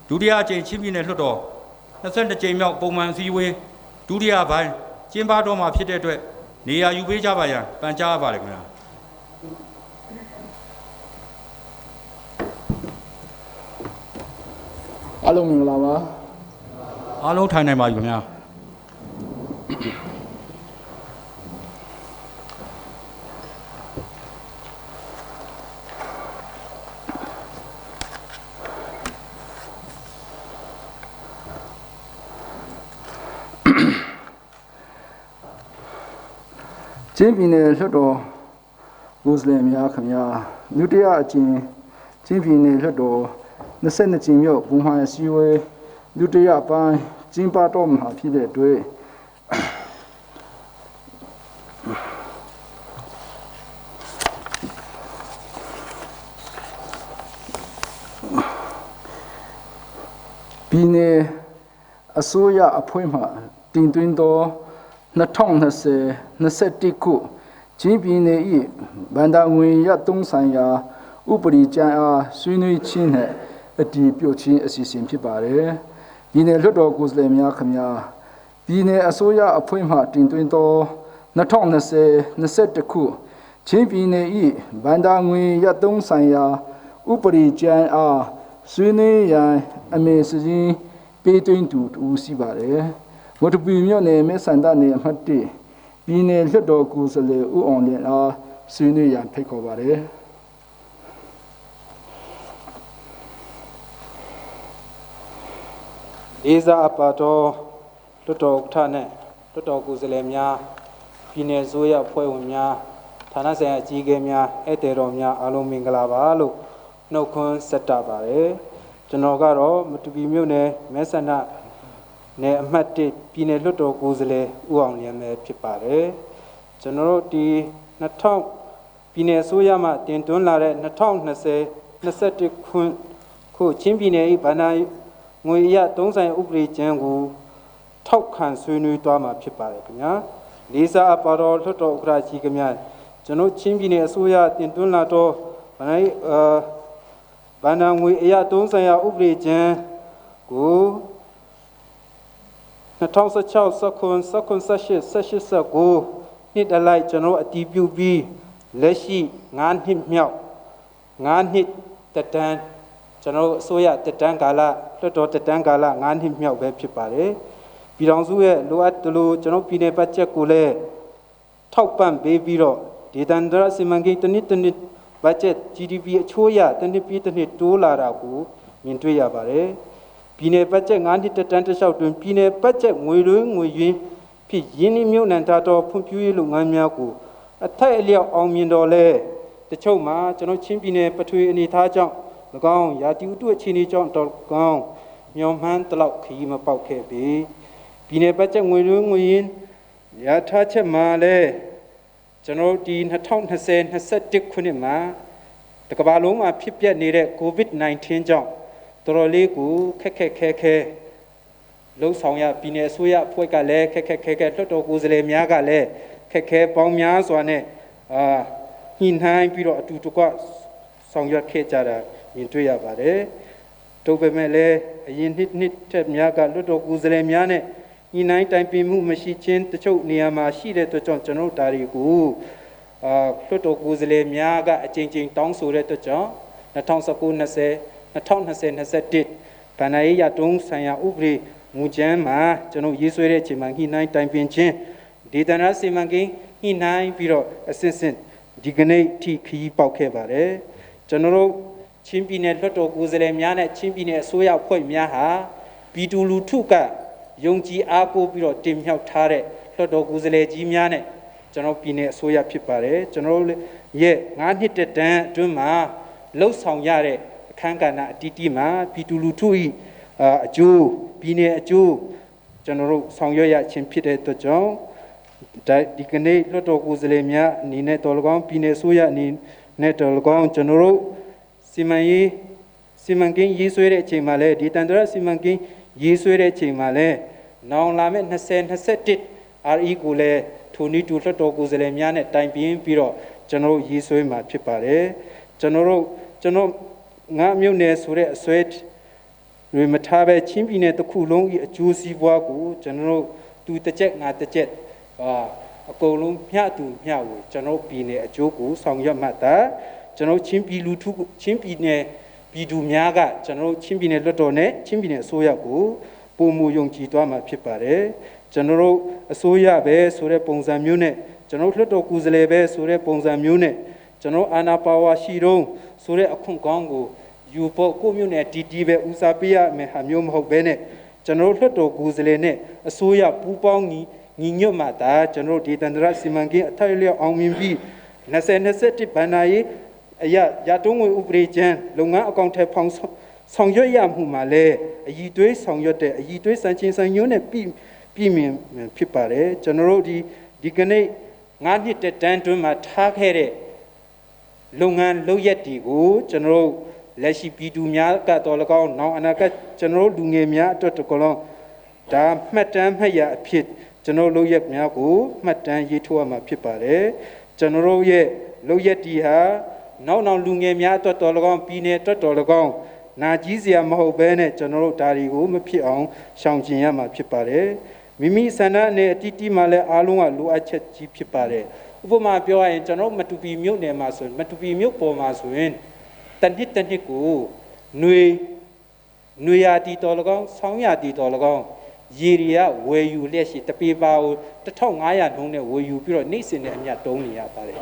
ဒုတိယအကြိမ်ချင်းပြည်နယ်လွှတ်တော်22ကြိမ်မြောက်ပုံမှန်အစည်းအဝေးဒုတိယပိုင်းကျင်းပတော်မှာဖြစ်တဲ့အတွက်နေရာယူပေးကြပါရန်ပန်ကြားပါရခင်ဗျာအားလုံးမင်္ဂလာပါအားလုံးထိုင်နိုင်ပါပြီခင်ဗျာချင်းပြည်နယ်လွှတ်တော်ကိုယ်စားလှယ်များခင်ဗျာဒုတိယအကြိမ်ချင်းပြည်နယ်လွှတ်တော်22ကြိမ်မြောက်ပုံမှန်အစည်းအဝေးဒုတိယပိုင်းကျင်းပတော်မှာဖြစ်တဲ့အတွက်ပြည်နယ်အစိုးရအဖွဲ့မှတင်သွင်းသော2020-21ခုချင်းပြည်နယ်၏ဗန္ဒာငွေရသုံးဆိုင်ရာဥပဒေကြမ်းအားဆွေးနွေးခြင်းနှင့်အတည်ပြုခြင်းအစီအစဉ်ဖြစ်ပါတယ်။ပြည်နယ်လွှတ်တော်ကိုယ်စားလှယ်များခင်ဗျာပြည်နယ်အစိုးရအဖွဲ့မှတင်သွင်းသော2020-21ခုချင်းပြည်နယ်၏ဗန္ဒာငွေရသုံးဆိုင်ရာဥပဒေကြမ်းအားဆွေးနွေးရန်အမည်စည်းပေးသွင်းသူတူရှိပါတယ်။မတူပီမြို့နယ်မဲဆန္ဒနယ်အမှတ်1ပြည်နယ်လွှတ်တော်ကိုယ်စားလှယ်ဦးအောင်လင်းအားဆွေးနွေးရန်ဖိတ်ခေါ်ပါတယ်။လေးစားအပ်ပါတော်လွှတ်တော်ဥက္ကဋ္ဌနဲ့လွှတ်တော်ကိုယ်စားလှယ်များပြည်နယ်အစိုးရအဖွဲ့ဝင်များဌာနဆိုင်ရာအကြီးအကဲများဧည့်သည်တော်များအားလုံးမင်္ဂလာပါလို့နှုတ်ခွန်းဆက်တာပါတယ်ကျွန်တော်ကတော့မတူပီမြို့နယ်မဲဆန္ဒနယ်အမှတ်1ပြည်နယ်လွှတ်တော်ကိုယ်စားလှယ်ဦးအောင်လင်းပဲဖြစ်ပါတယ်ကျွန်တော်တို့ဒီ2000ပြည်နယ်အစိုးရမှတင်သွင်းလာတဲ့2020-21ခုချင်းပြည်နယ်၏ဗန္ဒာငွေရသုံးဆိုင်ဥပဒေကျမ်းကိုထောက်ခံဆွေးနွေးသွားမှာဖြစ်ပါတယ်ခင်ဗျာလေးစားအပ်ပါတော်လွှတ်တော်ဥက္ကဋ္ဌကြီးခင်ဗျာကျွန်တော်ချင်းပြည်နယ်အစိုးရတင်သွင်းလာတော့ဗန္ဒာငွေအရသုံးဆိုင်ရာဥပဒေကျမ်းကို2016-19-18-19နှစ်တလိုက်ကျွန်တော်အတည်ပြုပြီးလက်ရှိ9နှစ်မြောက်9နှစ်တက်တန်းကျွန်တော်အစိုးရတက်တန်းကာလလွှတ်တော်တက်တန်းကာလ9နှစ်မြောက်ပဲဖြစ်ပါတယ်ပြည်ထောင်စုရဲ့လိုအပ်တယ်လို့ကျွန်တော်ပြည်နယ်ဘတ်ဂျက်ကိုလည်းထောက်ပံ့ပေးပြီးတော့ဒေသန္တရစီမံကိန်းတစ်နှစ်ဘတ်ဂျက် GDP အချိုးရတစ်နှစ်ပြီးတစ်နှစ်တိုးလာတာကိုမြင်တွေ့ရပါတယ်ပြည်နယ်ဘတ်ဂျက်9နှစ်တက်တန်းတစ်လျှောက်တွင်ပြည်နယ်ဘတ်ဂျက်ငွေရင်းဖြစ်ရင်းနှီးမြှုပ်နှံထားသောဖွံ့ဖြိုးရေးလုပ်ငန်းများကိုအထိုက်အလျောက်အောင်မြင်တော်လဲတချို့မှာကျွန်တော်ချင်းပြည်နယ်ပထွေအနေထားကြောင့်၎င်းရာသီဥတုအခြေအနေကြောင့်တော့ကောင်းမျောမှန်းတလောက်ခရီးမပေါက်ခဲ့ပြီပြည်နယ်ဘတ်ဂျက်ငွေရင်းရထားချက်မှာလဲကျွန်တော်ဒီ2020-21ခုနှစ်မှာတကမ္ဘာလုံးမှာဖြစ်ပျက်နေတဲ့ COVID-19 ကြောင့်တော်တော်လေးကိုခက်ခဲလှုပ်ဆောင်ရပြည်နယ်အစိုးရအဖွဲ့ကလည်းခက်လွှတ်တော်ကိုယ်စားလှယ်များကလည်းခက်ခဲပေါင်းများစွာနဲ့ညှိနှိုင်းပြီးတော့အတူတကွဆောင်ရွက်ခဲ့ကြတာမြင်တွေ့ရပါတယ်။တို့ပေမဲ့လည်းအရင်နှစ်ထက်များကလွှတ်တော်ကိုယ်စားလှယ်များနဲ့ညှိနှိုင်းတိုင်ပင်မှုမရှိခြင်းတချို့နေရာမှာရှိတဲ့အတွက်ကြောင့်ကျွန်တော်ဒါတွေကိုလွှတ်တော်ကိုယ်စားလှယ်များကအကြိမ်ကြိမ်တောင်းဆိုတဲ့အတွက်ကြောင့်2019-2020-2021ဗန္ဒာရေးရတုံးဆိုင်ရာဥပဒေမူကြမ်းမှာကျွန်တော်ရေးဆွဲတဲ့အချိန်မှာညှိနှိုင်းတိုင်ပင်ခြင်းဒေသနာစီမံကိန်းညှိနှိုင်းပြီးတော့အစစ်ဒီကနေ့ထိခရီးပေါက်ခဲ့ပါတယ်ကျွန်တော်တို့ချင်းပြည်နယ်လွှတ်တော်ကိုယ်စားလှယ်များနဲ့ချင်းပြည်နယ်အစိုးရအဖွဲ့များဟာပြည်သူလူထုကယုံကြည်အားကိုးပြီးတော့တင်မြှောက်ထားတဲ့လွှတ်တော်ကိုယ်စားလှယ်ကြီးများနဲ့ကျွန်တော်ပြည်နယ်အစိုးရဖြစ်ပါတယ်ကျွန်တော်ရဲ့9နှစ်တက်တန်းအတွင်းမှာလှုပ်ဆောင်ရတဲ့အခမ်းကဏ္ဍအတီးတီးမှာပြည်သူလူထု၏အကျိုးပြည်နယ်အကျိုးကျွန်တော်တို့ဆောင်ရွက်ရခြင်းဖြစ်တဲ့အတွက်ကြောင့်ဒီကနေ့လွှတ်တော်ကိုယ်စားလှယ်များအနေနဲ့တော်လကောင်းပြည်နယ်အစိုးရအနေနဲ့တော်လကောင်းကျွန်တော်တို့စီမံကိန်းရေးဆွဲတဲ့အချိန်မှာလဲဒီတန်တရစီမံကိန်းရေးဆွဲတဲ့အချိန်မှာလဲနောင်လာမယ့်2021 RE ကိုလည်းထိုနည်းတူလွှတ်တော်ကိုယ်စားလှယ်များနဲ့တိုင်ပင်ပြီးတော့ကျွန်တော်ရေးဆွဲမှာဖြစ်ပါတယ်ကျွန်တော်ငါမြို့နယ်ဆိုတဲ့အစွဲ တွေမထားပဲချင်းပြည်နယ်တစ်ခုလုံး၏အကျိုးစီးပွားကိုကျွန်တော်တို့သူတစ်ချက်ငါတစ်ချက်အကုန်လုံးမျှတူမျှဝေကျွန်တော်ပြည်နယ်အကျိုးကိုဆောင်ရွက်မှသာကျွန်တော်ချင်းပြည်လူထုချင်းပြည်နယ်ပြည်သူများကကျွန်တော်ချင်းပြည်နယ်လွှတ်တော်နဲ့ချင်းပြည်နယ်အစိုးရကိုပုံမူယုံကြည်သွားမှာဖြစ်ပါတယ်ကျွန်တော်တို့အစိုးရပဲဆိုတဲ့ပုံစံမျိုးနဲ့ကျွန်တော်လွှတ်တော်ကိုယ်စားလှယ်ပဲဆိုတဲ့ပုံစံမျိုးနဲ့ကျွန်တော်အာဏာပါဝါရှိတော့ဆိုတဲ့အခွင့်ကောင်းကိုယူဖို့ကိုမျိုးနဲ့တီပဲဦးစားပေးရမယ်ဟာမျိုးမဟုတ်ဘဲနဲ့ကျွန်တော်လွှတ်တော်ကိုယ်စားလှယ်နဲ့အစိုးရပူးပေါင်းညီညွတ်မှသာကျွန်တော်ဒေသန္တရစီမံကိန်းအထက်လျောက်အောင်မြင်ပြီး2021ဘဏ္ဍာရေးအရတုံးငွေဥပဒေကျမ်းလုပ်ငန်းအကောင့်ထဲဖောင်ဆောင်ရွက်ရမှုမှာလည်းအည်သွေးဆောင်ရွက်တဲ့အည်သွေးစံချင်းစံညွှန်းနဲ့ပြည်မြင်ဖြစ်ပါတယ်ကျွန်တော်တို့ဒီကနေ့9နှစ်တန်းတွင်းမှာထားခဲ့တဲ့လုပ်ငန်းလုပ်ရက်တွေကိုကျွန်တော်တို့လက်ရှိပြည်သူများကတော့၎င်းနောက်အနာဂတ်ကျွန်တော်တို့လူငယ်များအတွက်တကလုံးဒါမှတ်တမ်းမှတ်ရအဖြစ်ကျွန်တော်လုပ်ရက်များကိုမှတ်တမ်းရေးထိုးရမှာဖြစ်ပါတယ်ကျွန်တော်တို့ရဲ့လုပ်ရက်တီဟာနောက်လူငယ်များအတွက်တော်၎င်းပြည်နယ်အတွက်တော်၎င်းနာကြီးစရာမဟုတ်ဘဲနဲ့ကျွန်တော်တို့ဒါတွေကိုမဖြစ်အောင်ရှောင်ကျဉ်ရမှာဖြစ်ပါတယ်မိမိဆန္ဒနဲ့အတီးတီးမှလည်းအားလုံးကလိုအပ်ချက်ကြီးဖြစ်ပါတယ်ဥပမာပြောရရင်ကျွန်တော်မတူပီမြို့နယ်မှာဆိုရင်မတူပီမြို့ပေါ်မှာဆိုရင်တနစ်ကိုຫນွေရာတီတော်၎င်းဆောင်းရာတီတော်၎င်းရေရီကဝယ်ယူလျက်ရှိတပေပါကို1500နှုန်းနဲ့ဝယ်ယူပြီးတော့နေ့စဉ်နဲ့အမျှတုံးနေရပါတယ်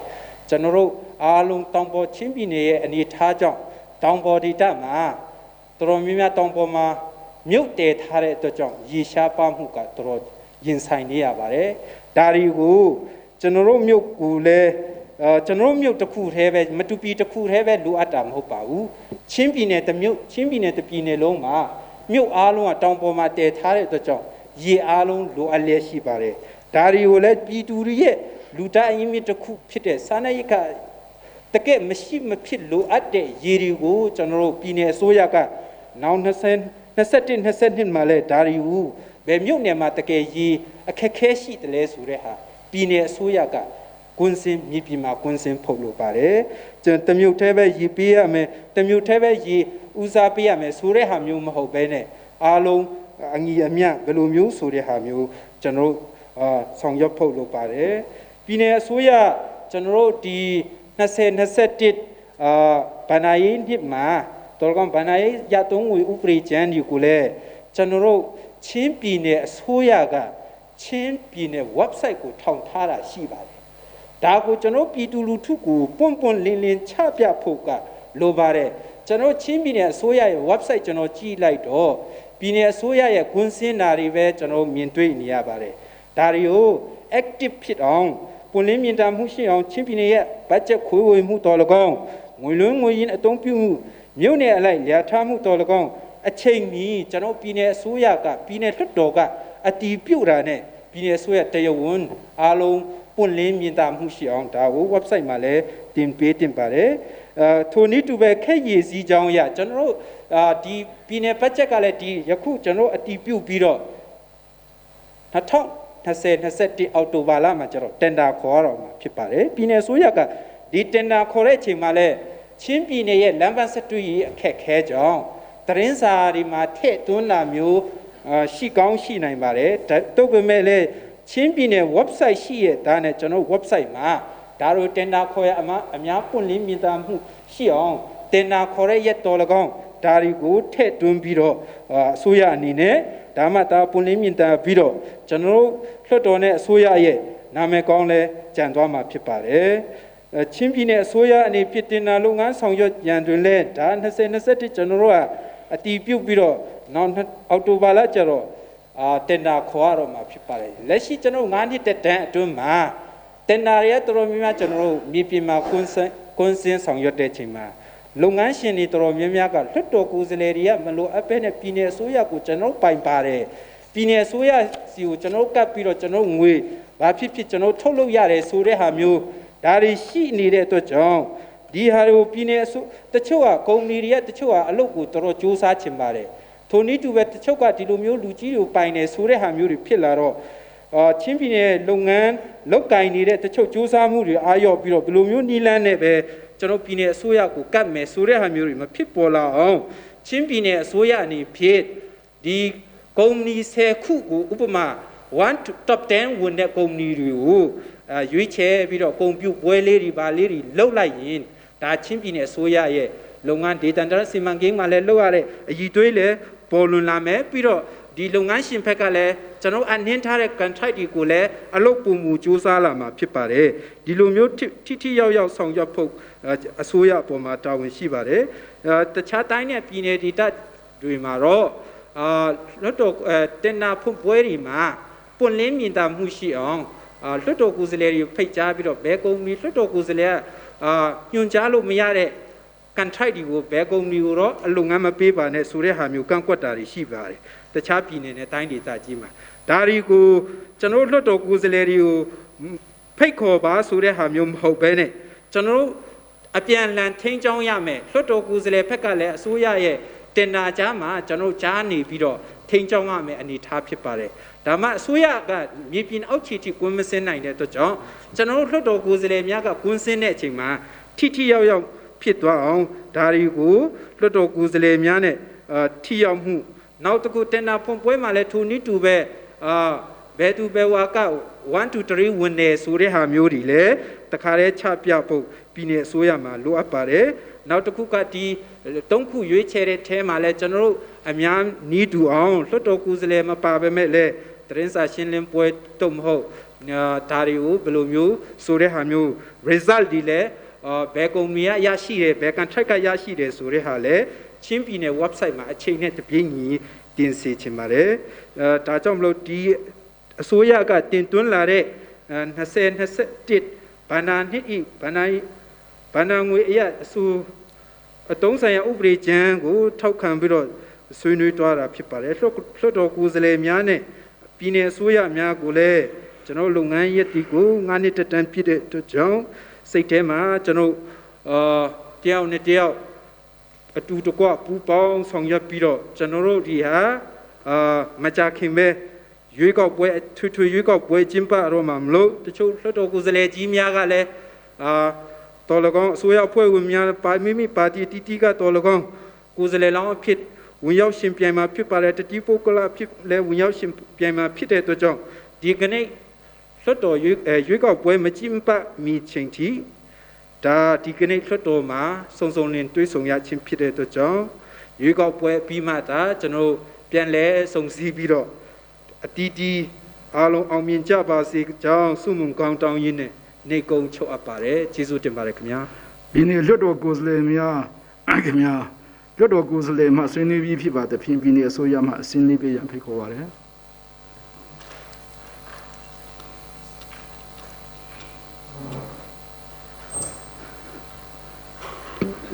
ကျွန်တော်တို့အားလုံးတောင်ပေါ်ချင်းပြည်နယ်ရဲ့အနေထားကြောင့်တောင်ပေါ်ဒေသမှာတော်တော်များများတောင်ပေါ်မှာမြုပ်တည်ထားတဲ့အတွက်ကြောင့်ရေရှားပါမှုကတော်တော်ရင်ဆိုင်နေရပါတယ်ဒါတွေကိုကျွန်တော်တို့မြုပ်ကိုလည်းကျွန်တော်တို့မြုပ်တစ်ခုတည်းပဲမတူပီတစ်ခုတည်းပဲလိုအပ်တာမဟုတ်ပါဘူးချင်းပြည်နယ်တစ်မြုပ်ချင်းပြည်နယ်တစ်ပြည်နယ်လုံးမှာမြုပ်အားလုံးကတောင်ပေါ်မှာတည်ထားတဲ့အတွက်ကြောင့်ရေအားလုံးလိုအပ်လျက်ရှိပါတယ်ဒါတွေကိုလည်းပြည်သူတွေရဲ့လူသားအရင်းမြစ်တစ်ခုဖြစ်တဲ့စာနာရိက္ခတကယ်မရှိမဖြစ်လိုအပ်တဲ့ရေတွေကိုကျွန်တော်တို့ပြည်နယ်အစိုးရကနောက်21မှာလဲဒါတွေကိုဘယ်မြို့နယ်မှာတကယ်ရေအခက်ခဲရှိတယ်လဲဆိုတဲ့ဟာပြည်နယ်အစိုးရကကွန်းစင်မြေပြင်မှာကွန်းစင်ဖုတ်လို့ပါတယ်ကျွန်တော်တမျိုးထဲပဲရေပေးရမယ်တမျိုးထဲပဲရေဦးစားပေးရမယ်ဆိုတဲ့ဟာမျိုးမဟုတ်ဘဲနဲ့အားလုံးအငြိအမြတ်ဘယ်လိုမျိုးဆိုတဲ့ဟာမျိုးကျွန်တော်ဆောင်ရွက်ဖို့လုပ်ပါတယ်ပြည်နယ်အစိုးရကျွန်တော်တို့ဒီ2021ဘဏ္ဍာရေးနှစ်မှာတော်ကောင်ဘဏ္ဍာရေးရတုံးငွေဥပဒေကျမ်းဒီကိုလည်းကျွန်တော်တို့ချင်းပြည်နယ်အစိုးရကချင်းပြည်နယ် website ကိုထောင်ထားတာရှိပါတယ်ဒါကိုကျွန်တော်ပြည်သူလူထုကိုပွန့်လင်းချပြဖို့ကလိုပါတယ်ကျွန်တော်ချင်းပြည်နယ်အစိုးရရဲ့ website ကျွန်တော်ကြည့်လိုက်တော့ပြည်နယ်အစိုးရရဲ့ကွန်းစင်းတာတွေပဲကျွန်တော်မြင်တွေ့နေရပါတယ်ဒါတွေကို active ဖြစ်အောင်ပွင့်လင်းမြင်သာမှုရှိအောင်ချင်းပြည်နယ်ရဲ့ budget ခွဲဝေမှုတော်၎င်းငွေလွှဲငွေရင်းအသုံးပြုမှုမြို့နယ်အလိုက်လျာထားမှုတော်၎င်းအချိန်မီကျွန်တော်ပြည်နယ်အစိုးရကပြည်နယ်လွှတ်တော်ကအတည်ပြုတာနဲ့ပြည်နယ်အစိုးရတရားဝင်အားလုံးပွင့်လင်းမြင်သာမှုရှိအောင်ဒါကို website မှာလည်းတင်ပါတယ်ထိုနည်းတူပဲခက်ရည်စည်းကြောင်းရကျွန်တော်တို့ဒီပြည်နယ် budget ကလည်းဒီယခုကျွန်တော်အတည်ပြုပြီးတော့2021အောက်တိုဘာလမှာကျတော့တန်တာခေါ်ရတော့မှာဖြစ်ပါတယ်ပြည်နယ်အစိုးရကဒီတန်တာခေါ်တဲ့အချိန်မှာလည်းချင်းပြည်နယ်ရဲ့လမ်းပန်းဆက်သွယ်ရေးအခက်ခဲကြောင့်သတင်းစာတွေမှာထည့်သွင်းတာမျိုးရှိကောင်းရှိနိုင်ပါတယ်တုတ်ပေမဲ့လည်းချင်းပြည်နယ် website ရှိရဲ့ဒါနဲ့ကျွန်တော် website မှာဒါတို့တင်တာခေါ်ရအများပွင့်လင်းမြင်သာမှုရှိအောင်တင်တာခေါ်တဲ့ရက်တော်၎င်းဒါတွေကိုထည့်သွင်းပြီးတော့အစိုးရအနေနဲ့ဒါမှသာပွင့်လင်းမြင်သာပြီးတော့ကျွန်တော်တို့လွှတ်တော်နဲ့အစိုးရရဲ့နာမည်ကောင်းလဲကြံသွားမှာဖြစ်ပါတယ်ချင်းပြည်နယ်အစိုးရအနေဖြင့်တင်တာလုပ်ငန်းဆောင်ရွက်ရန်တွင်လဲဒါ2021ကျွန်တော်တို့ကအတည်ပြုပြီးတော့နောက်အောက်တိုဘာလကျတော့တင်တာခေါ်ရတော့မှာဖြစ်ပါတယ်လက်ရှိကျွန်တော်9နှစ်တန်းအတွင်းမှာတင်တာရတော်တော်များများကျွန်တော်တို့မြေပြင်မှာကွန်းစင်ဆောင်ရွက်တဲ့ချိန်မှာလုပ်ငန်းရှင်တွေတော်တော်များများကလွှတ်တော်ကိုယ်စားလှယ်တွေကမလိုအပ်ဘဲနဲ့ပြည်နယ်အစိုးရကိုကျွန်တော်ပိုင်ပါတယ်ပြည်နယ်အစိုးရစီကိုကျွန်တော်ကပ်ပြီးတော့ကျွန်တော်ငွေဘာဖြစ်ကျွန်တော်ထုတ်လုပ်ရတယ်ဆိုတဲ့ဟာမျိုးဒါတွေရှိနေတဲ့အတွက်ကြောင့်ဒီဟာတွေကိုပြည်နယ်အစိုးတချို့ကကုမ္ပဏီတွေကတချို့ကအလုပ်ကိုတော်တော်စူးစမ်းချင်ပါတယ်ထိုနည်းတူပဲတချို့ကဒီလိုမျိုးလူကြီးတွေပိုင်နေဆိုတဲ့ဟာမျိုးတွေဖြစ်လာတော့ချင်းပြည်နယ်လုပ်ငန်းလောက်ကင်နေတဲ့တချို့စူးစမ်းမှုတွေအားရော့ပြီးတော့ဘယ်လိုမျိုးနီးလန်းနဲ့ပဲကျွန်တော်ပြည်နယ်အစိုးရကိုကတ်မယ်ဆိုတဲ့ဟာမျိုးတွေမဖြစ်ပေါ်လာအောင် ချင်းပြည်နယ်အစိုးရအနေဖြင့်ဒီကုမ္ပဏီ10ခုကိုဥပမာ1 to top 10ဝင်တဲ့ကုမ္ပဏီတွေကိုရွေးချယ်ပြီးတော့ပုံပြုပွဲလေးတွေပါလေးတွေလုပ်လိုက်ရင်ဒါချင်းပြည်နယ်အစိုးရရဲ့လုပ်ငန်းဒေသန္တရစီမံကိန်းမှာလည်းလုပ်ရတဲ့အည်သွေးလည်းပေါ်လွင်လာမယ်ပြီးတော့ဒီလုပ်ငန်းရှင်ဘက်ကလည်းကျွန်တော်အနှင်းထားတဲ့ contract တွေကိုလည်းအလုပ်ပုံမူစူးစမ်းလာမှာဖြစ်ပါတယ်ဒီလိုမျိုးထိရောက်ရောက်ဆောင်ရွက်ဖို့အစိုးရအပေါ်မှာတာဝန်ရှိပါတယ်တခြားတိုင်းနဲ့ပြည်နယ်ဒေသတွေမှာတော့လွှတ်တော်တင်နာဖွင့်ပွဲတွေမှာပွင့်လင်းမြင်သာမှုရှိအောင်လွှတ်တော်ကိုယ်စားလှယ်တွေဖိတ်ကြားပြီးတော့ဘယ်ကုမ္ပဏီလွှတ်တော်ကိုယ်စားလှယ်ညွှန်ကြားလို့မရတဲ့ contract တွေကိုဘယ်ကုမ္ပဏီကိုတော့အလုပ်ငန်းမပေးပါနဲ့ဆိုတဲ့ဟာမျိုးကန့်ကွက်တာတွေရှိပါတယ်တခြားပြည်နယ်နဲ့တိုင်းဒေသကြီးမှာဒါတွေကိုကျွန်တော်လွှတ်တော်ကိုယ်စားလှယ်တွေကိုဖိတ်ခေါ်ပါဆိုတဲ့ဟာမျိုးမဟုတ်ဘဲနဲ့ကျွန်တော်အပြန်အလှန်ထိန်းချောင်းရမယ်လွှတ်တော်ကိုယ်စားလှယ်ဘက်ကလည်းအစိုးရရဲ့တင်နာကြားမှာကျွန်တော်ကြားနေပြီးတော့ထိန်းချောင်းရမယ်အနေထားဖြစ်ပါတယ်ဒါမှအစိုးရကမြေပြင်အောက်ခြေထိကွင်းမစင်းနိုင်တဲ့အတွက်ကြောင့်ကျွန်တော်လွှတ်တော်ကိုယ်စားလှယ်များကကွင်းစင်းတဲ့အချိန်မှာထိရောက်ရောက်ဖြစ်သွားအောင်ဒါတွေကိုလွှတ်တော်ကိုယ်စားလှယ်များနဲ့ထိရောက်မှုနောက်တစ်ခုတင်နာဖွင့်ပွဲမှာလည်းထိုနည်းတူပဲဘယ်သူဘယ်ဝါက1 to 3ဝင်နေဆိုတဲ့ဟာမျိုးတွေလည်းတခါတည်းချပြဖို့ပြည်နယ်အစိုးရမှာလိုအပ်ပါတယ်နောက်တစ်ခုကဒီ3ခုရွေးချယ်တဲ့ထဲမှာလည်းကျွန်တော်တို့အများနီးတူအောင်လွှတ်တော်ကိုယ်စားလှယ်မပါဘဲမဲ့လည်းသတင်းစာရှင်းလင်းပွဲတော့မဟုတ်ဒါတွေကိုဘယ်လိုမျိုးဆိုတဲ့ဟာမျိုး result တွေလည်းဘယ်ကုမ္ပဏီကရရှိတယ်ဘယ် contract ကရရှိတယ်ဆိုတဲ့ဟာလည်းချင်းပြည်နယ် website မှာအချိန်နဲ့တပြေးညီတင်စေချင်ပါတယ်ဒါကြောင့်မလို့ဒီအစိုးရကတင်သွင်းလာတဲ့2021ဘဏ္ဍာနှစ်ဤဘဏ္ဍာငွေအရအစိုးအတုံးဆိုင်ရာဥပဒေကြမ်းကိုထောက်ခံပြီးတော့ဆွေးနွေးသွားတာဖြစ်ပါတယ်လွှတ်တော်ကိုယ်စားလှယ်များနဲ့ပြည်내အစိုးရများကိုလည်းကျွန်တော်လုပ်ငန်းရက်တီကို9နှစ်တန်းပြည့်တဲ့အတွက်ကြောင့်စိတ်ထဲမှာကျွန်တော်တယောက်နဲ့တယောက်အတူတကွပူးပေါင်းဆောင်ရွက်ပြီးတော့ကျွန်တော်တို့ဒီဟာမကြခင်ပဲရွေးကောက်ပွဲထွေရွေးကောက်ပွဲကျင်းပတော့မှာမလို့တချို့လွှတ်တော်ကိုယ်စားလှယ်ကြီးများကလည်းတော်လကောင်းအစိုးရအဖွဲ့ဝင်များမိမိပါတီတီကတော်လကောင်းကိုယ်စားလှယ်လောင်းအဖြစ်ဝင်ရောက်ရှင်ပြိုင်မှာဖြစ်ပါတယ်တတိပုဂ္ဂလဖြစ်လဲဝင်ရောက်ရှင်ပြိုင်မှာဖြစ်တဲ့အတွက်ကြောင့်ဒီကနေ့လွှတ်တော်ရွေးကောက်ပွဲမကျင်းပမီချိန်ထိဒါဒီကနေ့လွှတ်တော်မှာစုံလင်တွေးဆုံရခြင်းဖြစ်တဲ့အတွက်ကြောင့်ရွေးကောက်ပွဲပြီးမှသာကျွန်တော်ပြန်လဲစုံစည်းပြီးတော့အတီးတီးအားလုံးအောင်မြင်ကြပါစေကြောင်းဆုမွန်ကောင်းတောင်းရင်းနဲ့နေကုံချုပ်အပ်ပါတယ်ကျေးဇူးတင်ပါတယ်ခင်ဗျာဒီနေ့လွှတ်တော်ကိုယ်စားလှယ်များခင်ဗျာလွှတ်တော်ကိုယ်စားလှယ်မှဆွေးနွေးပြီးဖြစ်ပါတဲ့ဖြင့်ပြည်내အစိုးရမှအစည်းအဝေးပေးရန်ဖိတ်ခေါ်ပါတယ်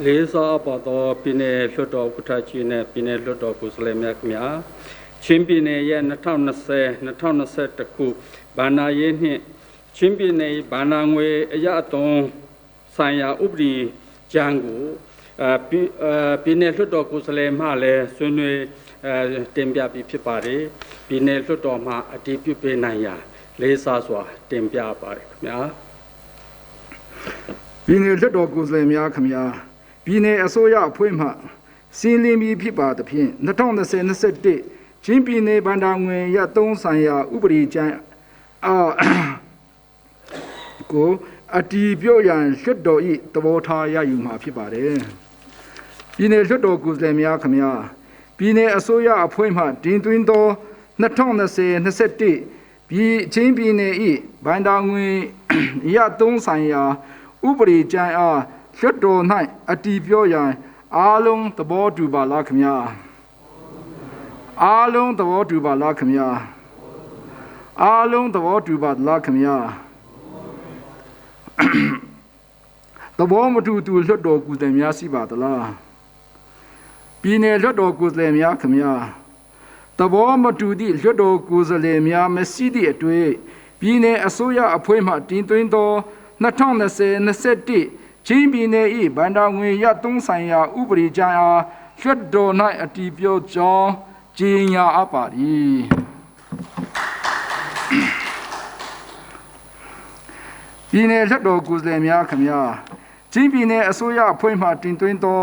လေးစားပါတော့ပြည်내လွှတ်တော်ဥက္ကဋ္ဌကြီးနဲ့ပြည်내လွှတ်တော်ကိုယ်စားလှယ်များခင်ဗျာချင်းပြည်내ရဲ့2020-2021ခုဘဏ္ဍာရေးနှင့်ချင်းပြည်내ဘဏ္ဍာငွေအရအသွင်ဆိုင်ရာဥပဒေကြမ်းကိုပြည်내လွှတ်တော်ကိုယ်စားလှယ်မှလည်းဆွေးနွေးတင်ပြပြီးဖြစ်ပါတယ်ပြည်내လွှတ်တော်မှအတည်ပြုပေးနိုင်ရန်လေးစားစွာတင်ပြပါတယ်ခင်ဗျာပြည်내လွှတ်တော်ကိုယ်စားလှယ်များခင်ဗျာပြည်내အစိုးရအဖွဲ့မှစီးလင်းပြီးဖြစ်ပါသဖြင့်2020-21ချင်းပြည်내ဘဏ္ဍာငွေရသုံးဆိုင်ရာဥပဒေကြမ်းကိုအတည်ပြုရန်လွှတ်တော်၏သဘောထားရယူမှာဖြစ်ပါတယ်ပြည်내လွှတ်တော်ကိုယ်စားလှယ်များခင်ဗျာပြည်내အစိုးရအဖွဲ့မှတင်သွင်းသော2020-21ချင်းပြည်내၏ဘဏ္ဍာငွေရသုံးဆိုင်ရာဥပဒေကြမ်းအားလွှတ်တော်၌အတည်ပြုရန်အားလုံးသဘောတူပါလားခင်ဗျာအားလုံးသဘောတူပါလားခင်ဗျာအားလုံးသဘောတူပါလားခင်ဗျာသဘောမတူသူလွှတ်တော်ကိုယ်စားလှယ်များရှိပါသလားပြည်내လွှတ်တော်ကိုယ်စားလှယ်များခင်ဗျာသဘောမတူသည့်လွှတ်တော်ကိုယ်စားလှယ်များမရှိသည့်အတွေ့ပြည်내အစိုးရအဖွဲ့မှတင်သွင်းသော2020-21ချင်းပြည်내၏ဘဏ္ဍာငွေရသုံးဆိုင်ရာဥပဒေကြမ်းအားလွှတ်တော်၌အတည်ပြုကြောင်းကြေညာအပ်ပါသည်ပြည်내လွှတ်တော်ကိုယ်စားလှယ်များခင်ဗျာချင်းပြည်내အစိုးရအဖွဲ့မှတင်သွင်းသော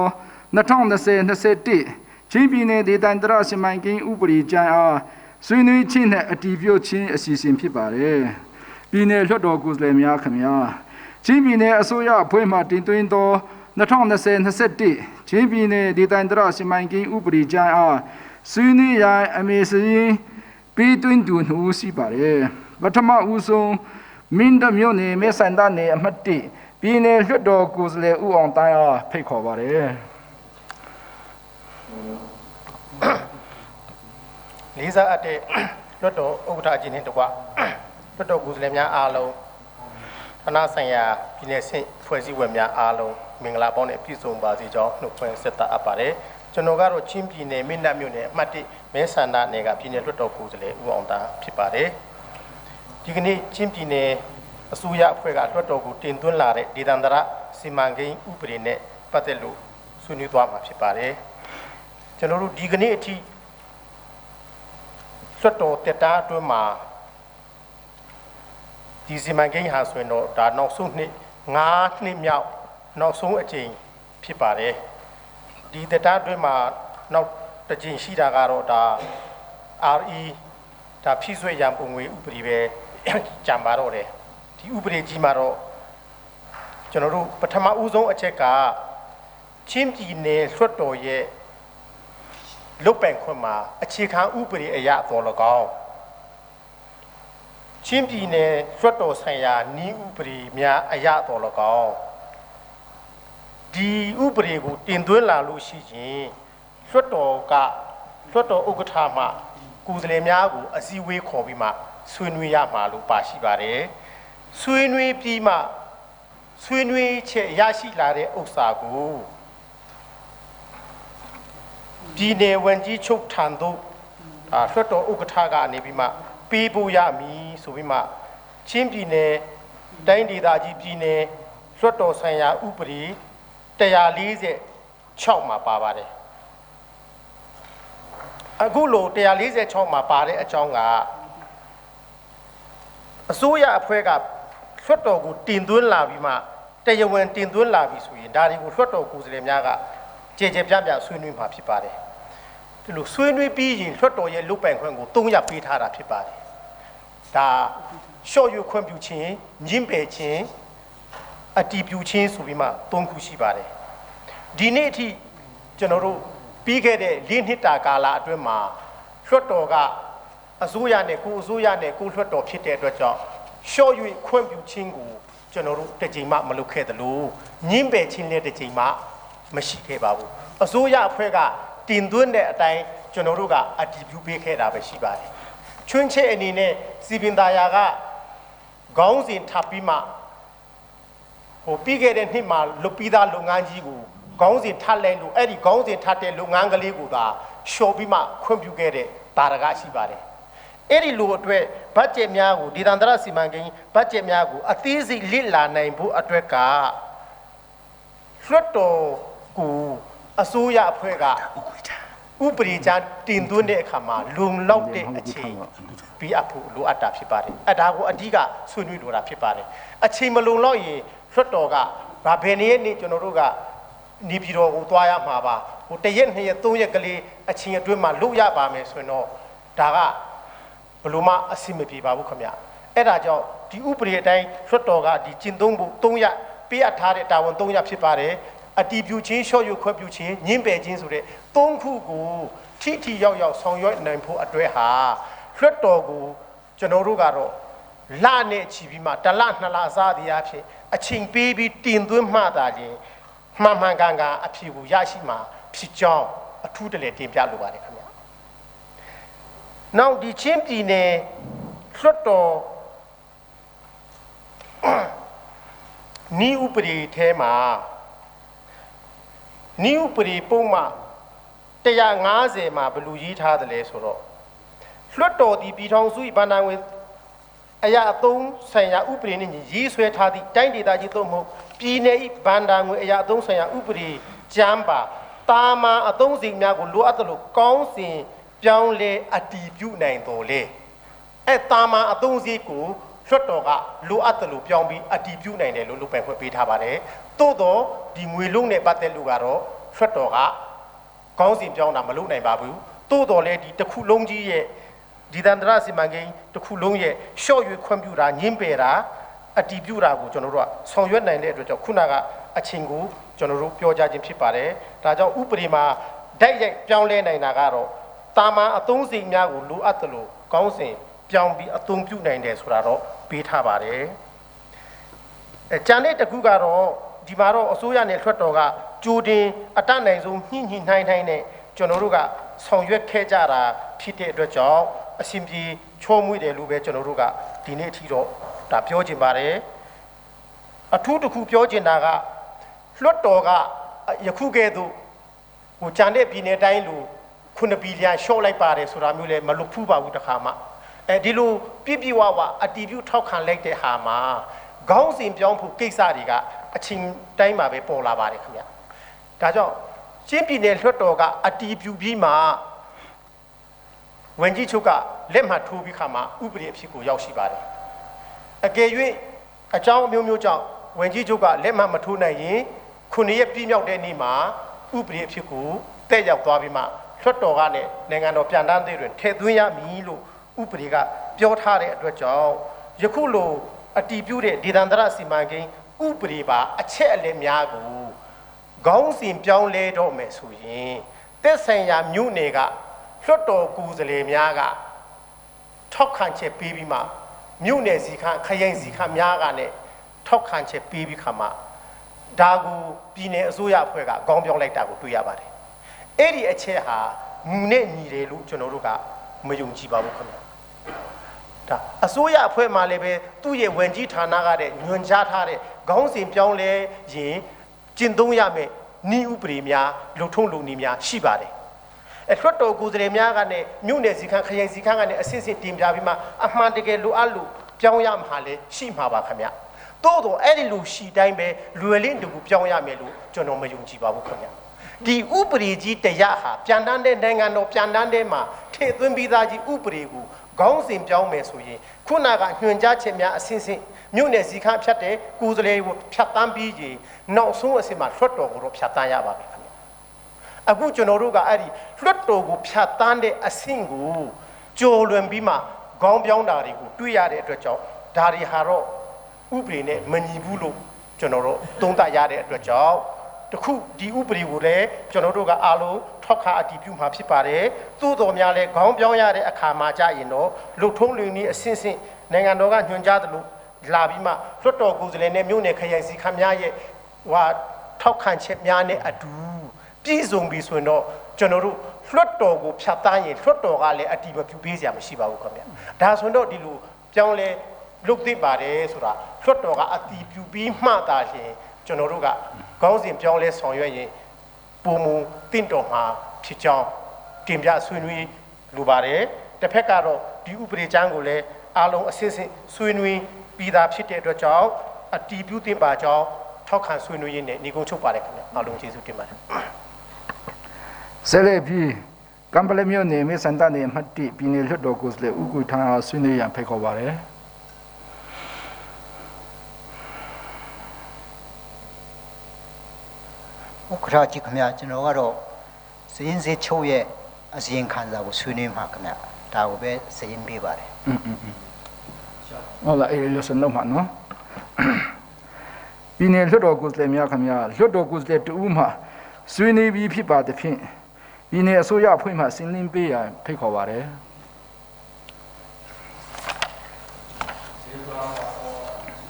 2020-21 ချင်းပြည်နယ်ဒေသန္တရစီမံကိန်းဥပဒေကြမ်းအားဆွေးနွေးခြင်းနဲ့အတည်ပြုခြင်းအစီအစဉ်ဖြစ်ပါတယ်ပြည်နယ်လွှတ်တော်ကိုယ်စားလှယ်များခင်ဗျာချင်းပြည်နယ်အစိုးရအဖွဲ့မှတင်သွင်းသော2020-21ချင်းပြည်နယ်ဒေသန္တရစီမံကိန်းဥပဒေကြမ်းအားဆွေးနွေးရန်အမေစရင်ပေးသွင်းသူနှုတ်ရှိပါတယ်ပထမဦးဆုံးမင်းတပ်မြို့နယ်မဲဆန္ဒနယ်အမှတ်1ပြည်နယ်လွှတ်တော်ကိုယ်စားလှယ်ဦးအောင်တိုင်းအားဖိတ်ခေါ်ပါတယ်လေးစားအပ်တဲ့လွှတ်တော်ဥက္ကဋ္ဌကြီးနဲ့တကွလွှတ်တော်ကိုယ်စားလှယ်များအားလုံးဌာနဆိုင်ရာပြည်နယ်ဆင့်ဖွဲ့စည်းဝင်များအားလုံးမင်္ဂလာပေါင်းနဲ့ပြည့်စုံပါစေကြောင်းနှုတ်ခွန်းဆက်သအပ်ပါတယ်ကျွန်တော်ကတော့ချင်းပြည်နယ်မင်းတပ်မြို့နယ်အမှတ်1မဲဆန္ဒနယ်ကပြည်နယ်လွှတ်တော်ကိုယ်စားလှယ်ဦးအောင်သားဖြစ်ပါတယ်ဒီကနေ့ချင်းပြည်နယ်အစိုးရအဖွဲ့ကလွှတ်တော်ကိုတင်သွင်းလာတဲ့ဒေသန္တရစီမံကိန်းဥပဒေနဲ့ပတ်သက်လို့ဆွေးနွေးသွားမှာဖြစ်ပါတယ်ကျွန်တော်တို့ဒီကနေ့အထိလွှတ်တော်တက်တာအတွင်းမှာဒီစီမံကိန်းဟာဆိုရင်တော့ဒါနောက်ဆုံးနှစ်9နှစ်မြောက်နောက်ဆုံးအကြိမ်ဖြစ်ပါတယ်ဒီတက်တာအတွင်းမှာနောက်တစ်ကြိမ်ရှိတာကတော့ဒါ RE ဒါဖြည့်ဆွဲရန်ပုံငွေဥပဒေပဲကြံပါတော့တယ်ဒီဥပဒေကြီးမှာတော့ကျွန်တော်တို့ပထမဦးဆုံးအချက်ကချင်းပြည်နယ်လွှတ်တော်ရဲ့လုတ်ပန်ခွင့်မှာအခြေခံဥပဒေအရတော်၎င်းချင်းပြည်နယ်လွှတ်တော်ဆိုင်ရာဤဥပဒေများအရတော်၎င်းဒီဥပဒေကိုတင်သွင်းလာလို့ရှိရင်လွှတ်တော်ဥက္ကဋ္ဌမှကိုယ်စားလှယ်များကိုအစည်းအဝေးခေါ်ပြီးမှဆွေးနွေးရမှာလို့ပါရှိပါတယ်ဆွေးနွေးပြီးမှဆွေးနွေးချက်ရရှိလာတဲ့ဥစ္စာကိုပြည်နယ်ဝန်ကြီးချုပ်ထံသို့လွှတ်တော်ဥက္ကဋ္ဌကနေပြီးမှပေးဖို့ရမည်ဆိုပြီးမှချင်းပြည်နယ်တိုင်းဒေသကြီးပြည်နယ်လွှတ်တော်ဆိုင်ရာဥပဒေ146မှာပါပါတယ်အခုလို146မှာပါတဲ့အကြောင်းကအစိုးရအဖွဲ့ကလွှတ်တော်ကိုတင်သွင်းလာပြီးမှတရားဝင်တင်သွင်းလာပြီဆိုရင်ဒါတွေကိုလွှတ်တော်ကိုယ်စားလှယ်များကကြေကြေပြပြဆွေးနွေးမှာဖြစ်ပါတယ်ဒီလိုဆွေးနွေးပြီးရင်လွှတ်တော်ရဲ့လုတ်ပိုင်ခွင့်ကို300ပေးထားတာဖြစ်ပါတယ်ဒါလျှော့ယူခွင့်ပြုခြင်းညှင်းပယ်ခြင်းအတည်ပြုခြင်းဆိုပြီးမှ3ခုရှိပါတယ်ဒီနေ့အထိကျွန်တော်တို့ပြီးခဲ့တဲ့4နှစ်တာကာလအတွင်းမှာလွှတ်တော်ကအစိုးရနဲ့ကိုအစိုးရနဲ့ကိုလွှတ်တော်ဖြစ်တဲ့အတွက်ကြောင့်လျှော့ယူခွင့်ပြုခြင်းကိုကျွန်တော်တို့တစ်ချိန်မှမလုပ်ခဲ့သလိုညှင်းပယ်ခြင်းလည်းတစ်ချိန်မှမရှိခဲ့ပါဘူးအစိုးရအဖွဲ့ကတင်သွင်းတဲ့အတိုင်းကျွန်တော်တို့ကအတည်ပြုပေးခဲ့တာပဲရှိပါတယ်ချွင်းချက်အနေနဲ့စီပင်သားယာကခေါင်းစဉ်ထပ်ပြီးမှပြီးခဲ့တဲ့နှစ်မှာလွတ်ပြီးသားလုပ်ငန်းကြီးကိုခေါင်းစဉ်ထပ်လိုက်လို့အဲ့ဒီခေါင်းစဉ်ထပ်တဲ့လုပ်ငန်းကလေးကိုသာလျှော်ပြီးမှခွင့်ပြုခဲ့တဲ့တာရကရှိပါတယ်အဲ့ဒီလိုအတွက်ဘတ်ဂျက်များကိုဒေသန္တရစီမံကိန်းဘတ်ဂျက်များကိုအသေးစိတ်လစ်လာနိုင်ဖို့အတွက်ကလွှတ်တော်ကိုအစိုးရအဖွဲ့ကဥပဒေကြမ်းတင်သွင်းတဲ့အခါမှာလုံလောက်တဲ့အချိန်ပြီးအဖို့လိုအပ်တာဖြစ်ပါတယ်အဲ့ဒါကိုအဓိကဆွေးနွေးလိုတာဖြစ်ပါတယ်အချိန်မလုံလောက်ရင်လွှတ်တော်ကဘယ်နည်းနဲ့ကျွန်တော်တို့ကနေပြည်တော်ကိုသွားရမှာပါတရက်2ရက်3ရက်ကလေးအချိန်အတွင်းမှာလုပ်ရပါမယ်ဆိုရင်တော့ဒါကဘလို့မှအဆင်မပြေပါဘူးခင်ဗျအဲ့ဒါကြောင့်ဒီဥပဒေအတိုင်းလွှတ်တော်ကဒီကျင့်သုံးဖို့300ပေးအပ်ထားတဲ့တာဝန်300ဖြစ်ပါတယ်အတည်ပြုခြင်းလျှော့ယူခွင့်ပြုခြင်းညှင်းပယ်ခြင်းဆိုတဲ့3ခုကိုထိရောက်ရောက်ဆောင်ရွက်နိုင်ဖို့အတွက်ဟာလွှတ်တော်ကိုကျွန်တော်တို့ကတော့လနဲ့ချီပြီးမှတစ်လ2လအစားတရားဖြစ်အချိန်ပေးပြီးတင်သွင်းမှသာခြင်းမှန်မှန်ကန်ကန်အဖြေကိုရရှိမှာဖြစ်ကြောင်းအထူးတလဲတင်ပြလိုပါတယ်ခင်ဗျနောက်ဒီချင်းပြည်နယ်လွှတ်တော်နီးဥပဒေထဲမှာနီးဥပဒေပုံမှန်150မှာဘယ်လိုရေးထားသလဲဆိုတော့လွှတ်တော်ဒီပြည်ထောင်စုဘဏ္ဍာငွေအရာအသုံးဆိုင်ရာဥပဒေနဲ့ရေးဆွဲထားသည့်တိုင်းဒေသကြီးသို့မဟုတ်ပြည်내 ၏ဘဏ္ဍာငွေအရာအသုံးဆိုင်ရာဥပဒေကျမ်းပါတာမန်အသုံးစရိတ်များကိုလိုအပ်သလိုကောင်းစဉ်ပြောင်းလဲအတည်ပြုနိုင်တော်လေတာမန်အသုံးစရိတ်ကိုလွှတ်တော်ကလိုအပ်သလိုပြောင်းပြီးအတည်ပြုနိုင်တယ်လို့လုပ်ပိုင်ခွင့်ပေးထားပါတယ်သို့တော့ဒီငွေလုံးနဲ့ပတ်သက်လို့ကတော့လွှတ်တော်က ခေါင်းစဉ်ပြောင်းတာမလုပ်နိုင်ပါဘူးသို့တော်လည်းဒီတစ်ခုလုံးကြီးရဲ့ဒီတန္တရစီမံကိန်းတစ်ခုလုံးရဲ့ရှော့ရွေခွင့်ပြုတာညှင်းပယ်တာအတည်ပြုတာကိုကျွန်တော်တို့ကဆောင်ရွက်နိုင်တဲ့အတွက်ကြောင့်ခုနကအချိန်ကိုကျွန်တော်တို့ပြောကြခြင်းဖြစ်ပါတယ်ဒါကြောင့်ဥပဒေမှာဓာတ်ရိုက်ပြောင်းလဲနိုင်တာကတော့တာမန်အသုံးစရိတ်များကိုလိုအပ်သလိုခေါင်းစဉ်ပြောင်းပြီးအသုံးပြုနိုင်တယ်ဆိုတာတော့ပေးထားပါတယ်ကျန်တဲ့တစ်ခုကတော့ဒီမှာတော့အစိုးရနဲ့လွှတ်တော်ကကြိုတင်အတတ်နိုင်ဆုံးညှိနှိုင်းနဲ့ကျွန်တော်တို့ကဆောင်ရွက်ခဲ့ကြတာဖြစ်တဲ့အတွက်ကြောင့်အရှင်ပြေချောမွေ့တယ်လို့ပဲကျွန်တော်တို့ကဒီနေ့အထိတော့ဒါပြောချင်ပါတယ်အထူးတစ်ခုပြောချင်တာကလွှတ်တော်ကယခုကဲ့သို့ဟိုကြံတဲ့ပြည်နယ်တိုင်းလူ9ဘီလီယံရှော့လိုက်ပါတယ်ဆိုတာမျိုးလည်းမလွတ်ဖူးပါဘူးတခါမှဒီလိုပြည့်ပြည့်ဝဝအတီးပြုထောက်ခံလိုက်တဲ့ဟာမှာခေါင်းစဉ်ပြောင်းဖို့ကိစ္စတွေကအချိန်တိုင်းမှာပဲပေါ်လာပါတယ်ခင်ဗျဒါကြောင့်ချင်းပြည်နယ်လွှတ်တော်ကအတီးပြုပြီးမှဝန်ကြီးချုပ်ကလက်မှတ်ထိုးပြီးခါမှာဥပဒေအဖြစ်ကိုရောက်ရှိပါတယ်အကယ်၍အကြောင်းအမျိုးမျိုးကြောင့်ဝန်ကြီးချုပ်ကလက်မှတ်မထိုးနိုင်ရင်9ရက်ပြည့်မြောက်တဲ့နေ့မှာဥပဒေအဖြစ်ကိုတက်ရောက်သွားပြီးမှလွှတ်တော်ကနဲ့နိုင်ငံတော်ပြန်တမ်းသေးတွင်ထည့်သွင်းရမည်လို့ဥပဒေကပြောထားတဲ့အတွက်ကြောင့်ယခုလိုအတည်ပြုတဲ့ဒေသန္တရစီမံကိန်းဥပဒေပါအချက်အလက်များကိုခေါင်းစဉ်ပြောင်းလဲတော့မယ်ဆိုရင်သက်ဆိုင်ရာမြို့နယ်ကလွှတ်တော်ကိုယ်စားလှယ်များကထောက်ခံချက်ပေးပြီးမှမြို့နယ်စီခန့်ခရိုင်စီခန့်များကနဲ့ထောက်ခံချက်ပေးပြီးခါမှဒါကိုပြည်နယ်အစိုးရအဖွဲ့ကခေါင်းပြောင်းလိုက်တာကိုတွေ့ရပါတယ်အဲ့ဒီအချက်ဟာမူနဲ့ညီတယ်လို့ကျွန်တော်တို့ကမယုံကြည်ပါဘူးခင်ဗျာဒါအစိုးရအဖွဲ့မှလည်းပဲသူ့ရဲ့ဝန်ကြီးဌာနကတဲ့ညွှန်ကြားထားတဲ့ခေါင်းစဉ်ပြောင်းလဲရင်ကျင့်သုံးရမယ်ဤဥပဒေများလုံထုံးလုံနည်းများရှိပါတယ်လွှတ်တော်ကိုယ်စားလှယ်များကလည်းမြို့နယ်စီခန့်ခရိုင်စီခန့်ကလည်းအစစ်စစ်တင်ပြပြီးမှအမှန်တကယ်လိုအပ်လို့ပြောင်းရမှာလည်းရှိမှာပါခင်ဗျတိုးတော့အဲ့ဒီလိုရှိတိုင်းပဲလွယ်လင့်တကူပြောင်းရမယ်လို့ကျွန်တော်မယုံကြည်ပါဘူးခင်ဗျဒီဥပဒေကြီးတရားဟာပြန်တန်းတဲ့နိုင်ငံတော်ပြန်တန်းတဲ့မှာထည့်သွင်းပြီးသားကြီးဥပဒေကိုခေါင်းစဉ်ပြောင်းမယ်ဆိုရင်ခုနကညွှန်ကြားချက်များအစစ်စစ်မြို့နယ်စီခန့်ဖြတ်တဲ့ကိုယ်စားလှယ်ကိုဖြတ်တန်းပြီးရင်နောက်ဆုံးအဆင့်မှာလွှတ်တော်ကိုတော့ဖြတ်တန်းရပါပြီခင်ဗျအခုကျွန်တော်တို့ကအဲ့ဒီလွှတ်တော်ကိုဖြတ်တန်းတဲ့အဆင့်ကိုကျော်လွန်ပြီးမှခေါင်းပြောင်းတာတွေကိုတွေ့ရတဲ့အတွက်ကြောင့်ဒါတွေဟာတော့ဥပဒေနဲ့မညီဘူးလို့ကျွန်တော်တို့သုံးသပ်ရတဲ့အတွက်ကြောင့်တခုဒီဥပဒေကိုလည်းကျွန်တော်တို့ကအားလုံးထောက်ခါအတည်ပြုမှာဖြစ်ပါတယ်သို့တော်များလည်းခေါင်းပြောင်းရတဲ့အခါမှာကြာရင်တော့လူထုံးလူနည်းအဆင့်ဆင့်နိုင်ငံတော်ကညွှန်ကြားသလိုလာပြီးမှလွှတ်တော်ကိုယ်စားလှယ်နဲ့မြို့နယ်ခရိုင်စီခန့်များရဲ့ထောက်ခံချက်များနဲ့အတူပြည်စုံပြီးဆိုရင်တော့ကျွန်တော်တို့လွှတ်တော်ကိုဖြတ်တန်းရင်လွှတ်တော်ကလည်းအတည်မပြုပေးစရာမရှိပါဘူးခင်ဗျဒါဆိုရင်တော့ဒီလိုပြောင်းလဲလုပ်သိပါတယ်ဆိုတာလွှတ်တော်ကအတည်ပြုပြီးမှသာရှင်ကျွန်တော်တို့ကခေါင်းစဉ်ပြောင်းလဲဆောင်ရွက်ရင်ပုံမူတင့်တော်မှာဖြစ်ကြောင်းတင်ပြဆွေးနွေးလိုပါတယ်တစ်ဖက်ကတော့ဒီဥပဒေချမ်းကိုလည်းအားလုံးအစစ်စစ်ဆွေးနွေးပြီးသားဖြစ်တဲ့အတွက်ကြောင့်အတည်ပြုတင်ပါကြောင်းထောက်ခံဆွေးနွေးရင်းနဲ့ညီကုန်းချုပ်ပါတယ်ခင်ဗျအားလုံးကျေးဇူးတင်ပါတယ်ဆက်လက်ပြီးကံပလမြို့နယ်မြေစံတနယ်မှတ်တိပြည်နယ်လွှတ်တော်ကိုယ်စားလှယ်ဦးကိုထားဆွေးနွေးရန်ဖိတ်ခေါ်ပါတယ်ဥက္ကဋ္ဌကြီးခင်ဗျာကျွန်တော်ကတော့စည်ရင်စေချုပ်ရဲ့အစီရင်ခံစာကိုဆွေးနွေးမှာခင်ဗျာဒါကိုပဲစည်ရင်ပေးပါတယ်ဟုတ်လားအဲ့လိုစလုံးမှာနော်ပြည်နယ်လွှတ်တော်ကိုယ်စားလှယ်များခင်ဗျာလွှတ်တော်ကိုယ်စားလှယ်တူဦးမှာဆွေးနွေးပြီးဖြစ်ပါတဲ့ဖြင့်ပြည်နယ်အစိုးရအဖွဲ့မှစဉ်းလင်းပေးရန်ဖိတ်ခေါ်ပါတယ်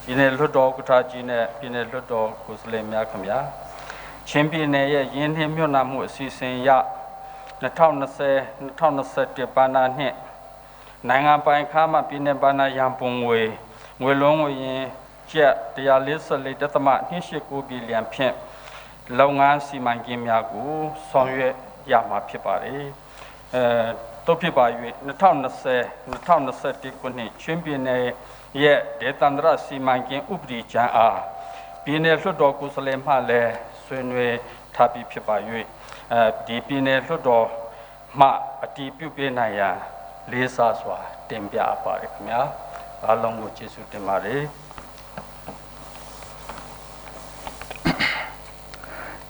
ပြည်နယ်လွှတ်တော်ဥက္ကဋ္ဌကြီးနဲ့ပြည်နယ်လွှတ်တော်ကိုယ်စားလှယ်များခင်ဗျာချင်းပြည်နယ်ရဲ့ရင်းနှီးမြှုပ်နှံမှုအစီအစဉ်ရ2020-2021 ဘဏ္ဍာနှစ်နိုင်ငံပိုင်ခါမှပြည်နယ်ဘဏ္ဍာရန်ပုံငွေလုံးငွေရင်ကျပ်144.289 ဘီလီယံဖြင့်လုပ်ငန်းစီမံကိန်းများကိုဆောင်ရွက်ရမှာဖြစ်ပါတယ်တို့ဖြစ်ပါ၍2020-2021 ခုနှစ်ချင်းပြည်နယ်ရဲ့ဒေသန္တရစီမံကိန်းဥပဒေချမ်းအားပြည်နယ်လွှတ်တော်ကိုယ်စားလှယ်မှလည်းဆွေးနွေးထားပြီးဖြစ်ပါ၍ဒီပြည်နယ်လွှတ်တော်မှအတည်ပြုပေးနိုင်ရန်လေးစားစွာတင်ပြပါတယ်ခင်ဗျာအားလုံးကိုကျေးဇူးတင်ပါတယ်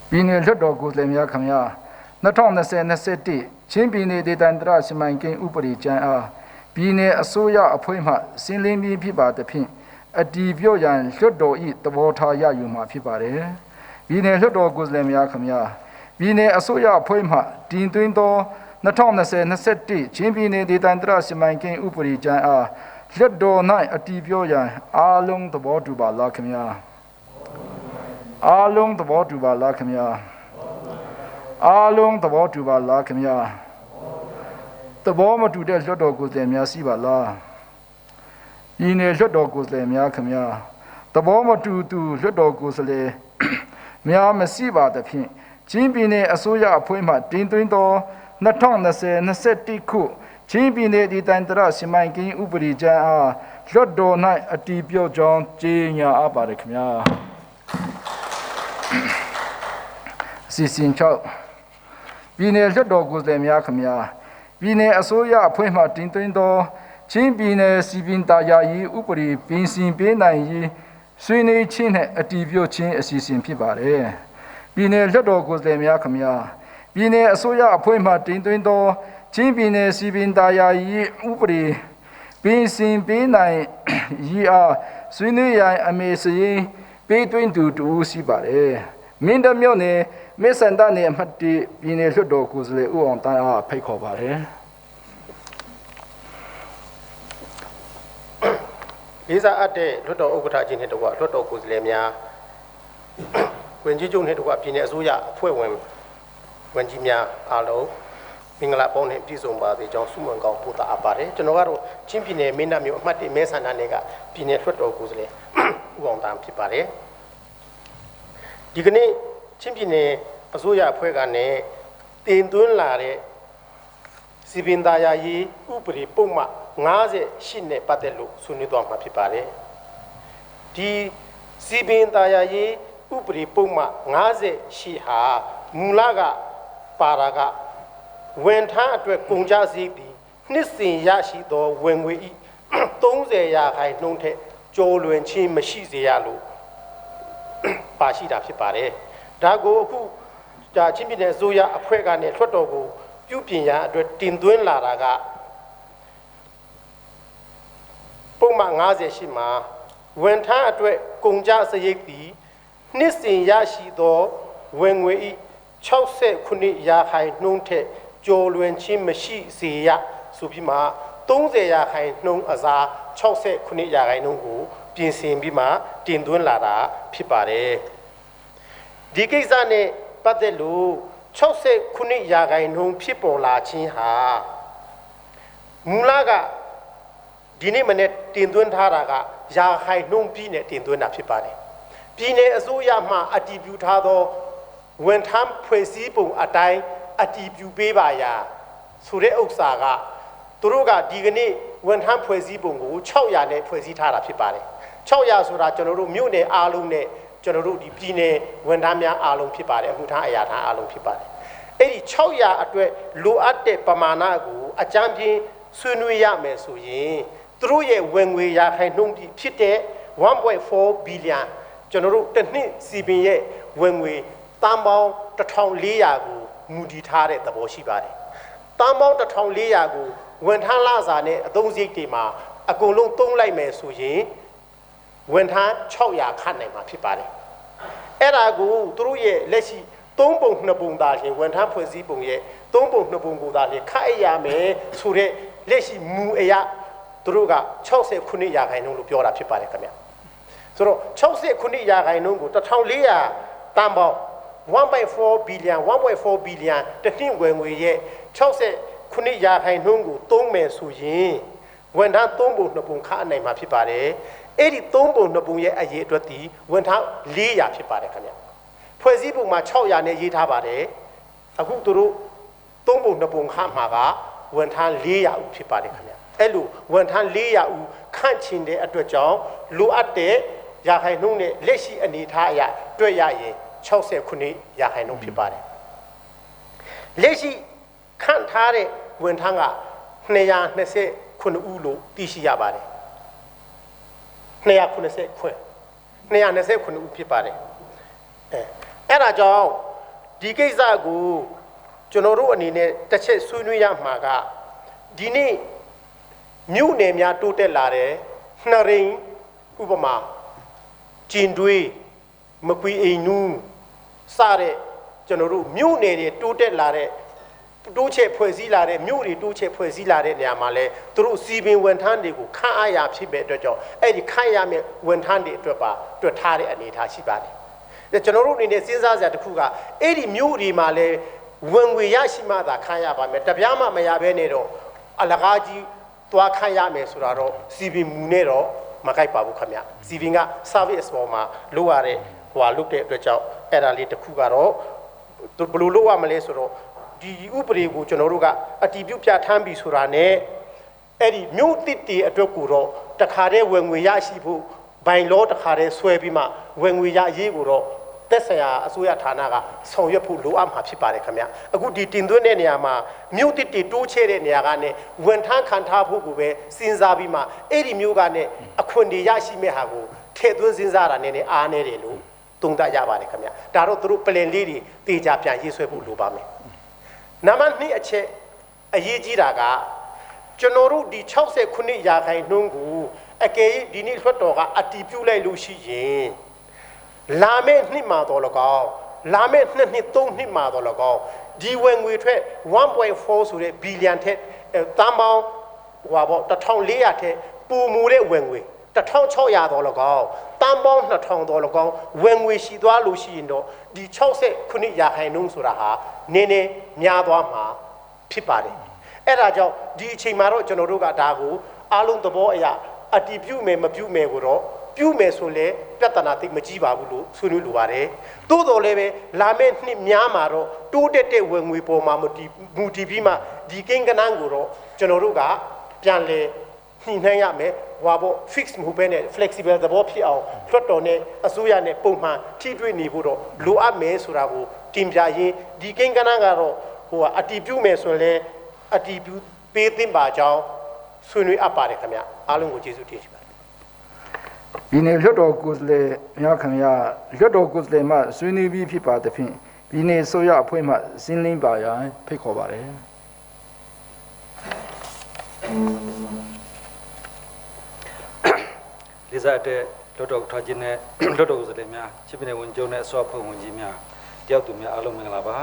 ပြည်နယ်လွှတ်တော်ကိုယ်စားလှယ်များခင်ဗျာ 2020-21ချင်းပြည်နယ်ဒေသန္တရစီမံကိန်းဥပဒေကြမ်းအားပြည်နယ်အစိုးရအဖွဲ့မှစင်းလင်းပြီးဖြစ်ပါသဖြင့်အတည်ပြုရန်လွှတ်တော်၏သဘောထားရယူမှာဖြစ်ပါတယ်။ပြည်နယ်လွှတ်တော်ကိုယ်စားလှယ်များခင်ဗျာပြည်နယ်အစိုးရအဖွဲ့မှတင်သွင်းသော2020-21ချင်းပြည်နယ်ဒေသန္တရစီမံကိန်းဥပဒေကြမ်းအားလွှတ်တော်၌အတည်ပြုရန်အားလုံးသဘောတူပါလားခင်ဗျာအားလုံးသဘောတူပါလားခင်ဗျာအားလုံးသဘောတူပါလားခင်ဗျာသဘောမတူတဲ့လွှတ်တော်ကိုယ်စားလှယ်များရှိပါလားဒီနေ့လွှတ်တော်ကိုယ်စားလှယ်များခင်ဗျာသဘောမတူသူလွှတ်တော်ကိုယ်စားလှယ်များမရှိပါသဖြင့်ချင်းပြည်နယ်အစိုးရအဖွဲ့မှတင်သွင်းသော2020-21ခုချင်းပြည်နယ်ဒေသန္တရစီမံကိန်းဥပဒေကြမ်းအားလွှတ်တော်၌အတည်ပြုကြောင်းကြေညာအပ်ပါတယ်ခင်ဗျာစီစဉ်ချုပ်ပြည်နယ်လွှတ်တော်ကိုယ်စားလှယ်များခင်ဗျာပြည်နယ်အစိုးရအဖွဲ့မှတင်သွင်းသောချင်းပြည်နယ်စီပင်သာယာရေးဥပဒေပြင်ဆင်ပေးနိုင်ရေးဆွေးနွေးခြင်းနဲ့အတည်ပြုခြင်းအစီအစဉ်ဖြစ်ပါတယ်ပြည်နယ်လွှတ်တော်ကိုယ်စားလှယ်များခင်ဗျာပြည်နယ်အစိုးရအဖွဲ့မှတင်သွင်းသောချင်းပြည်နယ်စီပင်သာယာရေးဥပဒေပြင်ဆင်ပေးနိုင်ရေးအားဆွေးနွေးရန်အမေစရင်ပေးသွင်းသူတူရှိပါတယ်မင်းတပ်မြို့နယ်မေဆန္ဒနယ်အမှတ်1ပြည်နယ်လွှတ်တော်ကိုယ်စားလှယ်ဦးအောင်တန်းအားဖိတ်ခေါ်ပါတယ်လေးစားအပ်တဲ့လွှတ်တော်ဥက္ကဋ္ဌကြီးနဲ့တကွလွှတ်တော်ကိုယ်စားလှယ်များဝင်ကြီးချုပ်နဲ့တကွပြည်နယ်အစိုးရအဖွဲ့ဝင်ဝန်ကြီးများအားလုံးမင်္ဂလာပေါင်းနဲ့ပြည့်စုံပါစေကြောင်းဆုမွန်ကောင်းပို့တာအပ်ပါတယ်ကျွန်တော်ကတော့ချင်းပြည်နယ်မင်းတပ်မြို့အမှတ်1မဲဆန္ဒနယ်ကပြည်နယ်လွှတ်တော်ကိုယ်စားလှယ်ဦးအောင်တန်းဖြစ်ပါတယ်ဒီကနေ့ချင်းပြည်နယ်အစိုးရအဖွဲ့ကနေတင်သွင်းလာတဲ့စီပင်သာယာရေးဥပဒေပုံမှန်58နဲ့ပတ်သက်လို့ဆွေးနွေးသွားမှာဖြစ်ပါတယ်ဒီစီပင်သာယာရေးဥပဒေပုံမှန်58ဟာမူလကပါရာကဝန်ထမ်းအတွက်ကုန်ကျစရိတ်သည်နှစ်စဉ်ရရှိသောဝင်ငွေ၏30%နှုန်းထက်ကျော်လွန်ခြင်းမရှိစေရလို့ပါရှိတာဖြစ်ပါတယ်ဒါကိုအခုချင်းပြည်နယ်အစိုးရအဖွဲ့ကနေလွှတ်တော်ကိုပြုပြင်ရန်အတွက်တင်သွင်းလာတာကပုံမှန်58မှာဝန်ထမ်းအတွက်ကုန်ကျစရိတ်သည်နှစ်စဉ်ရရှိသောဝင်ငွေ၏69%နှုန်းထက်ကျော်လွန်ခြင်းမရှိစေရဆိုပြီးမှ30%နှုန်းအစား69%နှုန်းကိုပြင်ဆင်ပြီးမှတင်သွင်းလာတာဖြစ်ပါတယ်ဒီကိစ္စနဲ့ပတ်သက်လို့69%နှုန်းဖြစ်ပေါ်လာခြင်းဟာမူလကဒီနေ့မနေ့တင်သွင်းထားတာကရာခိုင်နှုန်းပြီးနဲ့တင်သွင်းတာဖြစ်ပါတယ်ပြည်နယ်အစိုးရမှအတည်ပြုထားသောဝန်ထမ်းဖွဲ့စည်းပုံအတိုင်းအတည်ပြုပေးပါရာဆိုတဲ့ဥစ္စာကသူတို့ကဒီကနေ့ဝန်ထမ်းဖွဲ့စည်းပုံကို600နဲ့ဖွဲ့စည်းထားတာဖြစ်ပါတယ်600ဆိုတာကျွန်တော်တို့မြို့နယ်အားလုံးနဲ့ကျွန်တော်တို့ဒီပြည်နယ်ဝန်ထမ်းများအားလုံးဖြစ်ပါတယ်အမှုထမ်းအရာထမ်းအားလုံးဖြစ်ပါတယ်အဲ့ဒီ600အတွက်လိုအပ်တဲ့ပမာဏကိုအကြမ်းပြင်းဆွေးနွေးရမယ်ဆိုရင်သူတို့ရဲ့ဝင်ငွေရာခိုင်နှုန်းဖြစ်တဲ့ 1.4 ဘီလီယံကျွန်တော်တို့တစ်နှစ်စီပင်ရဲ့ဝင်ငွေတန်ပေါင်း1400ကိုမူတည်ထားတဲ့သဘောရှိပါတယ်တန်ပေါင်း1400ကိုဝန်ထမ်းလစာနဲ့အသုံးစရိတ်တွေမှာအကုန်လုံးသုံးလိုက်မယ်ဆိုရင်ဝန်ထမ်း600ခန့်နိုင်မှာဖြစ်ပါတယ်အဲ့ဒါကိုသူတို့ရဲ့လက်ရှိ3ပုံ2ပုံသားရှင်ဝန်ထမ်းဖွဲ့စည်းပုံရဲ့3ပုံ2ပုံကိုသားရှင်ခန့်ရမယ်ဆိုတဲ့လက်ရှိမူအရာသူတို့က69%လို့ပြောတာဖြစ်ပါတယ်ခင်ဗျဆိုတော့69%ကို1400တန်ပေါင်း1.4 ဘီလီယံ1.4 ဘီလီယံတစ်နှစ်ဝင်ငွေရဲ့69%ကိုသုံးမယ်ဆိုရင်ဝန်ထမ်း3ပုံ2ပုံခန့်နိုင်မှာဖြစ်ပါတယ်အဲ့ဒီ3ပုံ2ပုံရဲ့အရေးအတွက်ဒီဝန်ထမ်း400ဖြစ်ပါတယ်ခင်ဗျဖွဲ့စည်းပုံမှာ600နဲ့ရေးထားပါတယ်အခုသူတို့3ပုံ2ပုံခန့်မှာကဝန်ထမ်း400ဦးဖြစ်ပါတယ်ခင်ဗျအဲ့လိုဝန်ထမ်း400ဦးခန့်ချင်တဲ့အတွက်ကြောင့်လိုအပ်တဲ့ရာခိုင်နှုန်းနဲ့လက်ရှိအနေအထားအရတွေ့ရရင်69%ဖြစ်ပါတယ်လက်ရှိခန့်ထားတဲ့ဝန်ထမ်းက229ဦးလို့သိရှိရပါတယ်229ဦးဖြစ်ပါတယ်အဲ့ဒါကြောင့်ဒီကိစ္စကို ကျွန်တော်တို့အနေနဲ့တစ်ချက်ဆွေးနွေးရမှာကဒီနေ့မြို့နယ်များတိုးတက်လာတယ်နှရိန်ဥပမာကျင်တွေးမကွေအိမ်နူးစတဲ့ကျွန်တော်တို့မြို့နယ်တွေတိုးတက်လာတဲ့တိုးချဲ့ဖွဲ့စည်းလာတဲ့မြို့တွေတိုးချဲ့ဖွဲ့စည်းလာတဲ့နေရာမှာလဲသူတို့စီပင်ဝန်ထမ်းတွေကိုခန့်အားရဖြစ်မဲ့အတွက်ကြောင့်အဲ့ဒီခန့်ရမဲ့ဝန်ထမ်းတွေအတွက်ပါတွက်ထားတဲ့အနေအထားရှိပါတယ်။ဒါကျွန်တော်တို့အနေနဲ့စဉ်းစားစရာတစ်ခုကအဲ့ဒီမြို့တွေမှာလဲဝင်ငွေရရှိမှသာခန့်ရပါမယ်။တပြားမှမရဘဲနဲ့တော့အလကားကြီးသွားခန့်ရမယ်ဆိုတာတော့စီပင်မူနဲ့တော့မကိုက်ပါဘူးခင်ဗျ။စီပင်က service ပေါ်မှာလုပ်ရတဲ့ဟွာလုပ်တဲ့အတွက်ကြောင့်အဲ့ဒါလေးတစ်ခုကတော့ဘယ်လိုလုပ်ရမလဲဆိုတော့ဒီဥပဒေကိုကျွန်တော်တို့ကအတည်ပြုပြဋ္ဌာန်းပြီဆိုတာနဲ့အဲ့ဒီမြို့တစ်တီအတွက်ကိုတော့တခါတည်းဝင်ငွေရရှိဖို့ဘိုင်လောတခါတည်းဆွဲပြီးမှဝင်ငွေရရေးကိုတော့သက်ဆိုင်ရာအစိုးရဌာနကဆောင်ရွက်ဖို့လိုအပ်မှာဖြစ်ပါတယ်ခင်ဗျအခုဒီတင်သွင်းတဲ့နေရာမှာမြို့တစ်တီတိုးချဲ့တဲ့နေရာကနေဝန်ထမ်းခံထားဖို့ကိုပဲစဉ်းစားပြီးမှအဲ့ဒီမြို့ကနေအခွင့်အရေးရရှိမဲ့ဟာကိုထည့်သွင်းစဉ်းစားတာနည်းနည်းအားနည်းတယ်လို့သုံးသပ်ရပါတယ်ခင်ဗျဒါတော့သူတို့ plan လေးတွေတေချာပြန်ရေးဆွဲဖို့လိုပါမယ်နံပါတ်2အချက်အရေးကြီးတာကကျွန်တော်တို့ဒီ69ရာခိုင်နှုန်းကိုအကယ်၍ဒီနေ့လွှတ်တော်ကအတည်ပြုလိုက်လို့ရှိရင်လာမယ့်နှစ်မှာတော့၎င်းလာမယ့်2နှစ်3နှစ်မှာတော့၎င်းဒီဝင်ငွေထွက် 1.4 ဆိုတဲ့ဘီလီယံထက်တန်ပေါင်းဟိုပါ1400ထက်ပိုမူတဲ့ဝင်ငွေ1600တော့၎င်းတန်ပေါင်း2000တော့၎င်းဝင်ငွေရှိသွားလို့ရှိရင်တော့ဒီ69ရာခိုင်နှုန်းဆိုတာဟာနည်းနည်းများသွားမှာဖြစ်ပါတယ်အဲ့ဒါကြောင့်ဒီအချိန်မှာတော့ကျွန်တော်တို့ကဒါကိုအားလုံးသဘောအရအတည်ပြုမယ်မပြုမယ်ကိုတော့ပြုမယ်ဆိုလဲပြဿနာသိမကြီးပါဘူးလို့ဆွေးနွေးလိုပါတယ်သို့တော်လည်းပဲလာမယ့်နှစ်များမှာတော့တိုးတက်တဲ့ဝင်ငွေပေါ်မှာမူတည်ပြီးမှဒီကိန်းကနန်းကိုတော့ကျွန်တော်တို့ကပြန်လဲညှိနှိုင်းရမယ်ဟွာပေါ့ fix မဟုတ်ဘဲနဲ့ flexible သဘောဖြစ်အောင်လွှတ်တော်နဲ့အစိုးရနဲ့ပုံမှန်ထိတွေ့နေဖို့တော့လိုအပ်မယ်ဆိုတာကိုတင်ပြရင်းဒီကိန်းကနန်းကတော့ဟိုအတည်ပြုမယ်ဆိုရင်လည်းအတည်ပြုပေးသင့်ပါကြောင်းဆွေးနွေးအပ်ပါတယ်ခင်ဗျအားလုံးကိုကျေးဇူးတင်ရှိပါတယ်ပြည်နယ်လွှတ်တော်ကိုယ်စားလှယ်များခင်ဗျာလွှတ်တော်ကိုယ်စားလှယ်မှဆွေးနွေးပြီးဖြစ်ပါသဖြင့်ပြည်နယ်ဆိုရအဖွဲ့မှစင်းလင်းပါရန်ဖိတ်ခေါ်ပါတယ်လေးစားတဲ့လွှတ်တော်ထားခြင်းနဲ့လွှတ်တော်ကိုယ်စားလှယ်များချစ်ပြည်နယ်ဝန်ကြီးနဲ့အစိုးရဖွဲ့ဝင်ကြီးများတယောက်သူများအားလုံးမင်္ဂလာပါ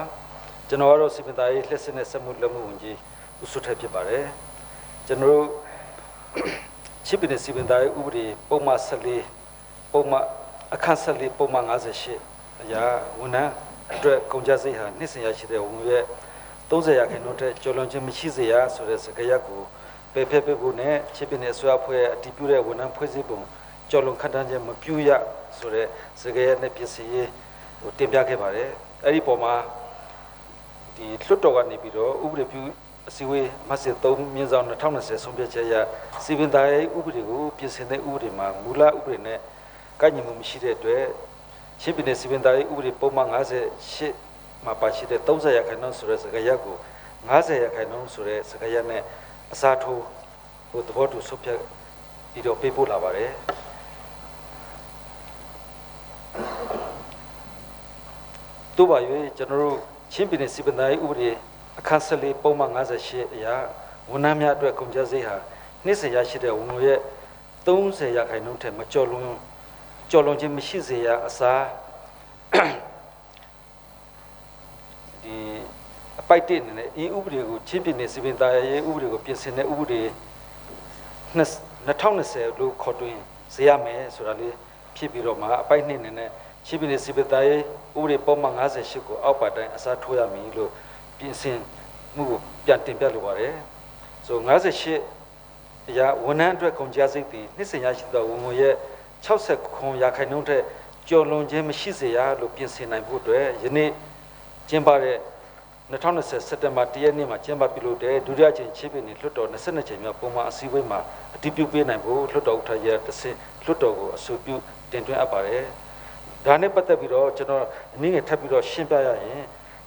ကျွန်တော်ကတော့စီပင်သားရေးလက်စစ်နဲ့စက်မှုလက်မှုဝန်ကြီးဦးစွတ်ထက်ဖြစ်ပါတယ်ကျွန်တော်တို့ချစ်ပြည်နယ်စီပင်သားရေးဥပဒေပုံမှန်14ပုံမှန်အခန်း14ပုံမှန်58အရာဝန်ထမ်းအတွက်ကုန်ကျစရိတ်ဟာနှစ်စဉ်ရရှိတဲ့ဝန်ရဲ့30ရာခိုင်နှုန်းထက်ကျော်လွန်ခြင်းမရှိစေရဆိုတဲ့စကားရပ်ကိုပယ်ဖျက်ပေးဖို့နဲ့ချစ်ပြည်နယ်အစိုးရဖွဲ့အတည်ပြုတဲ့ဝန်ထမ်းဖွဲ့စည်းပုံကျော်လွန်ခန့်ထားခြင်းမပြုရဆိုတဲ့စကားရပ်နဲ့ပြည်စည်ရေးဟိုတင်ပြခဲ့ပါတယ်အဲ့ဒီပုံမှာဒီလွှတ်တော်ကနေပြီးတော့ဥပဒေပြုအစည်းအဝေးမဆစ်3/2020ဆုံးဖြတ်ချက်အရစီပင်သားရေးဥပဒေကိုပြင်ဆင်တဲ့ဥပဒေမှာမူလဥပဒေနဲ့ကိုက်ညီမှုမရှိတဲ့အတွက်ချစ်ပြည်နယ်စီပင်သားရေးဥပဒေပုံမှန်58မှာပါရှိတဲ့30ရာခိုင်နှုန်းဆိုတဲ့စကားရပ်ကို50ရာခိုင်နှုန်းဆိုတဲ့စကားရပ်နဲ့အစားထိုးဟိုသဘောတူဆုံးဖြတ်ပြီးတော့ပေးပို့လာပါတယ်တို့ပါ၍ကျွန်တော်တို့ချင်းပြည်နယ်စီပင်သားရေးဥပဒေအခန်း14ပုံမှန်58အရာဝန်ထမ်းများအတွက်ကုန်ကျစရိတ်ဟာနှစ်စဉ်ရရှိတဲ့ဝန်ငွေရဲ့30ရာခိုင်နှုန်းထက်မကျော်လွန်ခြင်းမရှိစေရအစားဒီအပိုက်တစ်အနေနဲ့ဤဥပဒေကိုချင်းပြည်နယ်စီပင်သားရေးဥပဒေကိုပြင်ဆင်တဲ့ဥပဒေ2020လို့ခေါ်တွင်စေရမယ်ဆိုတာလေးဖြစ်ပြီးတော့မှအပိုက်နှစ်အနေနဲ့ချင်းပြည်နယ်စီပင်သားရေးဥပဒေပုံမှန်58ကိုအောက်ပါတိုင်းအစားထိုးရမည်လို့ပြင်ဆင်မှုကိုပြန်တင်ပြလိုပါတယ်ဆို58အရာဝန်ထမ်းအတွက်ကုန်ကျစရိတ်သည်နှစ်စဉ်ရရှိသောဝန်ငွေရဲ့69ရာခိုင်နှုန်းထက်ကျော်လွန်ခြင်းမရှိစေရလို့ပြင်ဆင်နိုင်ဖို့အတွက်ယနေ့ကျင်းပတဲ့2020စက်တင်ဘာ1ရက်နေ့မှာကျင်းပပြုလုပ်တဲ့ဒုတိယအကြိမ်ချင်းပြည်နယ်လွှတ်တော်22ကြိမ်မြောက်ပုံမှန်အစည်းအဝေးမှာအတည်ပြုပေးနိုင်ဖို့လွှတ်တော်ဥက္ကဋ္ဌရဲ့တဆင့်လွှတ်တော်ကိုအဆိုပြုတင်သွင်းအပ်ပါတယ်ဒါနဲ့ပတ်သက်ပြီးတော့ကျွန်တော်အနည်းငယ်ထပ်ပြီးတော့ရှင်းပြရရင်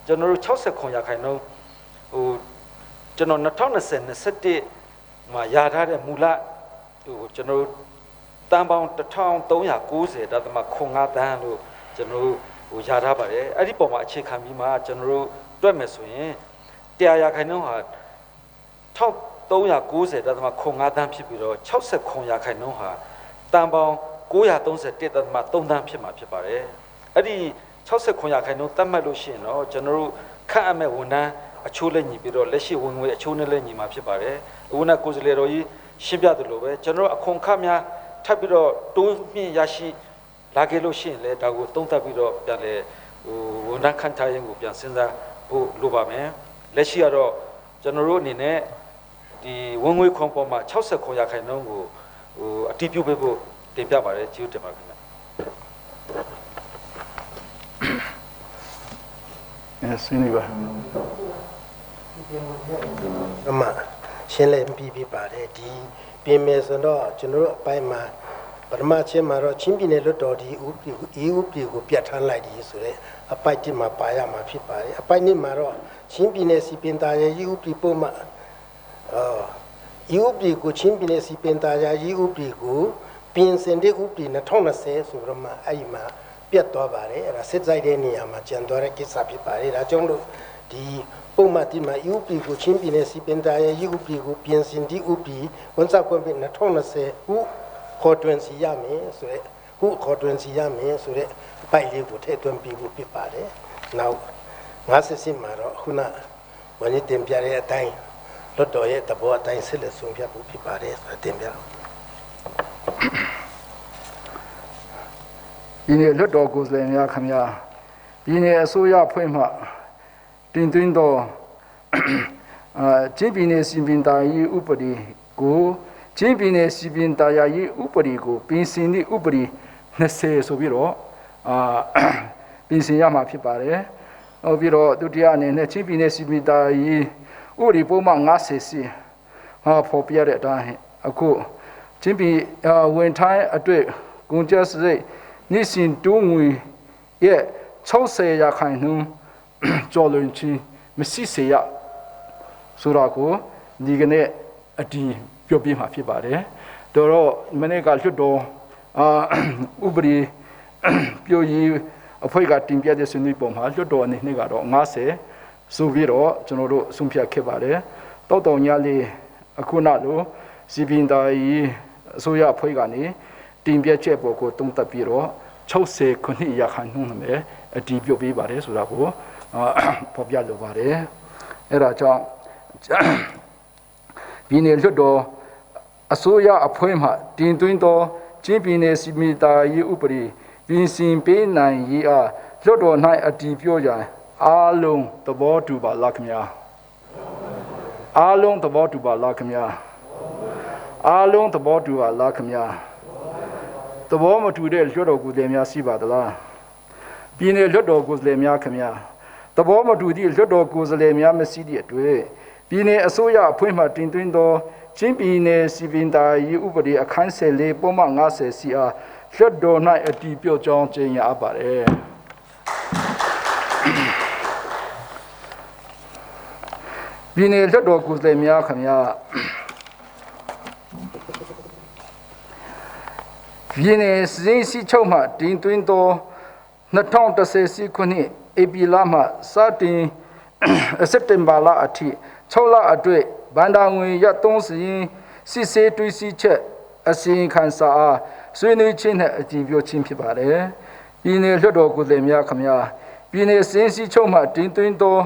ကျွန်တော်တို့69ရာခိုင်နှုန်းဟိုကျွန်တော်2020-21မှာယာထားတဲ့မူလဟိုကျွန်တော်တန်ပေါင်း1390ဒါသမ9သန်းလို့ကျွန်တော်ဟိုယာထားပါတယ်အဲ့ဒီပုံမှာအခြေခံပြီးမှကျွန်တော်တို့တွက်မယ်ဆိုရင် 100 ရာခိုင်နှုန်းဟာ1390.05 တန်းဖြစ်ပြီးတော့69 ရာခိုင်နှုန်းဟာတန်ပေါင်း931.3 တန်းဖြစ်မှာဖြစ်ပါတယ်အဲ့ဒီ69 ရာခိုင်နှုန်းသတ်မှတ်လို့ရှိရင်တော့ကျွန်တော်တို့ခန့်အပ်မဲ့ဝန်ထမ်းအချိုးလက်ညီပြီးတော့လက်ရှိဝင်ငွေအချိုးနဲ့လက်ညီမှာဖြစ်ပါတယ်အခုနကိုယ်စားလှယ်တော်ကြီးရှင်းပြသလိုပဲကျွန်တော်တို့အခွန်အခများထပ်ပြီးတော့တိုးမြင့်ရရှိလာခဲ့လို့ရှိရင်လည်းဒါကိုသုံးသပ်ပြီးတော့ပြန်လဲဝန်ထမ်းခန့်ထားရင်ကိုပြန်စဉ်းစားဖို့လိုပါမယ်လက်ရှိကတော့ကျွန်တော်တို့အနေနဲ့ဒီဝင်ငွေခွန်ပေါ်မှာ69 ရာခိုင်နှုန်းကိုအတည်ပြုပေးဖို့တင်ပြပါတယ်ကျေးဇူးတင်ပါတယ်ခင်ဗျဆင်းနေပါအမှရှင်းလင်းပြီးပါတယ်ဒီပြင်မယ်ဆိုတော့ကျွန်တော်တို့အပိုင်းမှာပထမချင်းမှာတော့ချင်းပြည်နယ်လွတ်တော်ဒီဥပဒေကိုပြဋ္ဌာန်းလိုက်ဒီဆိုတဲ့အပိုက်တစ်မှာပါရမှာဖြစ်ပါတယ်အပိုက်နှစ်မှာတော့ချင်းပြည်နယ်စီပင်သားရဲ့ဥပဒေပုံမှန်ဥပဒေကိုချင်းပြည်နယ်စီပင်သားရဲ့ဥပဒေကိုပြင်ဆင်တဲ့ဥပဒေ2020ဆိုတော့မှအဲ့ဒီမှာပြတ်သွားပါတယ်အဲ့ဒါစစ်ဆိုင်တဲ့နေရာမှာကျန်သွားတဲ့ကိစ္စဖြစ်ပါတယ်ဒါကြောင့်လို့ဒီပုံမှန်ဒီမှာ UP ကိုချင်းပြည်နယ်စီပင်သားရဲ့ UP ကိုပြင်ဆင်သည့် UP ဝန်ဆောင်ခွင့်2020ဟုခေါ်တွင်စီရမယ်ဆိုတဲ့ဟုခေါ်တွင်စီရမယ်ဆိုတဲ့ပိုက်လေးကိုထည့်သွင်းပြီးဖို့ဖြစ်ပါတယ်နောက်50မှာတော့ခုနဝန်ကြီးတင်ပြတဲ့အတိုင်းလွတ်တော်ရဲ့သဘောအတိုင်းဆက်လက်ဆုံးဖြတ်ဖို့ဖြစ်ပါတယ်ဆိုတင်ပြတော့ဒီနေ့လွတ်တော်ကိုယ်စားလှယ်များခင်ဗျာဒီနေ့အစိုးရဖွဲ့မှတင်သွင်းသောချင်းပြည်နယ်စီပင်သားရေးဥပဒေကိုချင်းပြည်နယ်စီပင်သားရေးဥပဒေကိုပြင်ဆင်သည့်ဥပဒေ20ဆိုပြီးတော့ပြင်ဆင်ရမှာဖြစ်ပါတယ်။နောက်ပြီးတော့ဒုတိယအနေနဲ့ချင်းပြည်နယ်စီပင်သားရေးဥပဒေပုံမှန်50စီဖော်ပြတဲ့အတိုင်းအခုချင်းပြည်ဝန်ထမ်းအတွက်ကုန်ကျစရိတ်နေ့စဉ်တိုးငွေရဲ့60 ရာခိုင်နှုန်းကျော်လွန်ခြင်းမရှိစေရဆိုတော့ကိုဒီကနေ့အတီးပြောပြမှာဖြစ်ပါတယ်တော့မနေ့ကလွတ်တော်ဥပဒေပြောရေးအဖွဲ့ကတင်ပြတဲ့ဆွေးနွေးပုံမှာလွတ်တော်အနေနဲ့ကတော့50ဆိုပြီးတော့ကျွန်တော်တို့ဆုံးဖြတ်ခဲ့ပါတယ်တောက်တော်ညလေးအခုနလိုစီပင်သားကြီးအစိုးရအဖွဲ့ကနေတင်ပြချက်ပေါ်ကိုတုံ့တက်ပြီးတော့60 ခုနှစ်ရာခိုင်နှုန်းနဲ့အတီးပြုတ်ပေးပါတယ်ဆိုတာကိုဖော်ပြလိုပါတယ်အဲ့ဒါကြောင့်ပြည်နယ်လွတ်တော်အစိုးရအဖွဲ့မှတင်သွင်းသောချင်းပြည်နယ်စီမံရေးဥပဒေပြင်ဆင်ပေးနိုင်ရေးအားလွတ်တော်၌အတီးပြုတ်ရန်အားလုံးသဘောတူပါလားခင်ဗျာအားလုံးသဘောတူပါလားခင်ဗျာအားလုံးသဘောတူပါလားခင်ဗျာသဘောမတူတဲ့လွတ်တော်ကိုယ်စားလှယ်များရှိပါသလားပြည်နယ်လွတ်တော်ကိုယ်စားလှယ်များခင်ဗျာသဘောမတူသည့်လွတ်တော်ကိုယ်စားလှယ်များမရှိသည့်အတွက်ပြည်နယ်အစိုးရအဖွဲ့မှတင်သွင်းသောချင်းပြည်နယ်စီပင်သားရေးဥပဒေအခန်း14ပုံမှန်50စီအားလွတ်တော်၌အတည်ပြုကြောင်းကြေညာအပ်ပါတယ်ပြည်နယ်လွတ်တော်ကိုယ်စားလှယ်များခင်ဗျာပြည်နယ်စီစီချုပ်မှတင်သွင်းသော2010ခုနှစ်ဧပြီလမှစတင်စက်တင်ဘာလအထိ6လအတွင်းဘန္တာငွေရ3စီရင်စစ်ဆေးတွေးစီချက်အစီရင်ခံစာအားဆွေးနွေးခြင်းနဲ့အတည်ပြုခြင်းဖြစ်ပါတယ်။ပြည်နယ်လွှတ်တော်ကိုယ်စားလှယ်များခင်ဗျာပြည်နယ်စင်းစီချုပ်မှတင်သွင်းသော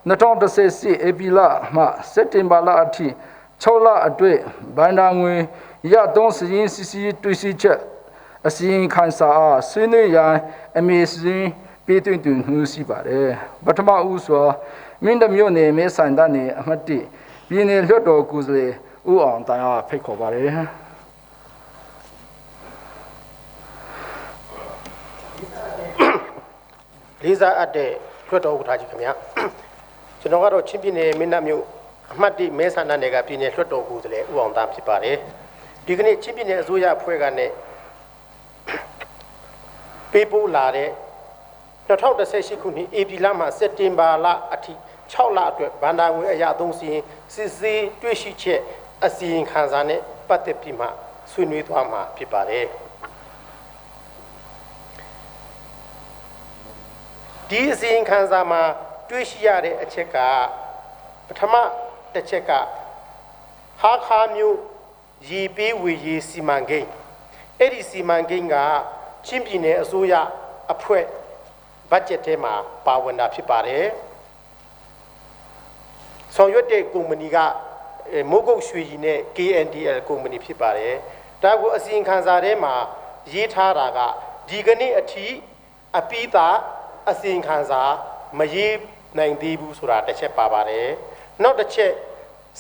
2010ဧပြီလမှစက်တင်ဘာလအထိ6လအတွင်းဘန္တာငွေရ3စီရင်စစ်ဆေးတွေးစီချက်အစီရင်ခံစာအားဆွေးနွေးရန်အမေစင်းပေးသွင်းသူနှူးရှိပါတယ်ပထမဦးစွာမင်းတမျိုးနယ်မဲဆိုင်တနေအမှတ်1ပြည်နယ်လွှတ်တော်ကိုယ်စားလှယ်ဦးအောင်တန်အားဖိတ်ခေါ်ပါတယ်လေးစားအပ်တဲ့လွှတ်တော်ဥက္ကဋ္ဌကြီးခင်ဗျာကျွန်တော်ကတော့ချင်းပြည်နယ်မင်းတပ်မြို့အမှတ်1မဲဆန္ဒနယ်ကပြည်နယ်လွှတ်တော်ကိုယ်စားလှယ်ဦးအောင်တန်ဖြစ်ပါတယ်ဒီကနေ့ချင်းပြည်နယ်အစိုးရအဖွဲ့ကနေပေးပို့လာတဲ့2018ခုနှစ်ဧပြီလမှစက်တင်ဘာလအထိ6လအတွက်ဘန္တာငွေအရာသုံးစီရင်စစ်ဆေးတွေ့ရှိချက်အစီရင်ခံစာနဲ့ပတ်သက်ပြီးမှဆွေးနွေးသွားမှာဖြစ်ပါတယ်ဒီအစီရင်ခံစာမှာတွေ့ရှိရတဲ့အချက်က ပထမတစ်ချက်ကဟာခါမျိုးရေပေးဝေရေးစီမံကိန်းအဲ့ဒီစီမံကိန်းကချင်းပြည်နယ်အစိုးရအဖွဲ့ဘတ်ဂျက်ထဲမှာပါဝင်တာဖြစ်ပါတယ်ဆောင်ရွက်တဲ့ကုမ္ပဏီကမိုးကုတ်ရွှေကြီးနဲ့ KNDL ကုမ္ပဏီဖြစ်ပါတယ်ဒါကိုအစီရင်ခံစာထဲမှာရေးထားတာကဒီကနေ့အထိအပိသာအစီရင်ခံစာမရေးနိုင်သေးဘူးဆိုတာတစ်ချက်ပါပါတယ်နောက်တစ်ချက်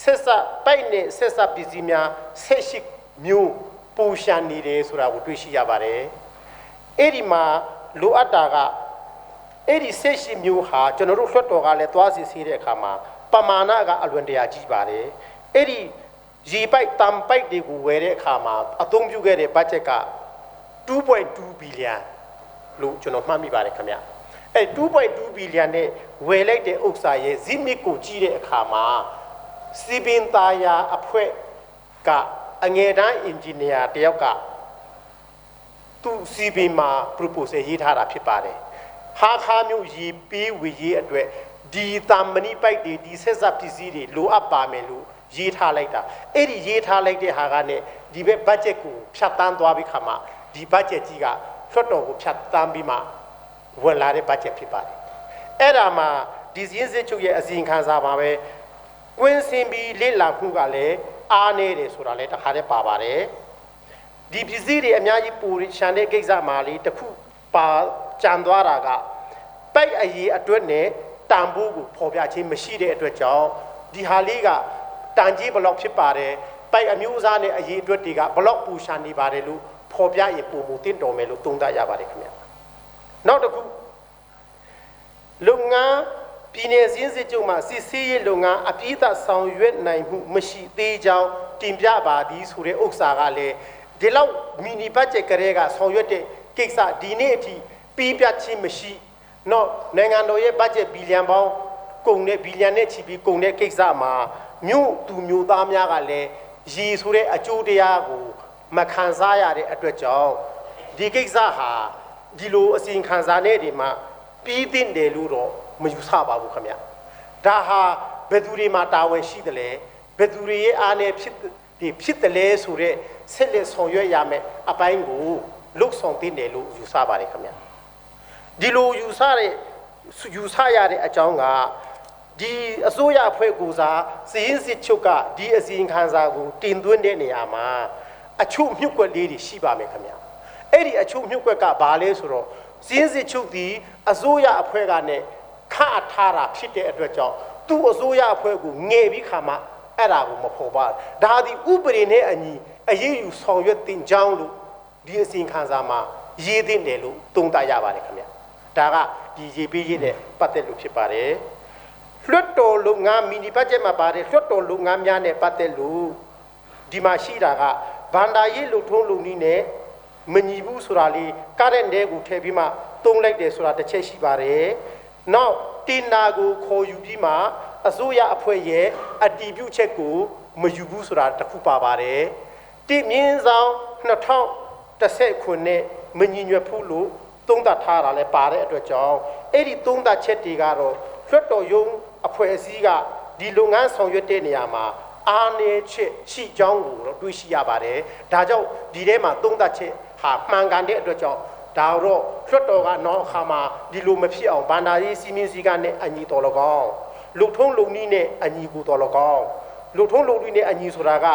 ဆက်စပ်ပိုက်နဲ့ဆက်စပ်ပစ္စည်းများဆက်ရှိမျိုးပူရှာနေတယ်ဆိုတာကိုတွေ့ရှိရပါတယ်အဲ့ဒီမှာလိုအပ်တာကအဲ့ဒီဆက်ရှိမျိုးဟာကျွန်တော်တို့လွှတ်တော်ကလည်းသွားစစ်ဆေးတဲ့အခါမှာပမာဏကအလွန်တရာကြီးပါတယ်အဲ့ဒီရေပိုက်တမ်ပိုက်တွေကိုဝယ်တဲ့အခါမှာအသုံးပြုခဲ့တဲ့ဘတ်ဂျက်က 2.2 ဘီလီယံလို့ကျွန်တော်မှတ်မိပါတယ်ခင်ဗျအဲ့ 2.2 ဘီလီယံနဲ့ဝယ်လိုက်တဲ့ဥစ္စာရဲ့ဇိမစ်ကိုကြီးတဲ့အခါမှာစီပင်သားယာအဖွဲ့ကအငယ်တန်းအင်ဂျင်နီယာတယောက်ကသူစီပင်မှာ proposal ရေးထားတာဖြစ်ပါတယ်ဟာခါမျိုးရေပေးဝေရေးအတွက်ဒီတာမဏိပိုက်တွေဒီဆက်စပ်ပစ္စည်းတွေလိုအပ်ပါမယ်လို့ရေးထားလိုက်တာအဲ့ဒီရေးထားလိုက်တဲ့ဟာကနဲ့ဒီဘက်ဘတ်ဂျက်ကိုဖြတ်တန်းသွားပြီးခါမှဒီဘတ်ဂျက်ကြီးကလွှတ်တော်ကိုဖြတ်တန်းပြီးမှဝင်လာတဲ့ဘတ်ဂျက်ဖြစ်ပါတယ်အဲ့ဒါမှာဒီစည်းစိမ်ချုပ်ရဲ့အစီရင်ခံစာမှာပဲကွင်းစင်ပြီးလေ့လာမှုကလည်းအားနေတယ်ဆိုတာလည်းတစ်ခါတည်းပါပါတယ်ဒီပစ္စည်းတွေအများကြီးပူရှန်တဲ့ကိစ္စမှာလေးတစ်ခုပါကြံသွားတာကပိုက်အရေးအတွက်နဲ့တန်ဖိုးကိုဖော်ပြခြင်းမရှိတဲ့အတွက်ကြောင့်ဒီဟာလေးကတန်ကြီးဘလောက်ဖြစ်ပါတယ်ပိုက်အမျိုးအစားနဲ့အရေးအတွက်တွေကဘလောက်ပူရှန်နေပါတယ်လို့ဖော်ပြရင်ပုံမူတင်တော်မယ်လို့သုံးသပ်ရပါတယ်ခင်ဗျနောက်တစ်ခုလုပ်ငန်းပြည်내စည်းစိမ်ချုပ်မှာစစ်ဆေးရေးလုပ်ငန်းအပြည့်အစုံဆောင်ရွက်နိုင်မှုမရှိသေးကြောင်းတင်ပြပါသည်ဆိုတဲ့ဥစ္စာကလည်းဒီလောက်မီနီဘတ်ဂျက်ကလေးကဆောင်ရွက်တဲ့ကိစ္စဒီနေ့အထိပြီးပြချင်းမရှိတော့နိုင်ငံတော်ရဲ့ဘတ်ဂျက်ဘီလီယံပေါင်းကုန်တဲ့ဘီလီယံနဲ့ချီပြီးကုန်တဲ့ကိစ္စမှာမြို့သူမြို့သားများကလည်းရည်ဆိုတဲ့အကျိုးတရားကိုမခံစားရတဲ့အတွက်ကြောင့်ဒီကိစ္စဟာဒီလိုအစီရင်ခံစာနဲ့ဒီမှာပြီးတင်တယ်လို့တော့မယူဆပါဘူးခင်ဗျဒါဟာဘယ်သူတွေမှာတာဝန်ရှိတယ်လဲဘယ်သူတွေရဲ့အားနဲ့ဖြစ်တယ်လဲဆိုတော့ဆက်လက်ဆောင်ရွက်ရမယ်အပိုင်းကိုလုတ်ဆောင်တင်တယ်လို့ယူဆပါတယ်ခင်ဗျဒီလိုယူဆရတဲ့အကြောင်းကဒီအစိုးရအဖွဲ့ကိုစားစည်ရင်းစစ်ချုပ်ကဒီအစီရင်ခံစာကိုတင်သွင်းတဲ့နေရာမှာအချုပ်မြုပ်ွက်လေးတွေရှိပါမယ်ခင်ဗျအဲ့ဒီအချုပ်မြုပ်ွက်ကဘာလဲဆိုတော့စည်ရင်းစစ်ချုပ်ဒီအစိုးရအဖွဲ့ကနဲ့ခါထားတာဖြစ်တဲ့အတွက်ကြောင့်သူ့အစိုးရအဖွဲ့ကိုငယ်ပြီးခါမှအဲ့ဒါကိုမဖော်ပါဒါဒီဥပဒေနဲ့အညီအရေးယူဆောင်ရွက်တင်ကြောင်းလို့ဒီအစီရင်ခံစာမှာရေးတင်တယ်လို့သုံးသပ်ရပါတယ်ခင်ဗျဒါကဒီရေးပေးရေးနဲ့ပတ်သက်လို့ဖြစ်ပါတယ်လွှတ်တော်လုပ်ငန်းမီနီဘတ်ဂျက်မှာပါတယ်လွှတ်တော်လုပ်ငန်းများနဲ့ပတ်သက်လို့ဒီမှာရှိတာကဘန္တာရေးလူထုံးလူနည်းနဲ့မညီဘူးဆိုတာလေးကားတဲ့တဲကိုထည့်ပြီးမှတုံးလိုက်တယ်ဆိုတာတစ်ချက်ရှိပါတယ်နောက်တင်နာကိုခေါ်ယူပြီးမှအစိုးရအဖွဲ့ရဲ့အတည်ပြုချက်ကိုမယူဘူးဆိုတာတစ်ခုပါပါတယ်တိမြင်းဆောင်2010ခုနှစ်မညီညွတ်ဘူးလို့သုံးသပ်ထားတာလည်းပါတဲ့အတွက်ကြောင့်အဲ့ဒီသုံးသပ်ချက်တွေကတော့လွှတ်တော်ရုံးအဖွဲ့အစည်းကဒီလုပ်ငန်းဆောင်ရွက်တဲ့နေရာမှာအားနည်းချက်ရှိကြောင်းကိုတော့တွေ့ရှိရပါတယ်ဒါကြောင့်ဒီထဲမှာသုံးသပ်ချက်ဟာမှန်ကန်တဲ့အတွက်ကြောင့်ဒါတော့လွှတ်တော်ကနောက်အခါမှာဒီလိုမဖြစ်အောင်ဗန္ဒာရေးစီမင်းစည်းကနဲ့အညီတော်လကောင်းလူထုံးလုံနည်းနဲ့အညီကိုတော်လကောင်းလူထုံးလုံနည်းနဲ့အညီဆိုတာက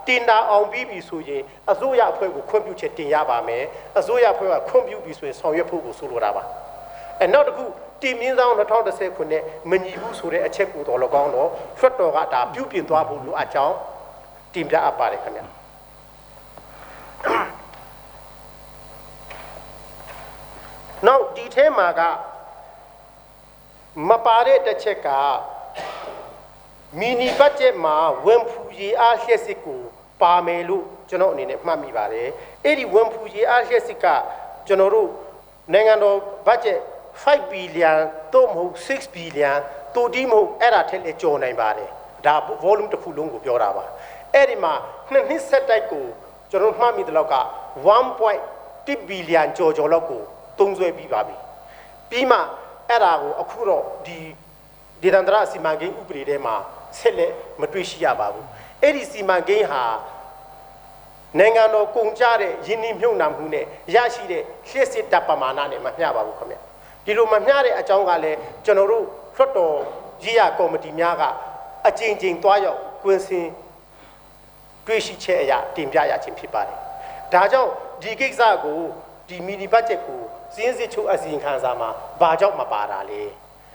တင်တာအောင်ပြီးပြီဆိုရင်အစိုးရအဖွဲ့ကိုခွင့်ပြုချက်တင်ရပါမယ်အစိုးရအဖွဲ့ကခွင့်ပြုပြီဆိုရင်ဆောင်ရွက်ဖို့ကိုဆိုလိုတာပါနောက်တစ်ခုတီမင်းဆောင်2010ခုနှစ်မညီဘူးဆိုတဲ့အချက်ကိုတော်လကောင်းတော့လွှတ်တော်ကဒါပြုပြင်သွားဖို့လိုအပ်ကြောင်းတင်ပြအပ်ပါတယ်ခင်ဗျနောက်ဒီထဲမှာကမပါတဲ့တစ်ချက်ကမီနီဘတ်ဂျက်မှာဝန်ဖူရေအားလျှက်စစ်ကိုပါမယ်လို့ကျွန်တော်အနေနဲ့မှတ်မိပါတယ်အဲ့ဒီဝန်ဖူရေအားလျှက်စစ်ကကျွန်တော်တို့နိုင်ငံတော်ဘတ်ဂျက်5ဘီလီယံသို့မဟုတ်6ဘီလီယံတူဒီမဟုတ်အဲ့ဒါထက်လည်းကျော်နိုင်ပါတယ်ဒါ volume တစ်ခုလုံးကိုပြောတာပါအဲ့ဒီမှာနှစ်ဆက်တိုက်ကိုကျွန်တော်မှတ်မိတဲ့လောက်က 1.1 ဘီလီယံကျော်လောက်ကိုသုံးစွဲပြီးပါပြီပြီးမှအဲ့ဒါကိုအခုတော့ဒီဒေသန္တရစီမံကိန်းဥပဒေထဲမှာ ဆက်လက်မတွေ့ရှိရပါဘူးအဲ့ဒီစီမံကိန်းဟာနိုင်ငံတော်ကုန်ကြတဲ့ယင်းနှိမ့်မြုပ်နှံမှုနဲ့ရရှိတဲ့လျှက်စစ်တပ်ပမာဏနဲ့မမျှပါဘူးခင်ဗျဒီလိုမမျှတဲ့အကြောင်းကလည်းကျွန်တော်တို့လွှတ်တော်ရေးရကော်မတီများကအကြိမ်ကြိမ်တွားရောက်ကွင်းစင်တွေ့ရှိချက်အရာတင်ပြရခြင်းဖြစ်ပါတယ်ဒါကြောင့်ဒီကိစ္စကိုဒီမီနီဘတ်ဂျက်ကိုစည်းစစ်ချုပ်အစီရင်ခံစာမှာဘာကြောင့်မပါတာလဲ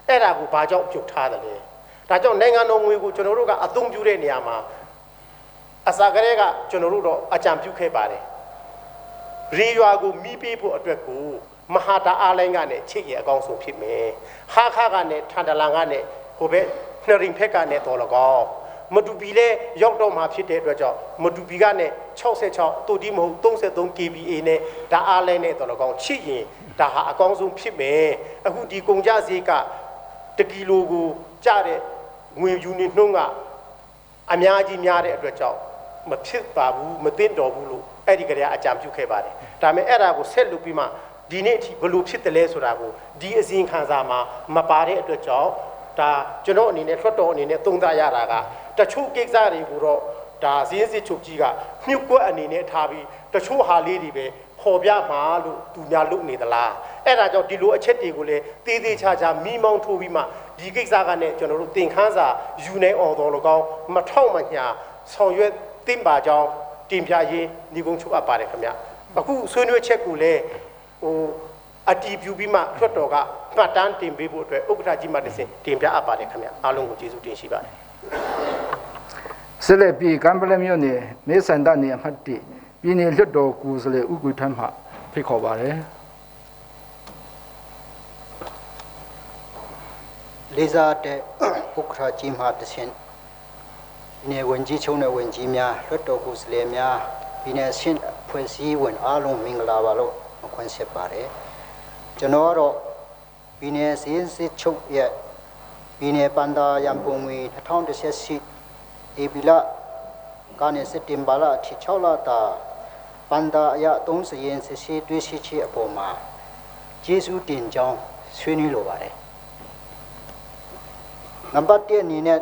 အဲ့ဒါကိုဘာကြောင့်ပြုတ်ထားတယ်လဲဒါကြောင့်နိုင်ငံတော်ငွေကိုကျွန်တော်တို့ကအသုံးပြုတဲ့နေရာမှာအစာကလေးကကျွန်တော်တို့တော့အကြံပြုခဲ့ပါတယ်ရေရွာကိုမီးပေးဖို့အတွက်ကိုမဟာတာအားလိုင်းကနေချိတ်ရအကောင်းဆုံးဖြစ်မယ်ဟာခါကနေထန်တလန်ကနေဟိုဘက်နှရင်ဖက်ကနေတော်လကောင်းမတူပီလဲရောက်တော့မှဖြစ်တဲ့အတွက်ကြောင့်မတူပီကနေ66တူတီမဟုတ်33 kVA နဲ့ဒါအားလိုင်းနဲ့တော်လကောင်းချိရင်ဒါဟာအကောင်းဆုံးဖြစ်မယ်အခုဒီကုန်ကြစည်က1ကီလိုကိုကျတဲ့ငွေယူနေနှုန်းကအများကြီးများတဲ့အတွက်ကြောင့်မဖြစ်ပါဘူးမသိတော်ဘူးလို့အဲ့ဒီကလေးအကြံပြုခဲ့ပါတယ်ဒါပေမဲ့အဲ့ဒါကိုဆက်လုပ်ပြီးမှဒီနေ့အထိဘလို့ဖြစ်တယ်လဲဆိုတာကိုဒီအစီရင်ခံစာမှာမပါတဲ့အတွက်ကြောင့်ဒါကျွန်တော်အနေနဲ့လွှတ်တော်အနေနဲ့သုံးသပ်ရတာကတချို့ကိစ္စတွေကိုတော့ဒါစည်းစစ်ချုပ်ကြီးကမြုပ်ကွက်အနေနဲ့ထားပြီးတချို့ဟာလေးတွေပဲခေါ်ပြမှာလို့သူများလုပ်နေသလားအဲ့ဒါကြောင့်ဒီလိုအချက်တွေကိုလည်းသေးသေးချာချာမိမောင်းထိုးပြီးမှဒီကိစ္စကနဲ့ကျွန်တော်တို့သင်ခန်းစာယူနေအောင်တော်လကောင်းမထောက်မညာဆောင်ရွက်တင်ပါကြောင်းတင်ပြရေးညီကုန်းချုပ်အပ်ပါတယ်ခင်ဗျအခုဆွေးနွေးချက်ကိုလည်းအတီးပြူပြီးမှလွှတ်တော်ကမှတ်တမ်းတင်ပေးဖို့အတွက်ဥက္ကဋ္ဌကြီးမှတစ်ဆင့်တင်ပြအပ်ပါတယ်ခင်ဗျအားလုံးကိုကျေးဇူးတင်ရှိပါတယ်ဆက်လက်ပြီးကံပလမြို့နယ်နေစန္ဒနေအမှတ်1ပြည်နယ်လွှတ်တော်ကိုယ်စားလှယ်ဥက္ကဋ္ဌမှဖိတ်ခေါ်ပါတယ်လေးစားတဲ့ဥက္ကဋ္ဌကြီးမှတစ်ဆင့်နေဝန်ကြီးချုပ်နဲ့ဝန်ကြီးများလွှတ်တော်ကိုယ်စားလှယ်များပြည်နယ်ရှင်းဖွဲ့စည်းဝင်အားလုံးမင်္ဂလာပါလို့ခွင့်ဆက်ပါတယ်ကျွန်တော်ကတော့ပြည်နယ်စည်းစစ်ချုပ်ရဲ့ပြည်နယ်ပန္တာရံပုံငွေ2018ဧပြီလကနေစက်တင်ဘာလအထိ6လတာပန္တာအရ30ရင်စစ်ဆေးတွေ့ရှိချက်အပေါ်မှာကျေးဇူးတင်ကြောင်းဆွေးနွေးလိုပါတယ်နံပါတ်1အနေနဲ့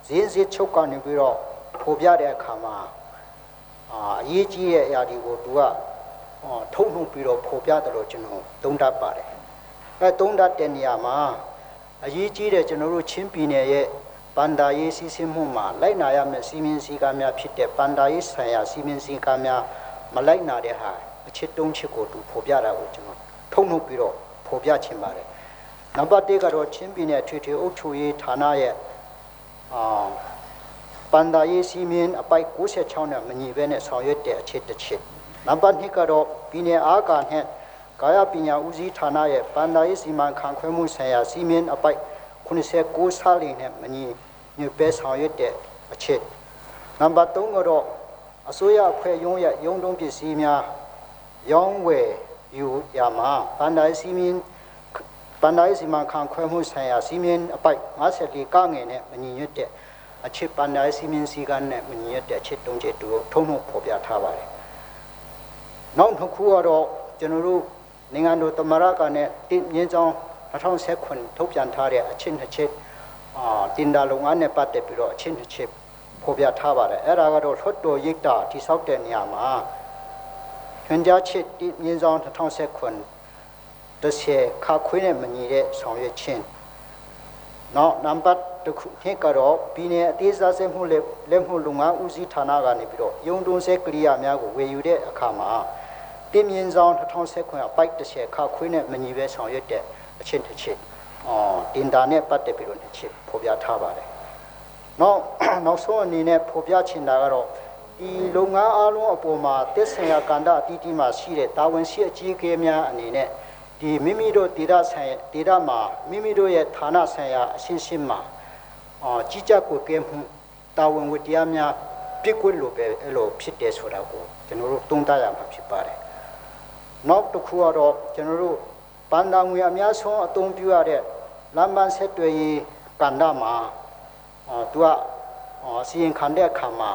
စည်းစစ်ချုပ်ကနေပြီးတော့ဖော်ပြတဲ့အခါမှာအရေးကြီးတဲ့အရာတွေကိုသူကထုတ်နှုတ်ပြီးတော့ဖော်ပြတယ်လို့ကျွန်တော်သုံးသပ်ပါတယ်သုံးသပ်တဲ့နေရာမှာအရေးကြီးတဲ့ကျွန်တော်တို့ချင်းပြည်နယ်ရဲ့ပန္တာရေးစီစဉ်မှုမှာလိုက်နာရမယ့်စီမင်းစည်းကမ်းများဖြစ်တဲ့ပန္တာရေးဆိုင်ရာစီမင်းစည်းကမ်းများမလိုက်နာတဲ့ဟာအချက်3ချက်ကိုသူဖော်ပြတာကိုကျွန်တော်ထုတ်နှုတ်ပြီးတော့ဖော်ပြချင်ပါတယ်နံပါတ်1ကတော့ချင်းပြည်နယ်ထွေထွေအုပ်ချုပ်ရေးဌာနရဲ့ပန္တာရေးစီမင်းအပိုက်96နဲ့မညီဘဲနဲ့ဆောင်ရွက်တဲ့အချက်တစ်ချက်နံပါတ်2ကတော့ပြည်နယ်အားကာနဲ့ကာယပညာဦးစီးဌာနရဲ့ပန္တာရေးစီမံခန့်ခွဲမှုဆိုင်ရာစီမင်းအပိုက်89စာလီနဲ့မညီညွတ်ပဲဆောင်ရွက်တဲ့အချက်နံပါတ်3ကတော့အစိုးရအဖွဲ့ရုံးရဲ့ရုံးတုံးပစ္စည်းများရောင်းဝယ်ယူရမှာပန္တာရေးစီမံခန့်ခွဲမှုဆိုင်ရာစီမင်းအပိုက်54ကငယ်နဲ့မညီညွတ်တဲ့အချက်ပန္တာရေးစီမင်းစည်းကမ်းနဲ့မညီညွတ်တဲ့အချက်3ချက်တို့ထုံးနှုတ်ဖော်ပြထားပါတယ်နောက်တစ်ခုကတော့ကျွန်တော်တို့နိုင်ငံတော်သမရကနဲ့တင်မြင့်ဆောင်2019ထုတ်ပြန်ထားတဲ့အချက်2ချက်တင်ဒါလုံအားနဲ့ပတ်သက်ပြီးတော့အချက်2ချက်ဖော်ပြထားပါတယ်အဲ့ဒါကတော့ထွတ်တော်ရိတ်တာတိဆောက်တဲ့နေရာမှာညွှန်ကြားချက်တင်မြင့်ဆောင်2019တစ်ချက်ခါခွေးနဲ့မညီတဲ့ဆောင်ရွက်ခြင်းနောက်နံပါတ်2ကတော့ပြည်နယ်အသေးစားစက်မှုလက်မှုလုပ်ငန်းဦးစီးဌာနကနေပြီးတော့ရုံတုံးစက်ကိရိယာများကိုဝယ်ယူတဲ့အခါမှာတင်မြင့်ဆောင်2019အပိုက်တစ်ချက်ခါခွေးနဲ့မညီပဲဆောင်ရွက်တဲ့အချက်တစ်ချက်တင်ဒါနဲ့ပတ်သက်ပြီးတော့တစ်ချက်ဖော်ပြထားပါတယ်နောက်ဆုံးအနေနဲ့ဖော်ပြချင်တာကတော့ဒီလုပ်ငန်းအားလုံးအပေါ်မှာသက်ဆိုင်ရာကဏ္ဍအသီးသီးမှာရှိတဲ့တာဝန်ရှိအကြီးအကဲများအနေနဲ့ဒီမိမိတို့ဒေသမှာမိမိတို့ရဲ့ဌာနဆိုင်ရာအရှင်းရှင်းမှာကြီးကြပ်ကိုကဲမှုတာဝန်ဝတ္တရားများပြည့်ကွက်လို့ပဲအဲ့လိုဖြစ်တယ်ဆိုတာကိုကျွန်တော်တို့သုံးသပ်ရမှာဖြစ်ပါတယ်နောက်တစ်ခုကတော့ကျွန်တော်တို့ပန္တာငွေအများဆုံးအသုံးပြုရတဲ့လမ်းမဆက်တွေကဏ္ဍမှာသူကစီရင်ခံတဲ့အခါမှာ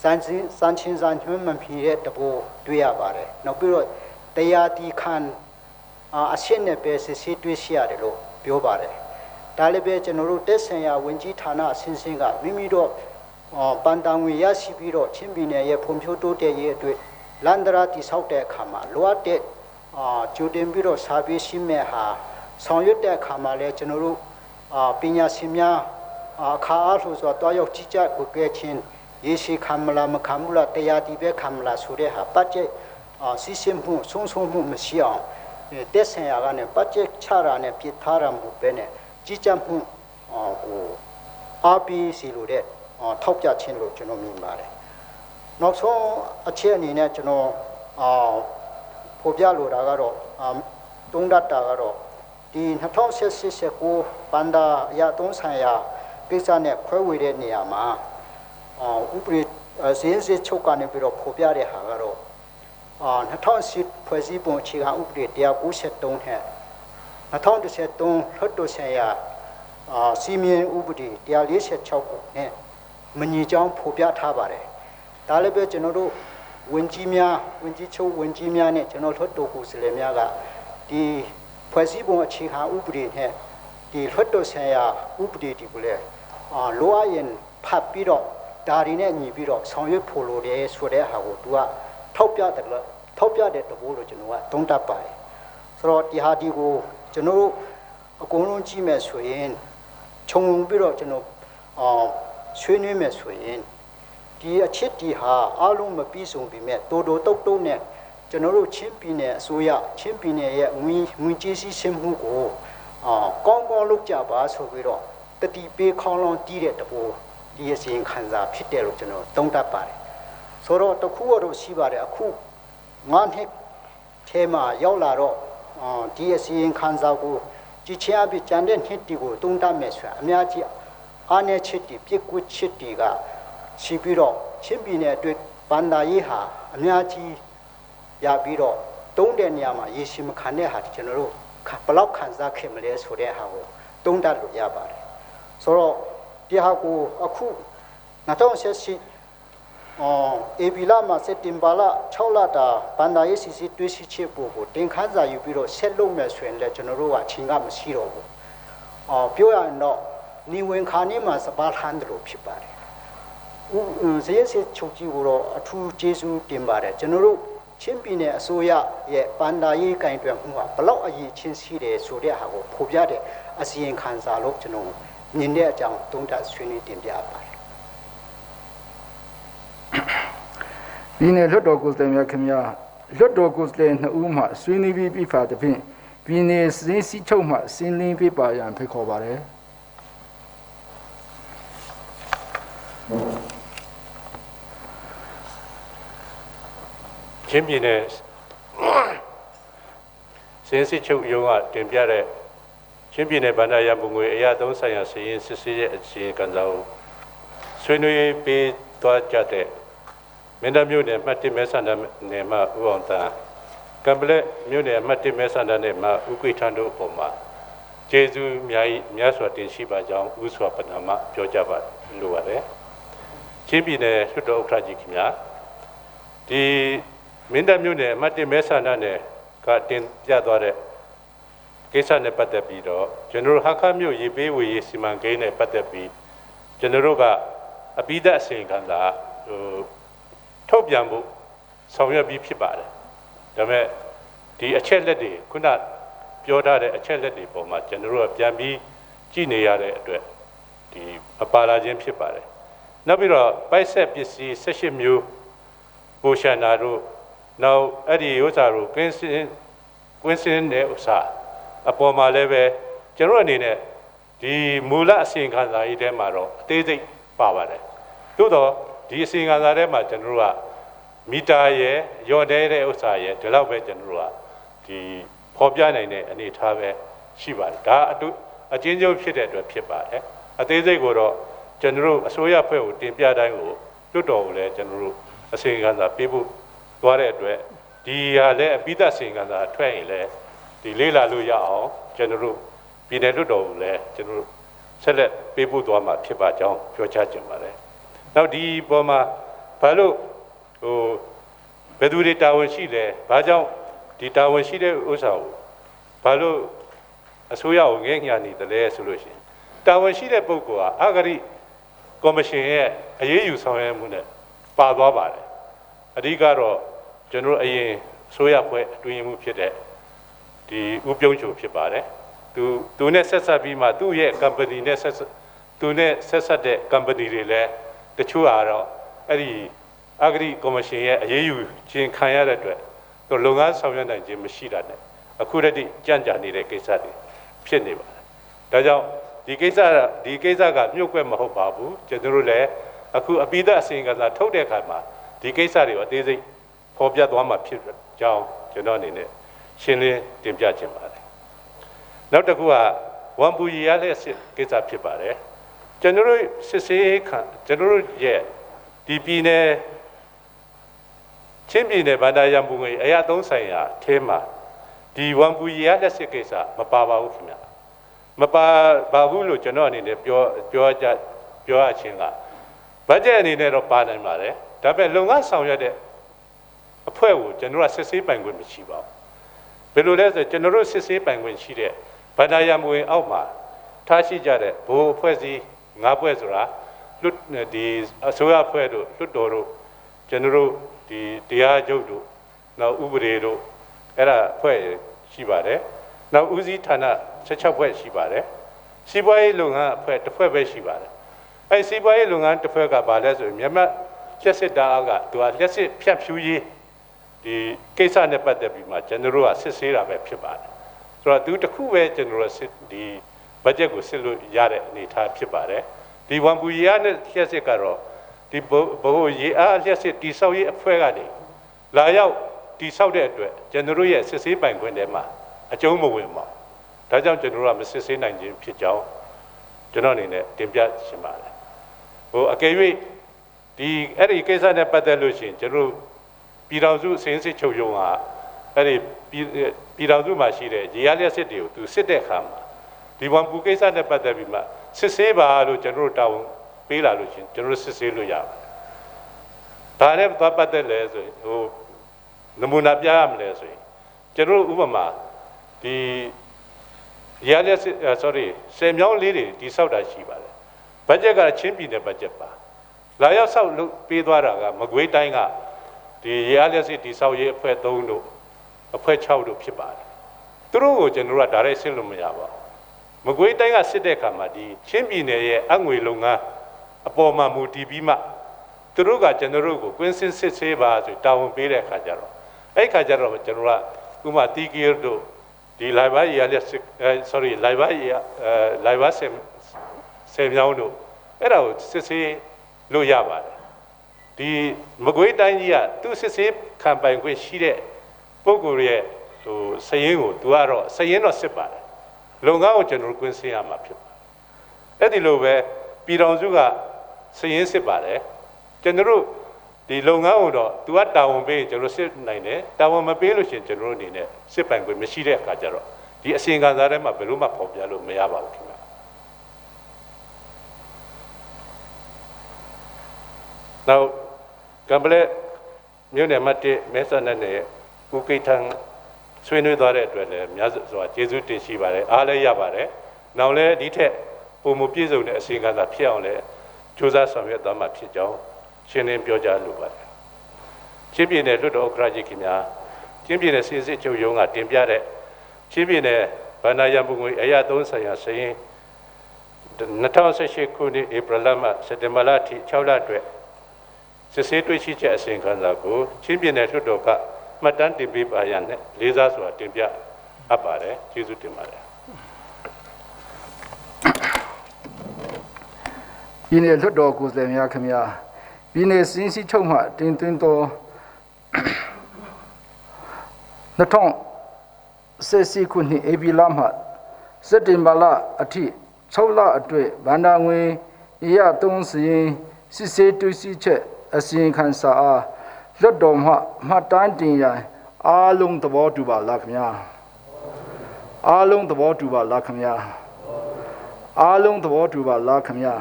စံချင်းစံညွှန်းမဖြစ်တဲ့တဘောတွေ့ရပါတယ်နောက်ပြီးတော့တရားဒီခံအရှင်းနဲ့ပဲစစ်ဆေးတွေ့ရှိရတယ်လို့ပြောပါတယ် ဒါလည်းပဲကျွန်တော်တို့တက်ဆင်ရဝင်ကြီးဌာနအစဉ်စဉ်ကမိမိတို့ပန်တန်ငွေရရှိပြီးတော့ချင်းပြည်နယ်ရဲ့ဖွံ့ဖြိုးတိုးတက်ရေးအတွက်လန်ဒရာတိဆောက်တဲ့အခါမှာလိုအပ်တဲ့ကြိုတင်ပြီးတော့စာပေးရှင်းမဲ့ဟာဆောင်ရွက်တဲ့အခါမှာလည်းကျွန်တော်တို့ပညာရှင်များအခါအားလို့ဆိုတော့ရောက်ကြည့်ကြကိုကဲချင်းရေရှိခံမလားမခံဘူးလားတရားဒီပဲခံမလားဆိုတဲ့ဟာပတ်ကျက်စီစဉ်မှုဆုံးမှုမရှိအောင်တက်ဆင်ရကနေပတ်ကျက်ချတာနဲ့ပြစ်ထားတာမှုပဲနဲ့ကြည်ကြမှုဟိုအားပေးစီလို့တဲ့ထောက်ပြခြင်းလို့ကျွန်တော်မြင်ပါတယ်နောက်ဆုံးအခြေအနေနဲ့ကျွန်တော်ဖော်ပြလိုတာကတော့တုံးတတာကတော့ဒီ2016-19ဘန်ဒါရသုံးဆိုင်ရာကိစ္စနဲ့ခွဲဝေတဲ့နေရာမှာဥပဒေစင်းစစ်ချုပ်ကနေပြီးတော့ဖော်ပြတဲ့ဟာကတော့2010ဖွဲ့စည်းပုံအခြေခံဥပဒေ193နဲ့2013လွှတ်တော်ဆိုင်ရာစီမင်းဥပဒေ146ကိုနဲ့မညီကြောင်းဖော်ပြထားပါတယ်ဒါလည်းပဲကျွန်တော်တို့ဝန်ကြီးများနဲ့ကျွန်တော်လွှတ်တော်ကိုယ်စားလှယ်များကဒီဖွဲ့စည်းပုံအခြေခံဥပဒေနဲ့ဒီလွှတ်တော်ဆိုင်ရာဥပဒေဒီကိုလည်းလိုအပ်ရင်ဖတ်ပြီးတော့ဒါရီနဲ့ညီပြီးတော့ဆောင်ရွက်ဖို့လိုတယ်ဆိုတဲ့ဟာကိုသူကထောက်ပြတဲ့တဘောလို့ကျွန်တော်ကသုံးသပ်ပါတယ်ဆိုတော့ဒီဟာဒီကိုကျွန်တော်တို့အကုန်လုံးကြည့်မယ်ဆိုရင်ခြုံပြီးတော့ကျွန်တော်ဆွေးနွေးမယ်ဆိုရင်ဒီအချက်ဒီဟာအားလုံးမပြီးဆုံးပြီမဲ့တိုးတုတ်နဲ့ကျွန်တော်တို့ချင်းပြည်နယ်အစိုးရချင်းပြည်နယ်ရဲ့ငွေကြေးစီးဆင်းမှုကိုကောင်းကောင်းလုပ်ကြပါဆိုပြီးတော့တတိပေးခေါင်းလောင်းတီးတဲ့တဘောဒီအစီရင်ခံစာဖြစ်တယ်လို့ကျွန်တော်သုံးသပ်ပါတယ်ဆိုတော့တခုတော့ရှိပါတယ်အခု9နှစ်ထဲမှာရောက်လာတော့ဒီအစီရင်ခံစာကိုကြည်ချအပြကျန်တဲ့နှစ်တီကိုသုံးသပ်မယ်ဆိုတာအများကြီးအားနည်းချက်တီပြစ်ကွက်ချက်တီကရှိပြီးတော့ချင်းပြည်နယ်အတွက်ဘန်ဒါရေးဟာအများကြီးရပြီးတော့တုံးတဲ့နေရာမှာရေရှိမခံတဲ့ဟာကျွန်တော်တို့ဘလောက်ခံစားခဲ့မလဲဆိုတဲ့ဟာကိုတုံးတတ်လို့ရပါတယ်ဆိုတော့ဒီဟာကိုအခု2018ဧပြီလမှာစက်တင်ဘာလ6လတာဘန်ဒါရေးစီစီတွေးရှိချက်ပို့ကိုတင်ခန်းစာယူပြီးတော့ဆက်လုပ်မယ်ဆိုရင်လည်းကျွန်တော်တို့ကအချိန်ကမရှိတော့ဘူးပြောရရင်တော့နေဝင်ခါနေမှာစပါးထမ်းတယ်လို့ဖြစ်ပါတယ်ဇေယျစစ်ချုပ်ကြီးကိုတော့အထူးကျေးဇူးတင်ပါတယ်ကျွန်တော်တို့ချင်းပြည်နယ်အစိုးရရဲ့ဘန်ဒါရေးကင်တွယ်မှုကဘလောက်အရေးချင်းရှိတယ်ဆိုတဲ့ဟာကိုဖော်ပြတဲ့အစီရင်ခံစာလို့ကျွန်တော်မြင်တဲ့အကြောင်းသုံးသပ်ဆွေးနွေးတင်ပြပါတယ်ဒီနေ့လွတ်တော်ကိုယ်စားလှယ်များခင်ဗျာလွတ်တော်ကိုယ်စားလှယ်2ဦးမှဆွေးနွေးပြီးပြဖာတဲ့ဖြင့်ပြည်နယ်စည်းစိချုပ်မှစင်းလင်းပြပါရန်ဖိတ်ခေါ်ပါတယ်ချင်းပြည်နယ်စင်းစစ်ချုပ်ရုံးကတင်ပြတဲ့ချင်းပြည်နယ်ဗန္ဒာရပုံငွေအရာသုံးဆိုင်ရာစီရင်စစ်ဆေးရဲ့အစီရင်ခံစာကိုဆွေးနွေးပေးသွားကြတဲ့မင်းတပ်မြို့နယ်မှတ်1မဲဆန္ဒနယ်မှဦးအောင်တန်းကံပလက်မြို့နယ်မှတ်1မဲဆန္ဒနယ်မှဦးကွေထန်းတို့အပေါ်မှာကျေးဇူးများစွာတင်ရှိပါကြောင်းဦးစွာပဏာမပြောကြပါလိုပါတယ်ချင်းပြည်နယ်လွှတ်တော်ဥက္ကဋ္ဌကြီးခင်ဗျာဒီမင်းတပ်မြို့နယ်မှတ်1မဲဆန္ဒနယ်ကတင်ပြသွားတဲ့ကိစ္စနဲ့ပတ်သက်ပြီးတော့ကျွန်တော်တို့ဟာခမြို့ရေပေးဝေရေးစီမံကိန်းနဲ့ပတ်သက်ပြီးကျွန်တော်တို့ကအပိဓာအစီရင်ခံစာထုတ်ပြန်ဖို့ဆောင်ရွက်ပြီးဖြစ်ပါတယ်ဒါပေမဲ့ဒီအချက်လက်တွေခုနပြောထားတဲ့အချက်လက်တွေပေါ်မှာကျွန်တော်တို့ကပြန်ပြီးကြည့်နေရတဲ့အတွက်ဒီမပါလာခြင်းဖြစ်ပါတယ်နောက်ပြီးတော့ပိုက်ဆက်ပစ္စည်း18မျိုးပိုရှန်နာတို့နောက်အဲ့ဒီဥစ္စာတို့ကွင်းစင်းတဲ့ဥစ္စာအပေါ်မှာလည်းပဲကျွန်တော်အနေနဲ့ဒီမူလအစီရင်ခံစာကြီးထဲမှာတော့အသေးစိတ်ပါပါတယ်သို့တော့ဒီအစီရင်ခံစာထဲမှာကျွန်တော်တို့ကမီတာရဲ့ရော့တဲ့ဥစ္စာရဲ့ဒီလောက်ပဲကျွန်တော်တို့ကဒီဖော်ပြနိုင်တဲ့အနေအထားပဲရှိပါတယ်ဒါအချင်းချင်းဖြစ်တဲ့အတွက်ဖြစ်ပါတယ်အသေးစိတ်ကိုတော့ကျွန်တော်တို့အစိုးရဖွဲ့ကိုတင်ပြတိုင်းကိုလွတ်တော်ကိုလည်းကျွန်တော်တို့အစီရင်ခံစာပေးဖို့သွားတဲ့အတွက်ဒီဟာလည်းအပိဓာအစီရင်ခံစာထွက်ရင်လည်းဒီလေးလာလို့ရအောင်ကျွန်တော်တို့ပြည်နယ်လွတ်တော်ကိုလည်းကျွန်တော်တို့ဆက်လက်ပေးဖို့သွားမှာဖြစ်ပါကြောင်းပြောချချင်ပါတယ်နောက်ဒီပေါ်မှာဘာလို့ဘယ်သူတွေတာဝန်ရှိလဲဘာကြောင့်ဒီတာဝန်ရှိတဲ့ဥစ္စာကိုဘာလို့အစိုးရကိုငဲ့ညာနေတယ်လဲဆိုလို့ရှိရင် တာဝန်ရှိတဲ့ပုဂ္ဂိုလ်ဟာအဂရိကော်မရှင်ရဲ့အရေးယူဆောင်ရွက်မှုနဲ့ပါသွားပါတယ်အဓိကတော့ကျွန်တော်အရင်ဆိုရဖွဲ့အတွင်းမှုဖြစ်တဲ့ဒီဥပြုံးချိုဖြစ်ပါတယ်သူနဲ့ဆက်ဆက်ပြီးမှသူ့ရဲ့ company နဲ့သူနဲ့ဆက်ဆက်တဲ့ company တွေလည်းတချို့ကတော့အဲ့ဒီအဂရိကော်မရှင်ရဲ့အရေးယူခြင်းခံရတဲ့အတွက်သူလုပ်ငန်းဆောင်ရွက်နိုင်ခြင်းမရှိတာနဲ့အခုတည်းကြံ့ကြာနေတဲ့ကိစ္စတွေဖြစ်နေပါတယ်ဒါကြောင့်ဒီကိစ္စကမြုပ်ကွက်မဟုတ်ပါဘူးကျွန်တော်တို့လည်းအခုအပိသက်အစီရင်ခံစာထုတ်တဲ့အခါမှာဒီကိစ္စတွေကိုအသေးစိတ်ဖော်ပြသွားမှာဖြစ်ကြောင်းကျွန်တော်အနေနဲ့ရှင်းလင်းတင်ပြခြင်းပါတယ်နောက်တစ်ခုကဝန်ပူရီရတဲ့ကိစ္စဖြစ်ပါတယ်ကျွန်တော်တို့စစ်ဆေးခံကျွန်တော်တို့ရဲ့ဒီပြည်နယ်ချင်းပြည်နယ်ဗန္ဒာရံပူငွေအရာသုံးဆိုင်ရာအဲမှာဒီဝန်ပူရီရတဲ့ကိစ္စမပါပါဘူးခင်ဗျမပါဘူးလို့ကျွန်တော်အနေနဲ့ပြောရခြင်းကဘတ်ဂျက်အနေနဲ့တော့ပါနိုင်ပါတယ်ဒါပေမဲ့လုပ်ငန်းဆောင်ရွက်တဲ့အဖွဲ့ကိုကျွန်တော်ကစစ်ဆေးပိုင်ခွင့်မရှိပါဘူးဘယ်လိုလဲဆိုကျွန်တော်တို့စစ်ဆေးပိုင်ခွင့်ရှိတဲ့ဗန္ဒာရံပူငွေအောက်မှာထားရှိကြတဲ့ဘိုးအဖွဲ့အစည်း၅ဖွဲ့ဆိုတာလွတ်ဒီအစိုးရအဖွဲ့တို့လွတ်တော်တို့ကျွန်တော်တို့ဒီတရားချုပ်တို့နောက်ဥပဒေတို့အဲ့ဒါအဖွဲ့ရှိပါတယ်နောက်ဦးစီးဌာန16ဖွဲ့ရှိပါတယ်စီးပွားရေးလုပ်ငန်းအဖွဲ့တစ်ဖွဲ့ပဲရှိပါတယ်အဲ့စီးပွားရေးလုပ်ငန်းတစ်ဖွဲ့ကဘာလဲဆိုရင်မြန်မာလျှက်စစ်တားကသူကလျှက်စစ်ဖြတ်ဖြူးရေးဒီကိစ္စနဲ့ပတ်သက်ပြီးမှကျွန်တော်တို့ကစစ်ဆေးတာပဲဖြစ်ပါတယ်ဆိုတော့သူတစ်ခုပဲကျွန်တော်တို့ဒီဘတ်ဂျက်ကိုစစ်လို့ရတဲ့အနေအထားဖြစ်ပါတယ်ဒီဝန်ပူရီရနဲ့လျှက်စစ်ကတော့ဒီဘိုးရေအားလျှက်စစ်တိဆောက်ရေးအဖွဲ့ကနေလာရောက်တိဆောက်တဲ့အတွက်ကျွန်တော်တို့ရဲ့စစ်ဆေးပိုင်ခွင့်ထဲမှာအကျုံးမဝင်ပါဘူးဒါကြောင့်ကျွန်တော်တို့ကမစစ်ဆေးနိုင်ခြင်းဖြစ်ကြောင်းကျွန်တော်အနေနဲ့တင်ပြရှင်းပါတယ်အကယ်၍ဒီအဲ့ဒီကိစ္စနဲ့ပတ်သက်လို့ရှိရင်ကျွန်တော်ပြည်တော်စုစင်းစစ်ချုပ်ရုံးကအဲ့ဒီပြည်တော်စုမှာရှိတဲ့ရေအားလျှက်စစ်တွေကိုသူစစ်တဲ့အခါမှာဒီဝန်ပူကိစ္စနဲ့ပတ်သက်ပြီးမှစစ်ဆေးပါလို့ကျွန်တော်တို့တာဝန်ပေးလာလို့ချင်းကျွန်တော်တို့စစ်ဆေးလို့ရပါတယ်ဒါနဲ့ပတ်သက်လဲဆိုရင်နမူနာပြရမလဲဆိုရင်ကျွန်တော်တို့ဥပမာဒီရရလက်ဆယ်မြောင်းလေးတွေဒီဆောက်တာရှိပါတယ်ဘတ်ဂျက်ကချင်းပြည်နယ်ဘတ်ဂျက်ပါလာရောက်ဆောက်လို့ပေးသွားတာကမကွေးတိုင်းကဒီရရလက်စစ်ဒီဆောက်ရေးအဖွဲ့3တို့အဖွဲ့6တို့ဖြစ်ပါတယ်သူတို့ကိုကျွန်တော်တို့ကဒါရိုက်စစ်လို့မရပါဘူးမကွေးတိုင်းကစစ်တဲ့အခါမှာဒီချင်းပြည်နယ်ရဲ့အငွေလုပ်ငန်းအပေါ်မှာမူတည်ပြီးမှသူတို့ကကျွန်တော်တို့ကိုကွင်းစင်းစစ်ဆေးပါဆိုတာဝန်ပေးတဲ့အခါကျတော့အဲ့ခါကျတော့ကျွန်တော်ကဥမာတီကီတို့ဒီလိုက်ပါရလက်လိုက်ပါဆယ်မြောင်းတို့အဲ့ဒါကိုစစ်ဆေးလို့ရပါတယ်ဒီမကွေးတိုင်းကြီးကသူစစ်ဆေးခံပိုင်ခွင့်ရှိတဲ့ပုဂ္ဂိုလ်ရဲ့စည်ရင်းကိုသူကတော့စည်ရင်းတော့စစ်ပါတယ်လုပ်ငန်းကိုကျွန်တော်ကွင်းစင်းရမှာဖြစ်ပါတယ်အဲ့ဒီလိုပဲပြည်တော်စုကစည်ရင်းစစ်ပါတယ်ကျွန်တော်တို့ဒီလုပ်ငန်းကိုတော့သူကတာဝန်ပေးကျွန်တော်စစ်နိုင်တယ်တာဝန်မပေးလို့ရှိရင်ကျွန်တော်တို့အနေနဲ့စစ်ပိုင်ခွင့်မရှိတဲ့အခါကျတော့ဒီအစီရင်ခံစာထဲမှာဘယ်လိုမှဖော်ပြလို့မရပါဘူးခင်ဗျာနောက်ကံပလက်မြို့နယ်မှာတည်းမဲဆန္ဒနယ်ဦးကိဋ္ဌံဆွေးနွေးသွားတဲ့အတွက်လည်းများစွာကျေးဇူးတင်ရှိပါတယ်အားလည်းရပါတယ်နောက်လည်းဒီထက်ပုံမပြည့်စုံတဲ့အစီရင်ခံစာဖြစ်အောင်လည်းကြိုးစားဆောင်ရွက်သွားမှာဖြစ်ကြောင်းရှင်းလင်းပြောကြားလိုပါတယ်ချင်းပြည်နယ်လွှတ်တော်ဥက္ကဋ္ဌကြီးခင်ဗျာချင်းပြည်နယ်စစ်စစ်ချုပ်ရုံးကတင်ပြတဲ့ချင်းပြည်နယ်ဗန္ဒာရံပူငွေအရာသုံးဆိုင်ရာစရင်2018ခုနှစ်ဧပြီလမှစက်တင်ဘာလထိ6လအတွက်စစ်ဆေးတွေ့ရှိချက်အစီရင်ခံစာကိုချင်းပြည်နယ်လွှတ်တော်ကမှတ်တမ်းတင်ပေးပါရန်နဲ့လေးစားစွာတင်ပြအပ်ပါတယ်ကျေးဇူးတင်ပါတယ်ပြည်နယ်လွှတ်တော်ကိုယ်စားလှယ်များခင်ဗျာပြည်နယ်စင်းစီချုပ်မှတင်သွင်းသော2014ခုနှစ်ဧပြီလမှစက်တင်ဘာလအထိ6လအတွက်ဗန္ဒာငွေအရာ3စရင်စစ်ဆေးတွေ့ရှိချက်အစီရင်ခံစာအားလွှတ်တော်မှမှတ်တမ်းတင်ရန်အားလုံးသဘောတူပါလားခင်ဗျာအားလုံးသဘောတူပါလားခင်ဗျာအားလုံးသဘောတူပါလားခင်ဗျာ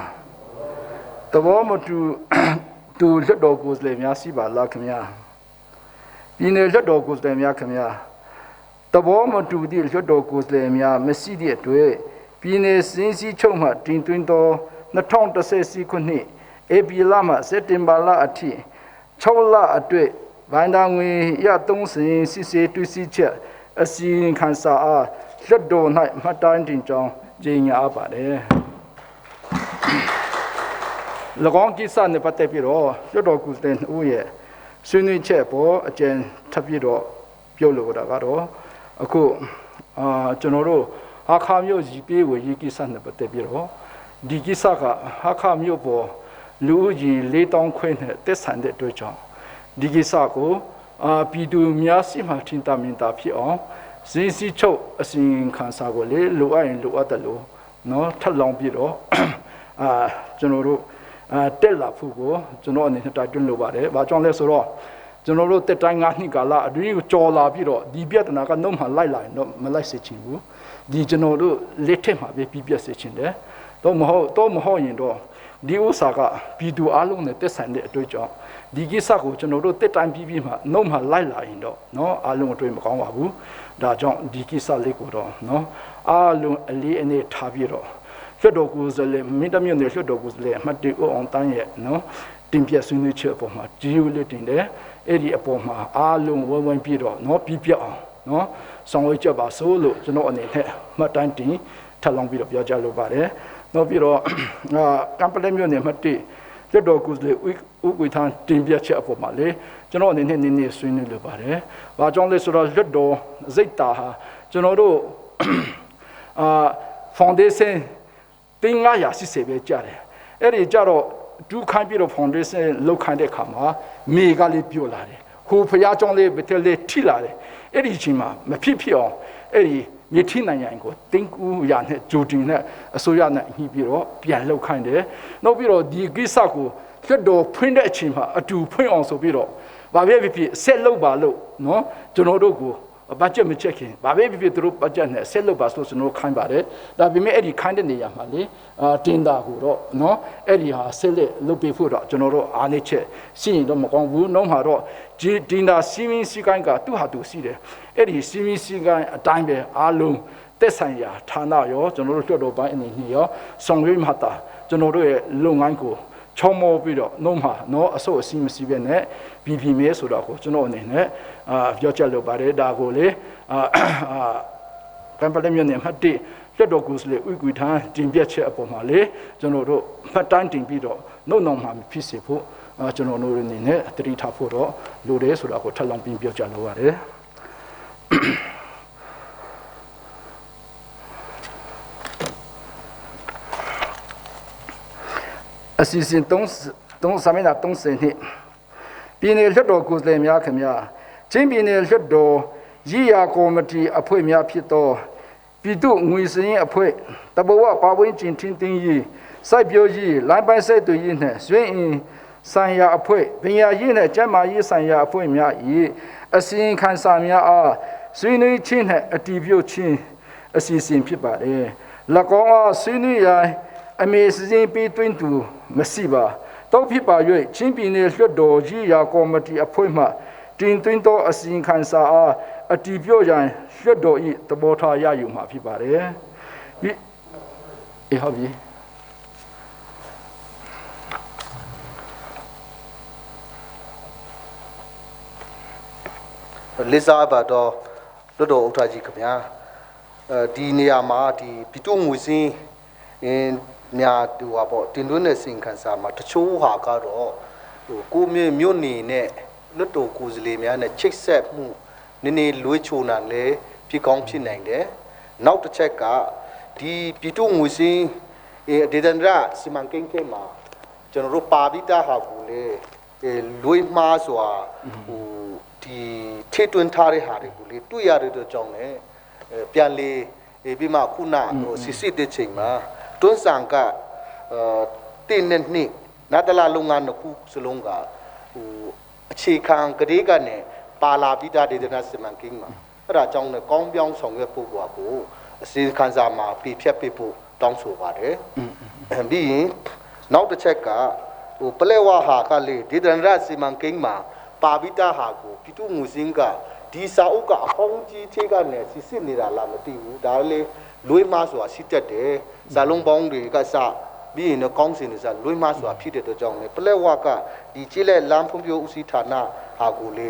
သဘောမတူသူလွှတ်တော်ကိုယ်စားလှယ်များရှိပါလားခင်ဗျာပြည်နယ်လွှတ်တော်ကိုယ်စားလှယ်များခင်ဗျာသဘောမတူသည့်လွှတ်တော်ကိုယ်စားလှယ်များမရှိသည့်အတွက် ပြည်နယ်စင်းစည်းချုပ်မှတင်သွင်းသော2014ခုနှစ်ဧပြီလမှစက်တင်ဘာလအထိ6လအတွက်ဘိုင်းဒါငွေရ30စစ်ဆေးတွေ့ရှိချက်အစီရင်ခံစာအားလွှတ်တော်၌မှတ်တမ်းတင်ကြောင်းကြေညာပါတယ်၎င်းကိစ္စနဲ့ပတ်သက်ပြီးတော့လွှတ်တော်ကိုယ်စားလှယ်ဦးရဲ့ဆွေးနွေးချက်ပေါ်အကြံထပ်ပြီးတော့ပြောလိုတာကတော့အခုကျွန်တော်တို့ဟာခါမျိုးကြီးပေးဝေရေးကိစ္စနဲ့ပတ်သက်ပြီးတော့ဒီကိစ္စကဟာခါမျိုးပေါ်လူကြီး4000ခွဲနဲ့တက်ဆန်တဲ့အတွက်ကြောင့်ဒီကိစ္စကိုပြည်သူများစီမံထင်သာမြင်သာဖြစ်အောင်စည်းစည်းချုပ်အစီရင်ခံစာကိုလေလိုအပ်ရင်လိုအပ်တယ်လို့နော်ထပ်လောင်းပြီးတော့ကျွန်တော်တို့တက်လာဖို့ကိုကျွန်တော်အနေနဲ့တိုက်တွန်းလိုပါတယ်။ဘာကြောင့်လဲဆိုတော့ကျွန်တော်တို့တက်တိုင်း9နှစ်ကာလအတွင်းကိုကြော်လာပြီးတော့ဒီပြဿနာကနှုတ်မှလိုက်လာရင်တော့မလိုက်စေချင်ဘူး။ဒီကျွန်တော်တို့လက်ထက်မှာပဲပြပြစေချင်တယ်။တော့မဟုတ်ရင်တော့ဒီဥစ္စာကပြည်သူအလုံးနဲ့တက်ဆိုင်တဲ့အတွေ့အကြုံဒီကိစ္စကိုကျွန်တော်တို့တက်တိုင်းပြီးမှနှုတ်မှလိုက်လာရင်တော့နော်အလုံးအတွေ့မကောင်းပါဘူး။ဒါကြောင့်ဒီကိစ္စလေးကိုတော့နော်အလုံးအလေးအနေထားပြီးတော့လွှတ်တော်ကိုယ်စားလှယ်မိတမြို့နယ်လွှတ်တော်ကိုယ်စားလှယ်အမှတ်1ဦးအောင်တန်းရဲ့နော်တင်ပြဆွေးနွေးချက်အပေါ်မှာဂျီယိုလက်တင်တယ်အဲ့ဒီအပေါ်မှာအားလုံးဝဝပြီးတော့နော်ပြပြအောင်နော်ဆောင်ရွက်ကြပါစို့လို့ကျွန်တော်အနေနဲ့မှတ်တမ်းတင်ထပ်လောင်းပြီးတော့ပြောကြလိုပါတယ်နောက်ပြီးတော့ကမ်ပလက်မြို့နယ်မှတ်1လွှတ်တော်ကိုယ်စားလှယ်ဦးကွေထန်းတင်ပြချက်အပေါ်မှာလေကျွန်တော်အနေနဲ့နည်းနည်းဆွေးနွေးလိုပါတယ်။ဘာကြောင့်လဲဆိုတော့လွှတ်တော်စိတ်တာဟာကျွန်တော်တို့foundationတင်း980ပဲကြားတယ်အဲ့ဒီကြတော့ဒုခိုင်းပြီးတော့ foundation လောက်ခိုင်းတဲ့ခါမှာမေကလေးပြိုလာတယ်ဟိုဖျားကြောင်းလေးဘယ်ထဲလေးထိလာတယ်အဲ့ဒီအချိန်မှာမဖြစ်အောင်အဲ့ဒီမြေထိနိုင်ရင်ကိုတင်းကူရနဲ့ဂျိုတင်နဲ့အစိုးရနဲ့ညှိပြီးတော့ပြန်လောက်ခိုင်းတယ်နောက်ပြီးတော့ဒီကိစ္စကိုလွှတ်တော်ဖွင့်တဲ့အချိန်မှာအတူဖွင့်အောင်ဆိုပြီးတော့ဗာပဲဖြစ်ဆက်လုပ်ပါလို့နော်ကျွန်တော်တို့ကိုဘတ်ဂျက်မချက်ခင်ဘာပဲဖြစ်ဖြစ်သူတို့ဘတ်ဂျက်နဲ့ဆက်လုပ်ပါဆိုကျွန်တော်ခိုင်းပါတယ်ဒါပေမဲ့အဲ့ဒီခိုင်းတဲ့နေရာမှာလေတင်တာကိုတော့နော်အဲ့ဒီဟာဆက်လက်လုပ်ပေးဖို့တော့ကျွန်တော်တို့အားနေချက်ရှိရင်တော့မကောင်းဘူးနောက်မှာတော့ဒီတင်တာစီမင်းစီကိုင်းကသူ့ဟာသူရှိတယ်အဲ့ဒီစီမင်းစီကိုင်းအတိုင်းပဲအားလုံးတက်ဆိုင်ရာဌာနရောကျွန်တော်တို့လွှတ်တော်ပိုင်းအနေနဲ့ရောဆောင်ရွက်မှတာကျွန်တော်တို့ရဲ့လုပ်ငန်းကိုချောမောပြီးတော့နှုံးမှာနော်အစိုးအစီမရှိပဲနဲ့ပြည်မဲဆိုတော့ကိုကျွန်တော်အနေနဲ့ပြောချက်လုပ်ပါတယ်ဒါကိုလေကမ်ပလက်မြို့နယ်မှတ်1လွှတ်တော်ကိုယ်စားလှယ်ဦးကွေထန်းတင်ပြချက်အပေါ်မှာလေကျွန်တော်တို့မှတ်တမ်းတင်ပြီးတော့နှုံမှာဖြစ်စေဖို့ကျွန်တော်တို့အနေနဲ့တတိထားဖို့တော့လိုတယ်ဆိုတာကိုထပ်လောင်းပြီးပြောချက်လုပ်ရတယ်အစီအစဉ်3စာမျက်နှာ30နှစ်ပြည်နယ်လွှတ်တော်ကိုယ်စားလှယ်များခင်ဗျာချင်းပြည်နယ်လွှတ်တော်ရည်ရာကော်မတီအဖွဲ့များဖြစ်သောပြည်သူ့ငွေစည်းအဖွဲ့တဘဝပါဝင်ကျင်ထင်းတင်းရေးစိုက်ပျိုးရေးလိုင်းပိုင်းဆက်သွယ်ရေးနဲ့ဆွေးအင်ဆိုင်ရာအဖွဲ့ပညာရေးနဲ့ကျန်းမာရေးဆိုင်ရာအဖွဲ့များ၏အစီရင်ခံစာများအားဆွေးနွေးခြင်းနဲ့အတည်ပြုခြင်းအစီအစဉ်ဖြစ်ပါတယ်၎င်းအားဆွေးနွေးရန်အမေစည်းပေးသွင်းသူမရှိပါတောက်ဖြစ်ပါ၍ချင်းပြည်နယ်လွှတ်တော်ကြီးရာကော်မတီအဖွဲ့မှတင်သွင်းသောအစီရင်ခံစာအားအတည်ပြုရန်လွှတ်တော်၏သဘောထားရယူမှာဖြစ်ပါတယ်ဒီဟုတ်ပြီလေးစားပါတော့လွှတ်တော်ဥက္ကဋ္ဌကြီးခင်ဗျာဒီနေရာမှာဒီပြည်သူ့ငွေစင်းများတူပါပေါ့တင်သွင်းတဲ့စင်ခံစာမှာတချို့ဟာကတော့ကိုမြို့နေနဲ့လွတ်တော်ကိုယ်စားလှယ်များနဲ့ချိတ်ဆက်မှုနည်းနည်းလွှဲချိုးနာလဲဖြစ်ကောင်းဖြစ်နိုင်တယ်နောက်တစ်ချက်ကဒီပြည်သူ့ငွေစင်းဒေသန္တရစီမံကိန်းထဲမှာကျွန်တော်တို့ပါပြီးသားဟာကိုလေလွှဲမှားစွာဒီထိတွင်းထားတဲ့ဟာတွေကိုလေတွေ့ရတဲ့ကြောင့်လည်းပြန်လေပြီးမှခုနစစ်စစ်တဲ့ချိန်မှာတွန်းဆောင်ကတင်းနဲ့နှစ်နာတလာလုပ်ငန်းတစ်ခုစလုံးကအခြေခံကလေးကနေပါလာပြီးသားဒေသနာစီမံကိန်းမှာအဲ့ဒါကြောင့်လည်းကောင်းပြောင်းဆောင်ရွက်ဖို့ကိုအစီခံစာမှာပြဖြတ်ပေးဖို့တောင်းဆိုပါတယ်ပြီးရင်နောက်တစ်ချက်ကပလဲဝါဟာကလေဒေသနာစီမံကိန်းမှာပါပြီးသားဟာကိုပြည်သူ့ငွေစင်းကဒီစာအုပ်ကအဟောင်းကြီးသေးကနေစစ်နေတာလားမသိဘူးဒါလည်း လွေးမဆိုတာရှိတတ်တယ်ဇာလုံးပေါင်းတွေကစပြီးရင်ကောင်းစင်တွေစလွေးမဆိုတာဖြစ်တဲ့အတွက်ကြောင့်လေပလက်ဝကဒီကျေးလက်လမ်းဖွံ့ဖြိုးဦးစီးဌာနဟာကိုလေ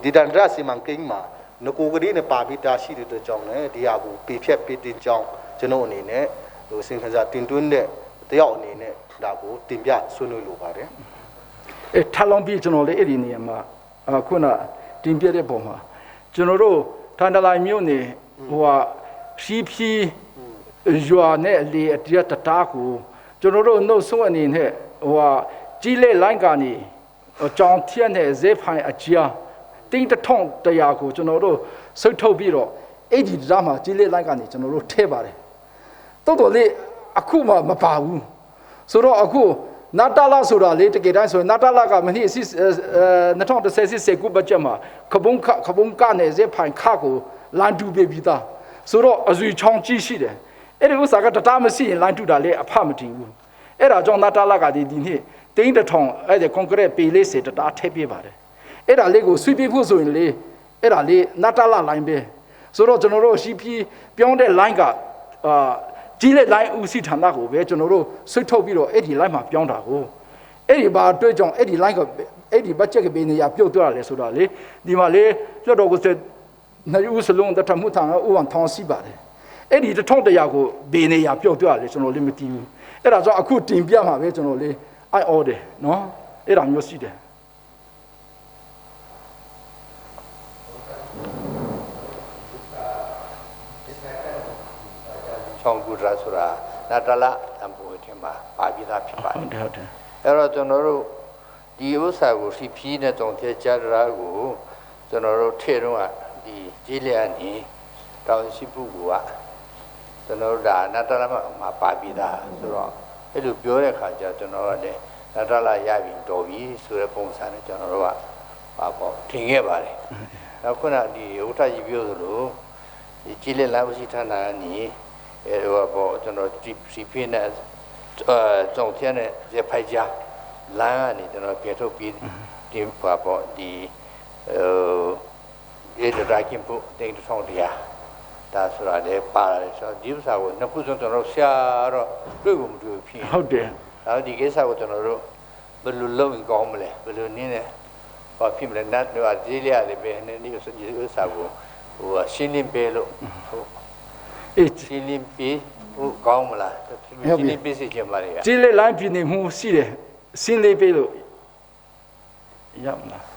ဒီဒန်ဒရစီမံကိန်းမှာငကိုကလေးနဲ့ပါပြီးသားရှိတဲ့အတွက်ကြောင့်လေဒီဟာကိုပေဖြတ်ပေးတင်ကြောင်းကျွန်တော်အနေနဲ့ဟိုစင်ခန်းစာတင်သွင်းတဲ့တယောက်အနေနဲ့ဒါကိုတင်ပြဆွေးနွေးလိုပါတယ်ထားလုံးပြီးကျွန်တော်လေအဲ့ဒီနေရာမှာခုနတင်ပြတဲ့ပုံမှာကျွန်တော်တို့ထန်တလိုင်မြို့နယ်ဟိုဟာရှိဖြီးရွာနဲ့လေအတရတတားကိုကျွန်တော်တို့နှုတ်ဆုံးအနေနဲ့ဟိုဟာကြီးလေလိုင်းကနေကြောင်ထက်နဲ့ဇေဖိုင်အကြာတင်းတထုံတရားကိုကျွန်တော်တို့ဆုတ်ထုတ်ပြီးတော့အဲ့ဒီတရားမှာကြီးလေလိုင်းကနေကျွန်တော်တို့ထဲပါတယ်တော်တော်လေးအခုမှမပါဘူးဆိုတော့အခုနာတာလာဆိုတာလေတကယ်တမ်းဆိုရင်နာတာလာကမနေ့2016ခုဘတ်ဂျက်မှာခဘုံကနေဇေဖိုင်ခါကိုလန်တူပေးပြီးသားဆိုတော့အစွေချောင်းကြီးရှိတယ်အဲ့ဒီဥစ္စာကတတားမရှိရင်လန်တူတာလေအဖမတည်ဘူးအဲ့ဒါကြောင့်နာတာလာကဒီနေ့တင်းတထုံအဲ့ဒီကွန်ကရစ်ပေလေးစေတတားထည့်ပေးပါတယ်အဲ့ဒါလေးကိုဆွေးပြဖို့ဆိုရင်လေအဲ့ဒါလေးနာတာလာလိုင်းပဲဆိုတော့ကျွန်တော်တို့ရှိပြီးပြောင်းတဲ့ line ကကြီးလက် line ဦးစီးဌာနကိုပဲကျွန်တော်တို့ဆွတ်ထုတ်ပြီးတော့အဲ့ဒီ line မှာပြောင်းတာကိုအဲ့ဒီဘာတွေ့ကြောင့်အဲ့ဒီ line ကအဲ့ဒီ budget ကပေးနေရပြုတ်သွားတယ်ဆိုတော့လေဒီမှာလေလွှတ်တော်ကိုစစ်နိုင်ဦးစလုံးတထမှုထံကဥအောင်ထောင်းစီပါတယ်အဲ့ဒီတထုံတရားကိုပေးနေရပြုတ်သွားတယ်ကျွန်တော်လည်းမသိဘူးအဲ့ဒါကြောင့်အခုတင်ပြမှာပဲကျွန်တော်လေအိုက်အော်တယ်နော်အဲ့ဒါမျိုးရှိတယ်ချောင်းကူရာဆိုတာနာတလာတံပိုးထဲမှာပါပြီးသားဖြစ်ပါတယ်ဟုတ်တယ်အဲ့တော့ကျွန်တော်တို့ဒီဥစ္စာကိုစီဖြီးနဲ့တုံထဲကြားရာကိုကျွန်တော်တို့ထဲတော့ဒီကြီးလျက်နေတောင်ရှိပုကကျွန်တော်တို့ဒါနာတလာမှာပါပြီးသားဆိုတော့အဲ့လိုပြောတဲ့အခါကျကျွန်တော်ကလည်းနာတလာရပြီတော်ပြီဆိုတဲ့ပုံစံနဲ့ကျွန်တော်တို့ကပါပေါ့ထင်ခဲ့ပါတယ်နောက်ခုနဒီဥထကြီးပြောသလိုဒီကြီးလျက်လာမရှိဌာနကနေအဲ့တော့ပေါ့ကျွန်တော်စီဖိနဲ့တုံထဲနဲ့ရဖိုက်ကြလမ်းကနေကျွန်တော်ပြေထုတ်ပြီးဒီပါပေါ့ဒီအဲ့ဒါကင်ဖို့တင်ဆောင်တရားဒါဆိုတာလည်းပါတယ်ဆိုတော့ဒီဥစ္စာကိုနှစ်ခုဆုံးကျွန်တော်ရှာတော့တွေ့ကိုမတွေ့ဘူးဖြစ်ဟုတ်တယ်ဒါဒီကိစ္စကိုကျွန်တော်တို့ဘယ်လိုလုပ်ရင်ကောင်းမလဲဘယ်လိုနည်းနဲ့ဟောဖြစ်မလဲနတ်တို့အကြေးလေးရတယ်ပဲနည်းနည်းဆိုဒီဥစ္စာကိုဟိုရှင်းလင်းပေးလို့ဟုတ်ရှင်းလင်းပေးဟုတ်ကောင်းမလားရှင်းလင်းပေးစီချင်ပါလေကြေးလေးလိုင်းပြနေမှုရှိတယ်ရှင်းလင်းပေးလို့ရမလား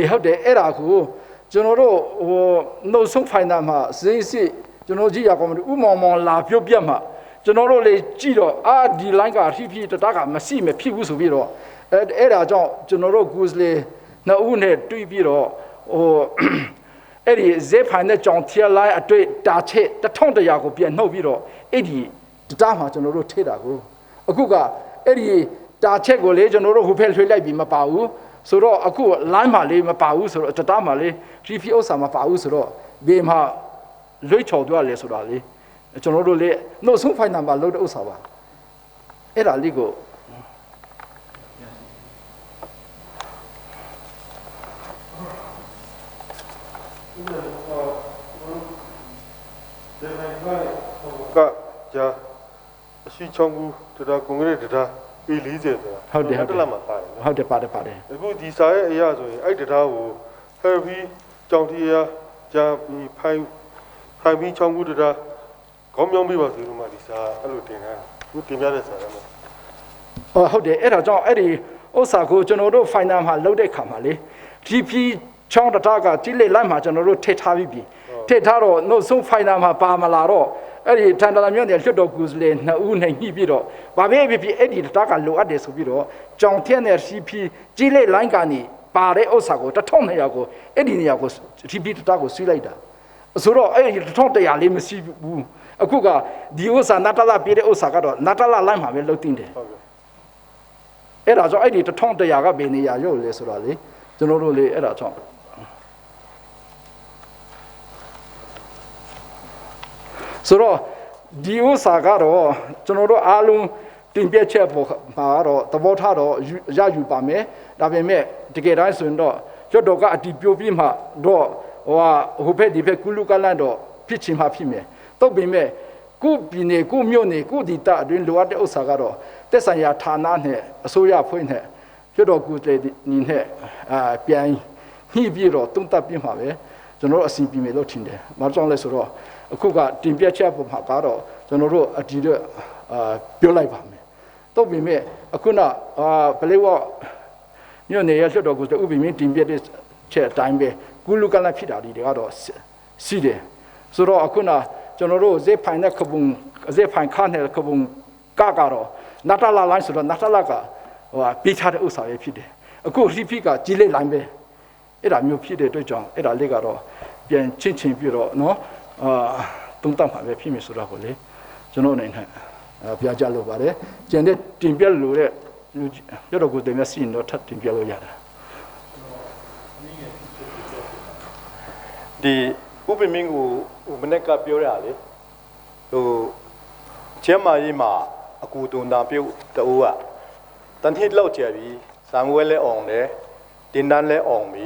ဟုတ်တယ်အဲ့ဒါကိုကျွန်တော်တို့ဟိုနှုတ်ဆုံးဖိုင်နာမှာစိစစ်ကျွန်တော်ကြည့်ရကောင်းတယ်ဥမောင်မောင်လာပြုတ်ပြတ်မှာကျွန်တော်တို့လေကြည့်တော့ဒီ line ကထိဖြီးတတားကမရှိမဖြစ်ဘူးဆိုပြီးတော့အဲ့ဒါကြောင့်ကျွန်တော်တို့ကိုယ်စလေနှစ်ဦးနဲ့တွေ့ပြီးတော့ဟိုအဲ့ဒီဇေဖိုင်နဲ့ကြောင်ထီလိုင်းအတွေ့တာချက်တထုံတရားကိုပြန်နှုတ်ပြီးတော့အဲ့ဒီတတားမှာကျွန်တော်တို့ထိတာကိုအခုကအဲ့ဒီတာချက်ကိုလေကျွန်တော်တို့ဟိုဖက်ထွေးလိုက်ပြီးမပါဘူးဆိုတော့အခု line မှာလေးမပါဘူးဆိုတော့တတားမှာလေး GP ဥစ္စာမပါဘူးဆိုတော့ဒီမှာလွှတ်ချော်သွားလေဆိုတာလေကျွန်တော်တို့လေနှုတ်ဆုံးဖိုင်နံပါတ်လို့တဲ့ဥစ္စာပါအဲ့ဒါလေးကိုကကြာအရှိချောင်းကူတရားကွန်ကရစ်တရားပေ40ဆိုတာဟုတ်တယ်ဟုတ်တယ်မှာပါတယ်ဟုတ်တယ်ပါတယ်အခုဒီစာရဲ့အရာဆိုရင်အဲ့တရားကိုဟယ်ဗီကြောင်တီယာဂျာပြီးဖိုင်ပြီးချောင်းကူတရားခေါင်းမြောင်းပေးပါဆိုလို့မှဒီစာအဲ့လိုတင်တာခုတင်ပြတဲ့စာလည်းဟုတ်တယ်အဲ့ဒါကြောင့်အဲ့ဒီဥစ္စာကိုကျွန်တော်တို့ final မှာလုပ်တဲ့ခါမှာလေ GP ချောင်းတရားကကြီးလေလိုက်မှာကျွန်တော်တို့ထည့်ထားပြီးပြီထည့်ထားတော့နှုတ်ဆုံး final မှာပါမလာတော့အဲ့ဒီထန်တလာမြို့နယ်လွှတ်တော်ကိုယ်စားလှယ်နှစ်ဦးနဲ့ညှိပြီးတော့ဘာပဲဖြစ်အဲ့ဒီတရားကလိုအပ်တယ်ဆိုပြီးတော့ကြောင်ထက်နဲ့ CP ကြီးလေလိုင်းကနေပါတဲ့ဥစ္စာကို1200ကိုအဲ့ဒီနေရာကို CP တရားကိုဆွေးလိုက်တာ ဆိုတော့အဲ့ဒီ1100လေးမရှိဘူးအခုကဒီဥစ္စာနတ်တလာပြည့်တဲ့ဥစ္စာကတော့နတ်တလာလိုက်မှာပဲလှုပ်တင်တယ်အဲ့ဒါကြောင့်အဲ့ဒီ1100ကဘယ်နေရာရောက်လဲဆိုတော့လေကျွန်တော်တို့လေအဲ့ဒါကြောင့်ဆိုတော့ဒီဥစ္စာကတော့ကျွန်တော်တို့အားလုံးတင်ပြချက်ပေါ်မှာတော့သဘောထားတော့ရယူပါမယ်ဒါပေမဲ့တကယ်တမ်းဆိုရင်တော့ရွတ်တော်ကအတီးပြိုပြီးမှတော့ဟိုဘက်ဒီဘက်ကုလူကလန်တော့ဖြစ်ချင်မှဖြစ်မယ်တော့ပေမဲ့ကိုပြည်နယ်ကိုမြို့နယ်ကိုဒီတာအတွင်းလိုအပ်တဲ့ဥစ္စာကတော့တက်ဆိုင်ရာဌာနနဲ့အစိုးရဖွဲ့နဲ့ရွတ်တော်ကိုတည်းနေနဲ့ပြန်ညှိပြီးတော့တုံ့တက်ပြမှာပဲကျွန်တော်တို့အစီအပြေလို့ထင်တယ်။ဘာကြောင့်လဲဆိုတော့အခုကတင်ပြချက်ပုံမှာကတော့ကျွန်တော်တို့အတီးတော့ပြောလိုက်ပါမယ်။တော့ပေမဲ့အခုနဘလေးဝမြို့နယ်ရရွတ်တော်ကိုဥပမာတင်ပြတဲ့ချက်အတိုင်းပဲကုလူကလန်ဖြစ်တာတွေကတော့ရှိတယ်။ဆိုတော့အခုနကျွန်တော်တို့ဇေဖိုင်နဲ့ခဘုံဇေဖိုင်ခါနဲ့ခဘုံကတော့နတ်တလာလိုင်းဆိုတော့နတ်တလာကပေးချတဲ့ဥစ္စာပဲဖြစ်တယ်အခုရိဖိကကြီးလေးလိုင်းပဲအဲ့ဒါမျိုးဖြစ်တဲ့အတွက်ကြောင့်အဲ့ဒါလေးကတော့ပြန်ချင်းပြီးတော့နော်တုံ့တက်မှာပဲဖြစ်မယ်ဆိုတော့ကိုလေကျွန်တော်အနေနဲ့ပြကြလို့ပါတယ်ကျန်တဲ့တင်ပြလို့တဲ့ရတော့ကိုတင်ပြစီတော့ထပ်တင်ပြလို့ရတာဒီဥပမင်းကိုမနေ့ကပြောရလေဟိုကျမ်းမာရေးမှာအကူတုံတာပြုတ်တူကတန်ထိလောက်ကြပြီဇံဝဲလဲအောင်တယ်တင်တန်းလဲအောင်ပြီ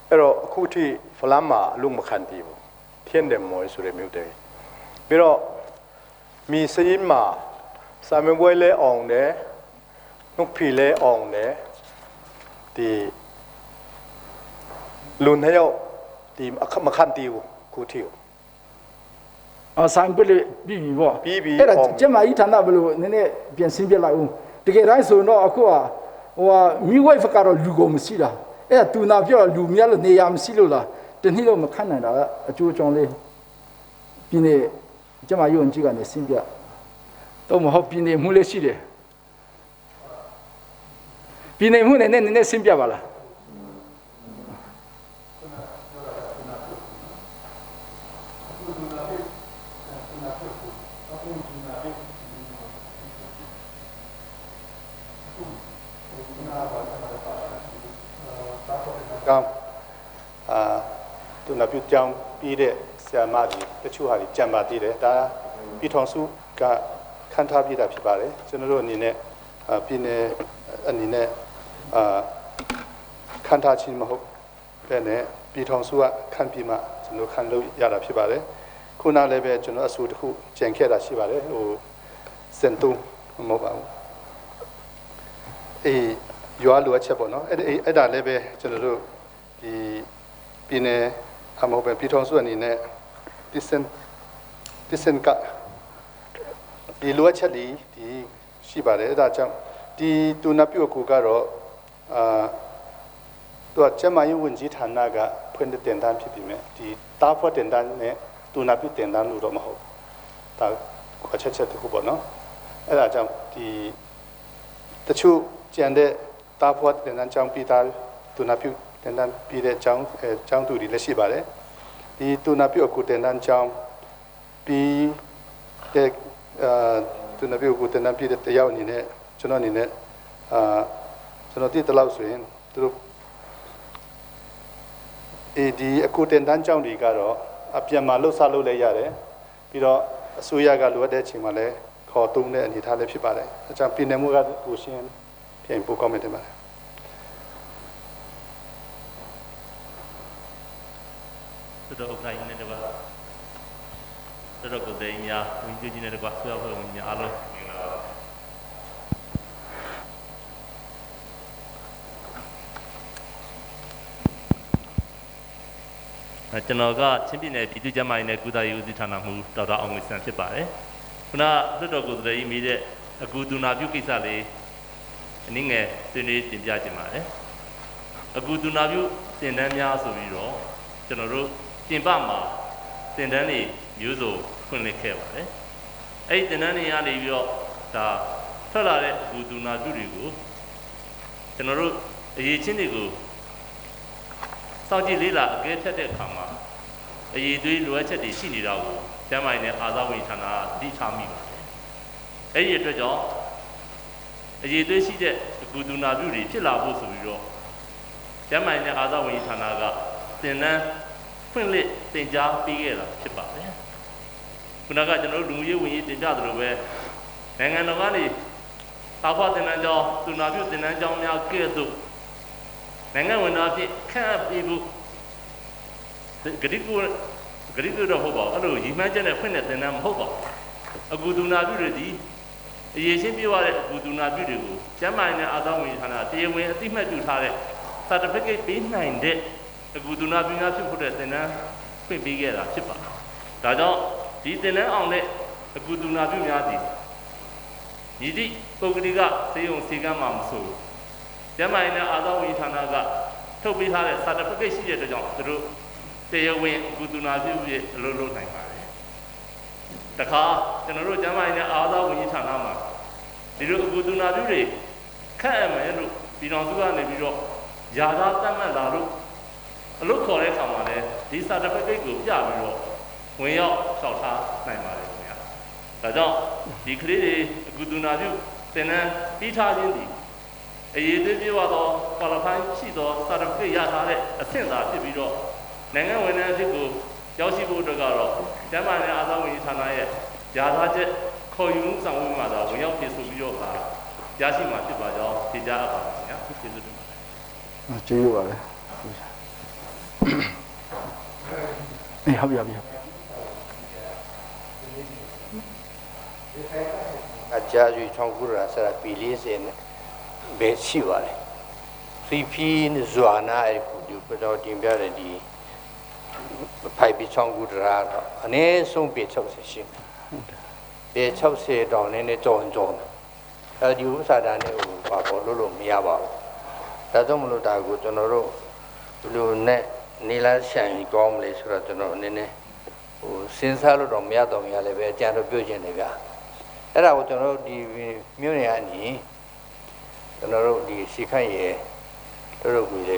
အဲ့တော့အခုထိဖလမ်းမှာအလုံးမခံတည်ဘူးထင်းတယ်မော်ဆိုရမျိုးတယ်ပြီးတော့မီစရင်မှာဇံဝဲလဲအောင်တယ်နှုတ်ဖီလဲအောင်တယ်ဒီလူနှစ်ယောက်ဒီမခံတည်ဘူးခုထိဆိုင်ပလေပြီးပြီပေါ့အဲ့ဒါကျမကြီးဌာနဘလို့နည်းနည်းပြန်ရှင်းပြလိုက်ဦးတကယ်တိုင်းဆိုတော့အခုကမိဝိုက်ဖကတော့လူကုန်မရှိတာအဲ့ဒါသူနာပြောလူမြတ်လို့နေရာမရှိလို့လားတနည်းတော့မခံနိုင်တာအကျိုးအကြောင်းလေးပြင်းနေကျမကြီးဝင်ကြည့်ကနေရှင်းပြတော့မဟုတ်ပြင်းနေမှုလေးရှိတယ်ပြင်းနေမှုနဲ့နည်းနည်းရှင်းပြပါလားကောင်းသူနာပြုကြောင်းပြီးတဲ့ဆရာမကြီးတချို့ဟာကြံပါသေးတယ်ဒါပြည်ထောင်စုကခန့်ထားပြတာဖြစ်ပါတယ်ကျွန်တော်တို့အနေနဲ့ပြည်နယ်အနေနဲ့ခန့်ထားခြင်းမဟုတ်ပဲနဲ့ပြည်ထောင်စုကခန့်ပြီးမှကျွန်တော်ခန့်လို့ရတာဖြစ်ပါတယ်ခုနလည်းပဲကျွန်တော်အဆိုတစ်ခုကြံခဲ့တာရှိပါတယ်ဟိုစင်တုံးမဟုတ်ပါဘူးရွာလိုအပ်ချက်ပေါ့နော်အဲ့ဒါလည်းပဲကျွန်တော်တို့ဒီပြည်နယ်အမဟုတ်ပဲပြည်ထောင်စုအနေနဲ့ဒီစင်ကဒီလိုအပ်ချက်ဒီရှိပါတယ်အဲ့ဒါကြောင့်ဒီတူနာပြုတ်ကူကတော့သူကကျမယဝန်ကြီးဌာနကဖွင့်တဲ့တင်တန်းဖြစ်ပြီးမြဲဒီတားဖို့တင်တန်းနဲ့တူနာပြုတ်တင်တန်းလို့တော့မဟုတ်ဒါအချက်တခုပေါ့နော်အဲ့ဒါကြောင့်ဒီတချို့ကျန်တဲ့တားဖို့တင်တန်းကြောင့်ပြီးသားတူနာပြုတ်တင်တန်းပြီးတဲ့ကြောင်းသူတွေလည်းရှိပါတယ်ဒီတူနာပြုတ်ကူတင်တန်းကြောင့်ပြီးတဲ့တူနာပြုတ်ကူတင်တန်းပြီးတဲ့တယောက်အနေနဲ့ကျွန်တော်အနေနဲ့ကျွန်တော်တည်တလောက်ဆိုရင်သူတို့ဒီအကူတင်တန်းကြောင့်တွေကတော့အပြန်မှာလှုပ်ရှားလုပ်လဲရတယ်ပြီးတော့အစိုးရကလိုအပ်တဲ့အချိန်မှာလည်းခေါ်တုံးတဲ့အနေအထားလည်းဖြစ်ပါတယ်အဲကြောင့်ပြည်နယ်မှုကကိုရှင်းပြန်ပို့ကောင်းမယ်တင်ပါတယ်တော်ဥက္ကဋ္ဌနဲ့တကွာတော်ကိုယ်တိုင်များဝင်ကြည့်နေတဲ့ကွာဆွေးနွေးဖို့များအားလုံးမင်္ဂလာပါကျွန်တော်ကချင်းပြည်နယ်ပြည်သူ့ကျန်းမာရေးနဲ့ကုသရေးဦးစီးဌာနမှူးဒေါက်တာအောင်ငွေစံဖြစ်ပါတယ်ခုနလွှတ်တော်ကိုယ်စားလှယ်ကြီးမိတဲ့အကူတူနာပြုကိစ္စလေးအနည်းငယ်ဆွေးနွေးတင်ပြခြင်းပါတယ်အကူတူနာပြုသင်တန်းများဆိုပြီးတော့ကျွန်တော်တို့ပြင်ပမှာသင်တန်းတွေမျိုးစုံဖွင့်လှစ်ခဲ့ပါတယ်အဲ့ဒီသင်တန်းတွေကနေပြီးတော့ဒါထွက်လာတဲ့အကူတူနာပြုတွေကိုကျွန်တော်တို့အရေးချင်းတွေကိုစောင့်ကြည့်လေ့လာအကဲဖြတ်တဲ့အခါမှာ အရေးသွေးလိုအပ်ချက်တွေရှိနေတာကိုကျန်းမာရေးနဲ့အာသာဝန်ကြီးဌာနကသိထားမိပါတယ်အဲ့ဒီအတွက်ကြောင့်အရေးသွေးရှိတဲ့အကူသူနာပြုတွေဖြစ်လာဖို့ဆိုပြီးတော့ကျန်းမာရေးနဲ့အာသာဝန်ကြီးဌာနကသင်တန်းဖွင့်လှစ်သင်ကြားပေးခဲ့တာဖြစ်ပါတယ်ခုနကကျွန်တော်တို့လူမှုရေးဝန်ကြီးတင်ပြသလိုပဲနိုင်ငံတော်ကနေအာဖာသင်တန်းကျောင်းသူနာပြုသင်တန်းကျောင်းများကဲ့သို့နိုင်ငံဝန်ထမ်းအဖြစ်ခန့်အပ်ပေးဖို့ဂရိကိုတော့ဟုတ်ပါဘူးအဲ့လိုရည်မှန်းချက်နဲ့ဖွင့်တဲ့သင်တန်းမဟုတ်ပါဘူးအကူသူနာပြုတွေဒီအရေးချင်းပြရတဲ့အကူသူနာပြုတွေကိုကျန်းမာရေးနဲ့အာသာဝန်ကြီးဌာနတရားဝင်အသိမှတ်ပြုထားတဲ့ certificate ပေးနိုင်တဲ့အကူသူနာပြုများဖြစ်ဖို့တဲ့သင်တန်းဖွင့်ပေးခဲ့တာဖြစ်ပါတယ်ဒါကြောင့်ဒီသင်တန်းအောင်တဲ့အကူသူနာပြုများသည်ညီတိပုဂ္ဂလိကစေယုံစေကမ်းမှာမဆိုကျန်းမာရေးနဲ့အာသာဝန်ကြီးဌာနကထုတ်ပေးထားတဲ့ certificate ရှိတဲ့အတွက်ကြောင့်သူတို့တရားဝင်အကူသူနာပြုပြီးအလုပ်လုပ်နိုင်ပါတယ်တခါကျွန်တော်တို့ကျန်းမာရေးနဲ့အာသာဝန်ကြီးဌာနမှာဒီလိုအကူသူနာပြုတွေခန့်အပ်မယ်လို့ပြည်တော်စုကနေပြီးတော့ယာသာတတ်မှတ်လာလို့အလုပ်ခေါ်တဲ့အခါမှာလည်းဒီ certificate ကိုပြပြီးတော့ဝင်ရောက်လျှောက်ထားနိုင်ပါတယ်ခင်ဗျာဒါကြောင့်ဒီကလေးတွေအကူသူနာပြုသင်တန်းပြီးထားခြင်းဒီအရေးသေးပြတော့ qualify ရှိသော certificate ရထားတဲ့အဆင့်သာဖြစ်ပြီးတော့နိုင်ငံဝန်ထမ်းအဖြစ်ကိုရောက်ရှိဖို့အတွက်ကတော့ကျန်းမာရေးအာသာဝန်ကြီးဌာနရဲ့ယာသာချက်ခေါ်ယူမှုဆောင်ရွက်မှာတော့ဝင်ရောက်ဖြည့်ဆို့ပြီးတော့ရရှိမှာဖြစ်ပါကြောင်းဖြေကြားအပ်ပါမယ်ခင်ဗျာကျေးဇူးတင်ပါတယ်ကျေးဇူးပါလေအေးဟုတ်ပြီအကြရွေချောင်းကူရာဆရာပီလေးစင်ပဲရှိပါလေစီဖီနဲ့ဇွာနာအခုဒီတော့တင်ပြတဲ့ဒီဖိုက်ပြီးချောင်းကူရာတော့အနည်းဆုံးပေ60ရှိပေ60တောင်နဲ့ကြောင်းအဲဒီဥစ္စာတန်းနဲ့ဟိုပါပေါ်လို့မရပါဘူးဒါကြောင့်မလို့ဒါကိုကျွန်တော်တို့ဘယ်လိုနဲ့နေလာဆိုင်ကောင်းမလဲဆိုတော့ကျွန်တော်နည်းနည်းဟိုစဉ်းစားလို့တော့မရတော့ရလည်းပဲအကြံတော့ပြုတ်ခြင်းတယ်ဗျာအဲ့ဒါကိုကျွန်တော်တို့ဒီမြို့နယ်ကနေကျွန်တော်တို့ဒီစီခိုင်ရတို့ကိုလေ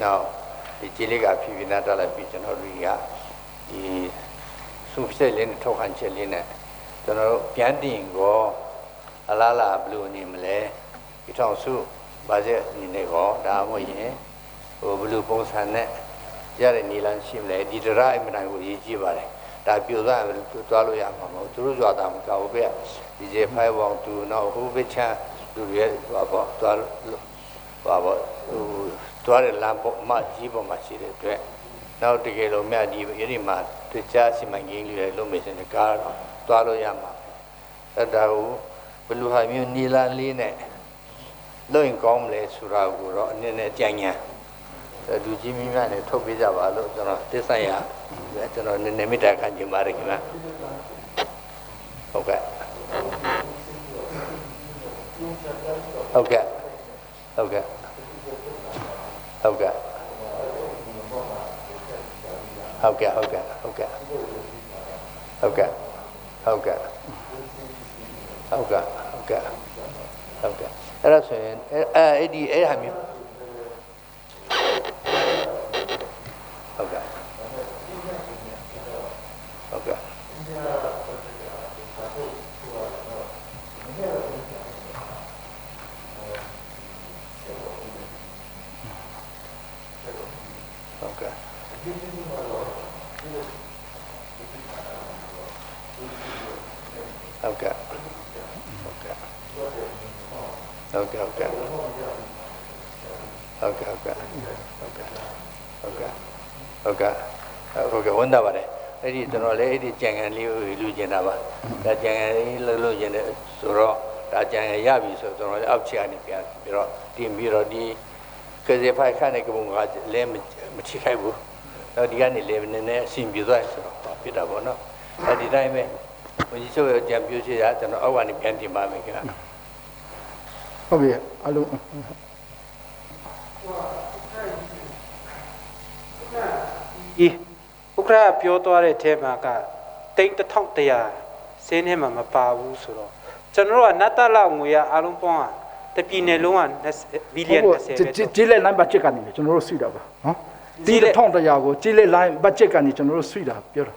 နောက်ဒီကြည်လေးကဖြည်းဖြည်းနဲ့တက်လိုက်ပြီးကျွန်တော်တို့ကဒီစုဖက်လေးနဲ့ထောက်ခံချက်လေးနဲ့ကျွန်တော်တို့ပြန်တင်ကိုအလားလားဘယ်လိုနေမလဲဒီထောင်စုဘာကျက်နေနေကောဒါမှမဟုတ်ရင်ဟိုဘယ်လိုပုံစံနဲ့ရတဲ့နေလမ်းရှိမလဲဒီတရားအမှန်တန်ကိုရေးကြည့်ပါတယ်ဒါပြိုသားသွားလို့ရမှာမဟုတ်သူတို့ကြွားတာမကောက်ပဲဒီကျေဖိုင်ပေါင်းသူနောက်ဟိုဘစ်ချမ်းလူရဲသွားပေါ့သွားဟိုသွားတဲ့လမ်းပေါ်မှာကြီးပေါ်မှာရှိတဲ့အတွက်နောက်တကယ်လို့မြတ်ဒီအဲ့ဒီမှာတခြားစီမံကိန်းလေးတွေလုံးမယ်စင်တကားတော့သွားလို့ရမှာအဲ့ဒါကိုဘလူဟာမျိုးနီလာလေးနဲ့လွင့်ကောင်းမလဲဆိုတာကိုတော့အနေနဲ့ကြံ့ညာလူကြီးမိများနဲ့ထုတ်ပေးကြပါလို့ကျွန်တော်တိဆိုင်ရကျွန်တော်နည်းနည်းမေတ္တာခံချင်ပါတယ်ခင်ဗျာဟုတ်ကဲ့ဟုတ်ကဲ့ဟုတ်ကဲ့ဟုတ်ကဲ့ဟုတ်ကဲ့ဟုတ်ကဲ့ဟုတ်ကဲ့ဟုတ်ကဲ့ဟုတ်ကဲ့ဟုတ်ကဲ့ဟုတ်ကဲ့ဟုတ်ကဲ့အဲ့ဒါဆိုရင်အဲ့ဒီအဲ့ဟာမျိုးဟုတ်ကဲ့ဟုတ်ကဲ့Okay. Okay. Okay. Okay. Okay. Okay. Okay. Okay. Okay. Wanda bare. Edi tono le edi jangan li lu jena ba. Da jangan lu jena so ro da jangan ya bi so tono auk chi ani pya bi ro tin bi ro di ke je phai khan ne ke bu ga le ma chi khai bu. Da di ga ni le ne ne sin bi twai so phit da bo no. Da di dai me ဝန်ကြီးချုပ်ရဲ့ကြံပြိုးချရကျွန်တော်အောက်ကနေပြန်တင်ပါမယ်ခင်ဗျာဟုတ်ပြီအလုံးဒီဥက္ကရာပြောသွားတဲ့အထဲမှာကတိတ်1100စင်းထဲမှာမပါဘူးဆိုတော့ကျွန်တော်တို့ကနတ်တလငွေရအားလုံးပေါင်းတပြည်နယ်လုံးကဘီလီယံ20ပဲကျေးလက်နံပါတ်ချက်ကနေကျွန်တော်တို့ဆွတာပါနော် တီးထောင်းတရားကိုကြီးလက်လိုင်းဘတ်ဂျက်ကနေကျွန်တော်တို့ဆွေးတာပြောတာ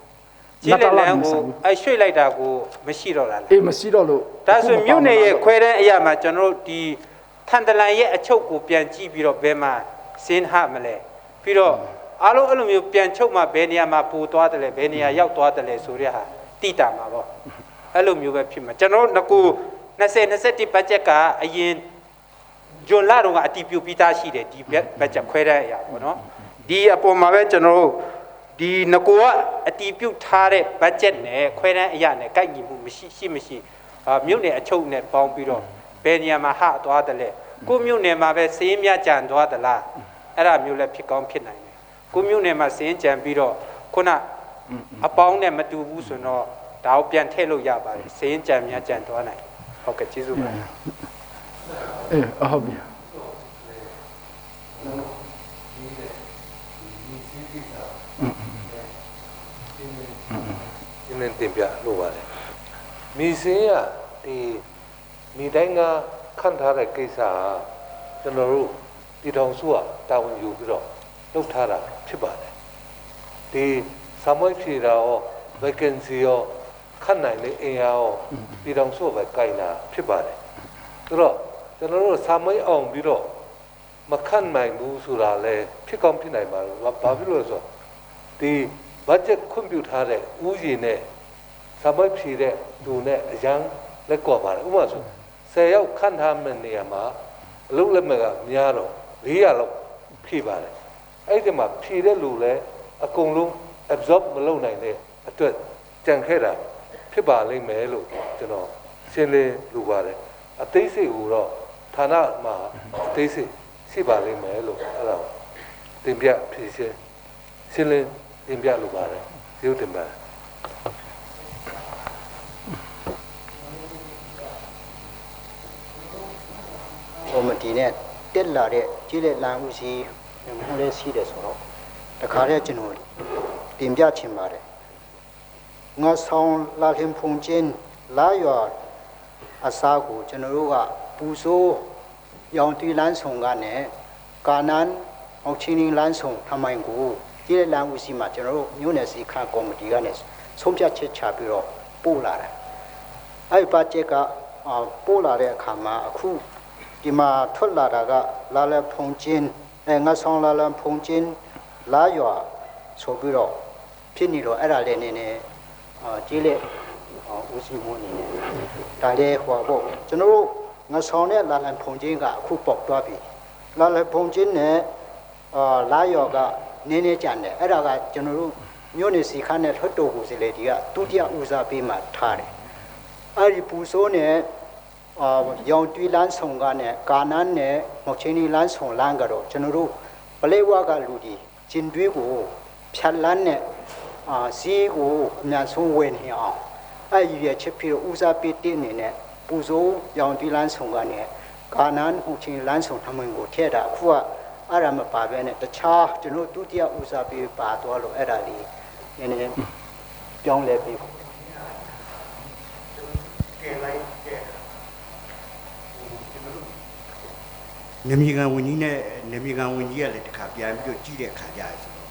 ကြီးလက်လမ်းကိုရွှေ့လိုက်တာကိုမရှိတော့လား အေးမရှိတော့လို့ ဒါဆိုမြို့နယ်ရဲ့ခွဲတဲ့အရာမှာကျွန်တော်တို့ဒီထန်တလန်ရဲ့အချုပ်ကိုပြန်ကြည့်ပြီးတော့ဘယ်မှာစင်းဟမလဲပြီးတော့အားလုံးအဲ့လိုမျိုးပြန်ချုပ်မှဘယ်နေရာမှာပို့သွားတယ်လဲဘယ်နေရာရောက်သွားတယ်လဲဆိုတဲ့ဟာတိတာမှာပေါ့အဲ့လိုမျိုးပဲဖြစ်မှာကျွန်တော်တို့ငကူ2021ဘတ်ဂျက်ကအရင်ဂျွန်လတော့ကအတီးပြူပြီးသားရှိတယ်ဒီဘတ်ဂျက်ခွဲတဲ့အရာပေါ့နော်ဒီအပေါ်မှာပဲကျွန်တော်တို့ဒီငကူကအတီးပြုတ်ထားတဲ့ဘတ်ဂျက်နဲ့ခွဲတန်းအရာနဲ့ကိုက်ညီမှုမရှိမြို့နယ်အချုပ်နဲ့ပေါင်းပြီးတော့ဘယ်နေရာမှာဟသွားတယ်လဲကိုမြို့နယ်မှာပဲစေးမြကြံသွားသလားအဲ့ဒါမျိုးလည်းဖြစ်ကောင်းဖြစ်နိုင်တယ်ကိုမြို့နယ်မှာစေးကြံပြီးတော့ခုနအပေါင်းနဲ့မတူဘူးဆိုတော့ဒါကိုပြန်ထည့်လို့ရပါတယ်စေးကြံများကြံသွားနိုင်ဟုတ်ကဲ့ကျေးဇူးပါအေးဟုတ်ပြီဒီနေ့တင်ပြလို့ပါတယ်မိစင်းကဒီမိတိုင်းကခန့်ထားတဲ့ကိစ္စဟာကျွန်တော်တို့ပြည်ထောင်စုကတာဝန်ယူပြီးတော့လုပ်ထားတာဖြစ်ပါတယ်ဒီစာမွေးဖြေတာရော vacancy ရောခန့်နိုင်တဲ့အင်အားရောပြည်ထောင်စုပဲကိုင်တာဖြစ်ပါတယ်ဆိုတော့ကျွန်တော်တို့စာမွေးအောင်ပြီးတော့မခန့်နိုင်ဘူးဆိုတာလဲဖြစ်ကောင်းဖြစ်နိုင်ပါလို့ဘာဖြစ်လို့လဲဆိုတော့ဒီ budget ခွင့်ပြုထားတဲ့ဥယျာဉ်နဲ့စာမွေးဖြေတဲ့လူနဲ့အရန်လက်ကော်ပါတယ်ဥပမာဆို10ယောက်ခန့်ထားမယ့်နေရာမှာအလုပ်လက်မဲ့ကများတော့400လောက်ဖြည့်ပါတယ်အဲ့ဒီမှာဖြည့်တဲ့လူလည်းအကုန်လုံး absorb မလုပ်နိုင်တဲ့အတွက်ကြံခဲ့တာဖြစ်ပါလိမ့်မယ်လို့ကျွန်တော်ရှင်းလင်းလိုပါတယ်အသေးစိတ်ကိုတော့ဌာနမှာအသေးစိတ်ရှိပါလိမ့်မယ်လို့အဲ့ဒါတင်ပြဖြည့်ရှင်းလင်းတင်ပြလိုပါတယ်ကျေးဇူးတင်ပါတယ်ကော်မတီနဲ့တက်လာတဲ့ကြီးလက်လမ်းဦးစီးမှုလေးရှိတယ်ဆိုတော့တခါတည်းကျွန်တော်တင်ပြချင်ပါတယ်ငါဆောင်လာခင်ဖုန်ချင်းလာရွာအစားကိုကျွန်တော်တို့ကပူဆိုးရောင်တီလန်းဆောင်ကနေကာနန်အောင်ချင်းလန်းဆောင်ထမိုင်ကိုကြီးလက်လမ်းဦးစီးမှာကျွန်တော်တို့မြို့နယ်စီခါကော်မတီကနေဆုံးဖြတ်ချက်ချပြီးတော့ပို့လာတယ်အဲ့ပါချက်ကပို့လာတဲ့အခါမှာအခုဒီမှာထွက်လာတာကလာလဖုန်ချင်းငါဆောင်လာလဖုန်ချင်းလာရွာဆိုပြီးတော့ဖြစ်နေတော့အဲ့ဒါလည်းနည်းနည်းကြီးလက်ဦးစီးမှုနေတယ်ဒါလည်းဟောပေါ့ကျွန်တော်တို့ငါဆောင်နဲ့လာလဖုန်ချင်းကအခုပေါက်သွားပြီလာလဖုန်ချင်းနဲ့လာရွာကနည်းနည်းကြံတယ်အဲ့ဒါကကျွန်တော်တို့မြို့နယ်စီခါနဲ့ထွတ်တော်ကိုစီလေဒီကဒုတိယဦးစားပေးမှထားတယ်အဲ့ဒီပူဆိုးနဲ့ရောင်တွီလန်းဆောင်ကနဲ့ကာနန်းနဲ့မောက်ချင်းလန်းဆောင်လန်းကတော့ကျွန်တော်တို့ပလဲဝါကလူဒီဂျင်တွေးကိုဖြတ်လန်းနဲ့စီးကိုအများဆုံးဝင်နေအောင်အဲ့ဒီရချက်ပြီးဦးစားပေးတင်းနေနဲ့ပူဆိုးရောင်တွီလန်းဆောင်ကနဲ့ကာနန်းမောက်ချင်းလန်းဆောင်ထမင်းကိုထည့်တာအခုကအဲ့ဒါမပါဘဲနဲ့တခြားကျွန်တော်ဒုတိယဦးစားပေးပါသွားလို့အဲ့ဒါလေးနည်းနည်းပြောင်းလဲပြီးနေမြေကန်ဝင်ကြီးနဲ့နေမြေကန်ဝင်ကြီးကလည်းတခါပြန်ပြီးတော့ကြည့်တဲ့အခါကျရဆိုတော့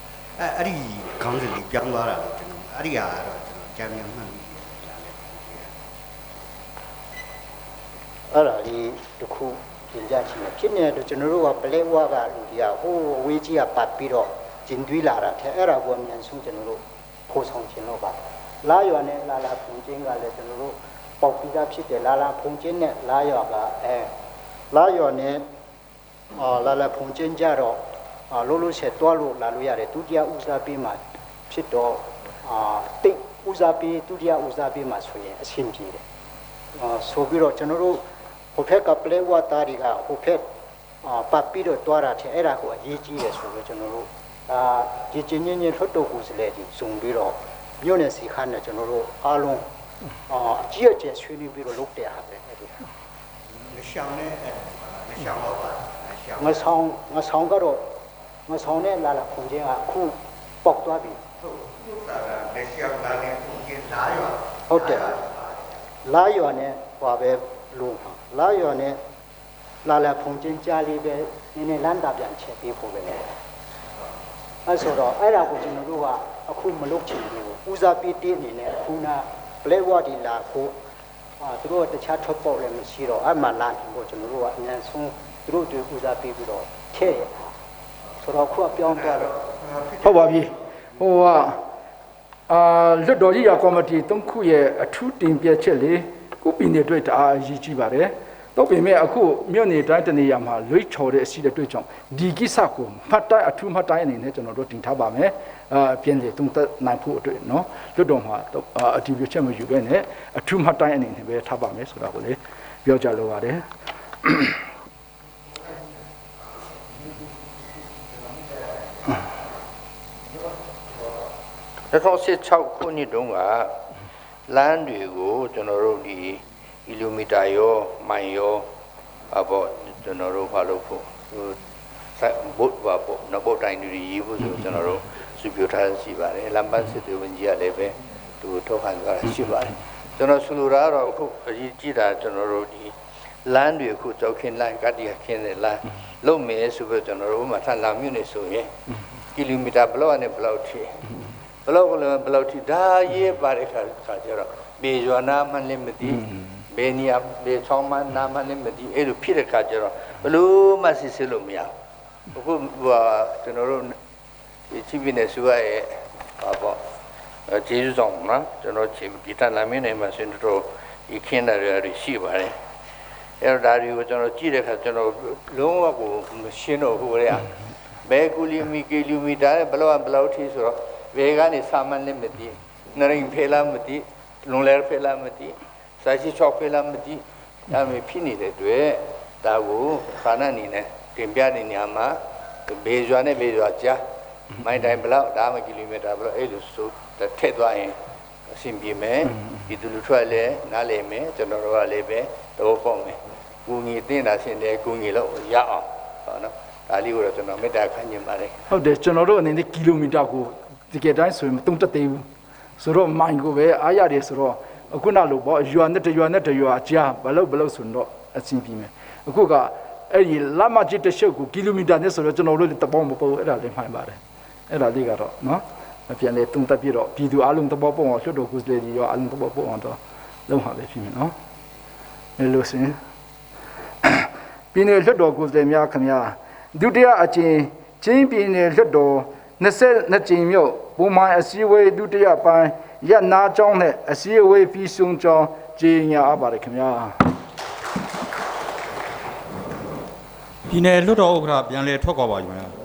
အဲ့ဒီခေါင်းစဉ်လေးပြောင်းသွားတာလို့ကျွန်တော်အဲ့ဒီဟာကတော့ကျွန်တော်ကြံမြန်မှတ်မိတယ်ဒါလည်းအဲ့ဒါလေးတစ်ခုပြင်ကြချင်တယ်ဖြစ်နေတော့ကျွန်တော်တို့ကပလဲဝါကလူတွေကဟိုးအဝေးကြီးကပတ်ပြီးတော့ကျင်တွေးလာတာတဲ့အဲ့ဒါကိုအမြန်ဆုံးကျွန်တော်တို့ဖိုးဆောင်ခြင်းလို့ပါလာရွာနဲ့လာလာဖုန်ချင်းကလည်းကျွန်တော်တို့ပေါက်ပြီးသားဖြစ်တယ်လာလာဖုန်ချင်းနဲ့လာရွာကလာရွာနဲ့လာလာဖုန်ချင်းကြတော့လို့လို့ဆက်တွားလို့လာလို့ရတယ်ဒုတိယဦးစားပေးမှဖြစ်တော့တိတ်ဦးစားပေးဒုတိယဦးစားပေးမှဆိုရင်အဆင်ပြေတယ်ဆိုပြီးတော့ကျွန်တော်တို့ဟိုဖက်ကပလဲဝါသားတွေကဟိုဖက်ပတ်ပြီးတော့တွားတာတဲ့အဲ့ဒါကိုအရေးကြီးတယ်ဆိုတော့ကျွန်တော်တို့ဒီချင်းချင်းထွတ်တော်ကိုစလဲဒီစုံပြီးတော့မြို့နယ်စီခါနဲ့ကျွန်တော်တို့အားလုံးအကြီးအကျယ်ဆွေးနွေးပြီးတော့လုပ်တဲ့ဟာပဲအဲ့ဒီငရှောင်းနဲ့ငရှောင်းတော့ပါငဆောင်ကတော့ငဆောင်နဲ့လာဖုန်ချင်းကအခုပေါက်သွားပြီဟုတ်တာငရှောင်းလာနဲ့ဖုန်ချင်းလာရွာဟုတ်တယ်လာရွာနဲ့ဟောပဲလုံးလာရွာနဲ့လာဖုန်ချင်းကြားလေးပဲနည်းနည်းလမ်းတာပြန်ချက်ပေးဖို့ပဲ အဲဆိုတော့အဲ့ဒါကိုကျွန်တော်တို့ကအခုမလုပ်ချင်ဘူးဦးစားပေးတင်းအနေနဲ့ခုန black water ဒီလာကိုသူတို့တခြားထွက်ပေါ်လည်းမရှိတော့အမှလာပြီးတော့ကျွန်တော်တို့ကအញ្ញဆုံးသူတို့တွေဦးစားပေးပြီးတော့ထည့်ရဆိုတော့ခုကပြောင်းသွားတော့ဟုတ်ပါပြီဟိုကလွတ်တော်ကြီးရာကော်မတီ3ခုရဲ့အထူးတင်ပြချက်လေးကိုပြည်နယ်အတွက်တအားအရေးကြီးပါတယ်တော့ပေမဲ့အခုမြို့နယ်တိုင်းတနေရာမှာလွိချော်တဲ့အစီတဲ့အတွက်ကြောင့်ဒီကိစ္စကိုမှတ်တိုင်းအထူးမှတ်တိုင်းအနေနဲ့ကျွန်တော်တို့တင်ထားပါမယ်ပြင်လေတုံးသက်နိုင်ဖို့အတွက်နော်လွတ်တော်မှာအတည်ပြုချက်မယူဘဲနဲ့အထူးမှတ်တိုင်းအနေနဲ့ပဲထားပါမယ်ဆိုတာကိုလည်းပြောကြလိုပါတယ်2016ခုနှစ်တုန်းကလမ်းတွေကိုကျွန်တော်တို့ဒီကီလိုမီတာရောမိုင်ရောပေါ့ကျွန်တော်တို့ဖာလို့ဖို့ဘုတ်ပါပေါ့နဘုတ်တိုင်းတွေရေးဖို့ဆိုကျွန်တော်တို့စုပြထားရှိပါတယ်လမ်းပန်းစစ်တွေဝင်ကြီးကလည်းပဲသူထောက်ခံကြတာရှိပါတယ်ကျွန်တော်ဆိုလိုတာကတော့အခုအရေးကြီးတာကျွန်တော်တို့ဒီလမ်းတွေအခုကြောက်ခင်းလိုက်ကတိခင်းတဲ့လမ်းလုံးမယ်ဆိုပြီးကျွန်တော်တို့မှထပ်လာမြို့နေဆိုရင်ကီလိုမီတာဘလောက်နဲ့ဘလောက်ထိဘလောက်ထိဒါရေးပါတဲ့ခါကျတော့ဘေရွာနာမှလည်းမသိဘေနီယာဘေချောင်းမနာမှလည်းမသိအဲ့လိုဖြစ်တဲ့ခါကျတော့ဘလို့မှစစ်စစ်လို့မရဘူးအခုကျွန်တော်တို့ဒီချိပင်းနဲ့ဆိုရဲပေါ့ကျေးဇူးဆောင်နော်ကျွန်တော်ချင်းဒီတန်လာမင်းနဲ့မှဆွေးနွေးတော့ဒီခင်းတယ်ရရှိပါတယ်အဲ့တော့ဒါတွေကိုကျွန်တော်ကြည့်တဲ့ခါကျွန်တော်လုံးဝကိုမရှင်းတော့ဘူးလေဘယ်ကီလိုမီတာဘလောက်ထိဆိုတော့ဘယ်ကနေစာမလည်းမသိနရင်ဖေးလားမသိလွန်လဲဖေးလားမသိစာရှိချောက်ဖေးလားမသိဒါမှဖြစ်နေတဲ့တွေ့ဒါကိုခါနအနေနဲ့တင်ပြတဲ့နေရာမှာဘေးရွာနဲ့ဘေးရွာကြားမိုင်းတိုင်းဘလောက်ဒါမှကီလိုမီတာဘလောက်အဲ့လိုဆိုထည့်သွားရင်အဆင်ပြေမယ်ဒီလူထွက်လဲနားလည်မယ်ကျွန်တော်တို့ကလည်းပဲတော့ပေါ့မယ်ကိုငီတင်တာရှင်တယ်ကိုငီလို့ရအောင်ဟုတ်နော်ဒါလေးကိုတော့ကျွန်တော်မေတ္တာခံခြင်းပါတယ်ဟုတ်တယ်ကျွန်တော်တို့အနေနဲ့ကီလိုမီတာကိုဒီကတိုင်းဆိုရင်မတုံတက်သေးဘူးဆိုတော့မိုင်ကိုပဲအားရတယ်ဆိုတော့အခုနောက်လို့ပေါ့ရွာနဲ့တရွာကြားဘလောက်ဆိုတော့အဆင်ပြေမယ်အခုကအဲ့ဒီလမ်းမကြီးတစ်ရှုပ်ကိုကီလိုမီတာနဲ့ဆိုတော့ကျွန်တော်တို့တပေါင်းမပေါ်အဲ့ဒါလေးမှန်ပါတယ်အဲ့ဒါလေးကတော့နော်ပြန်လေတုံတက်ပြတော့ပြည်သူအလုံးတပေါပေါအောင်လွှတ်တော်ကိုယ်စားလှယ်ကြီးရောအလုံးတပေါပေါအောင်တော့လုံးဟာပဲဖြစ်မယ်နော်အဲ့လိုစင်ပြည်နယ်လွှတ်တော်ကိုယ်စားလှယ်များခင်ဗျာဒုတိယအကြိမ်ချင်းပြည်နယ်လွှတ်တော်22ကြိမ်မြောက်ပုံမှန်အစည်းအဝေးဒုတိယပိုင်းရနာကျောင်းနဲ့အစည်းအဝေးပြီးဆုံးကြောင်းကြေညာအပ်ပါတယ်ခင်ဗျာပြည်နယ်လွှတ်တော်ဥက္ကဋ္ဌပြန်လည်ထွက်ခွာပါယူမယ်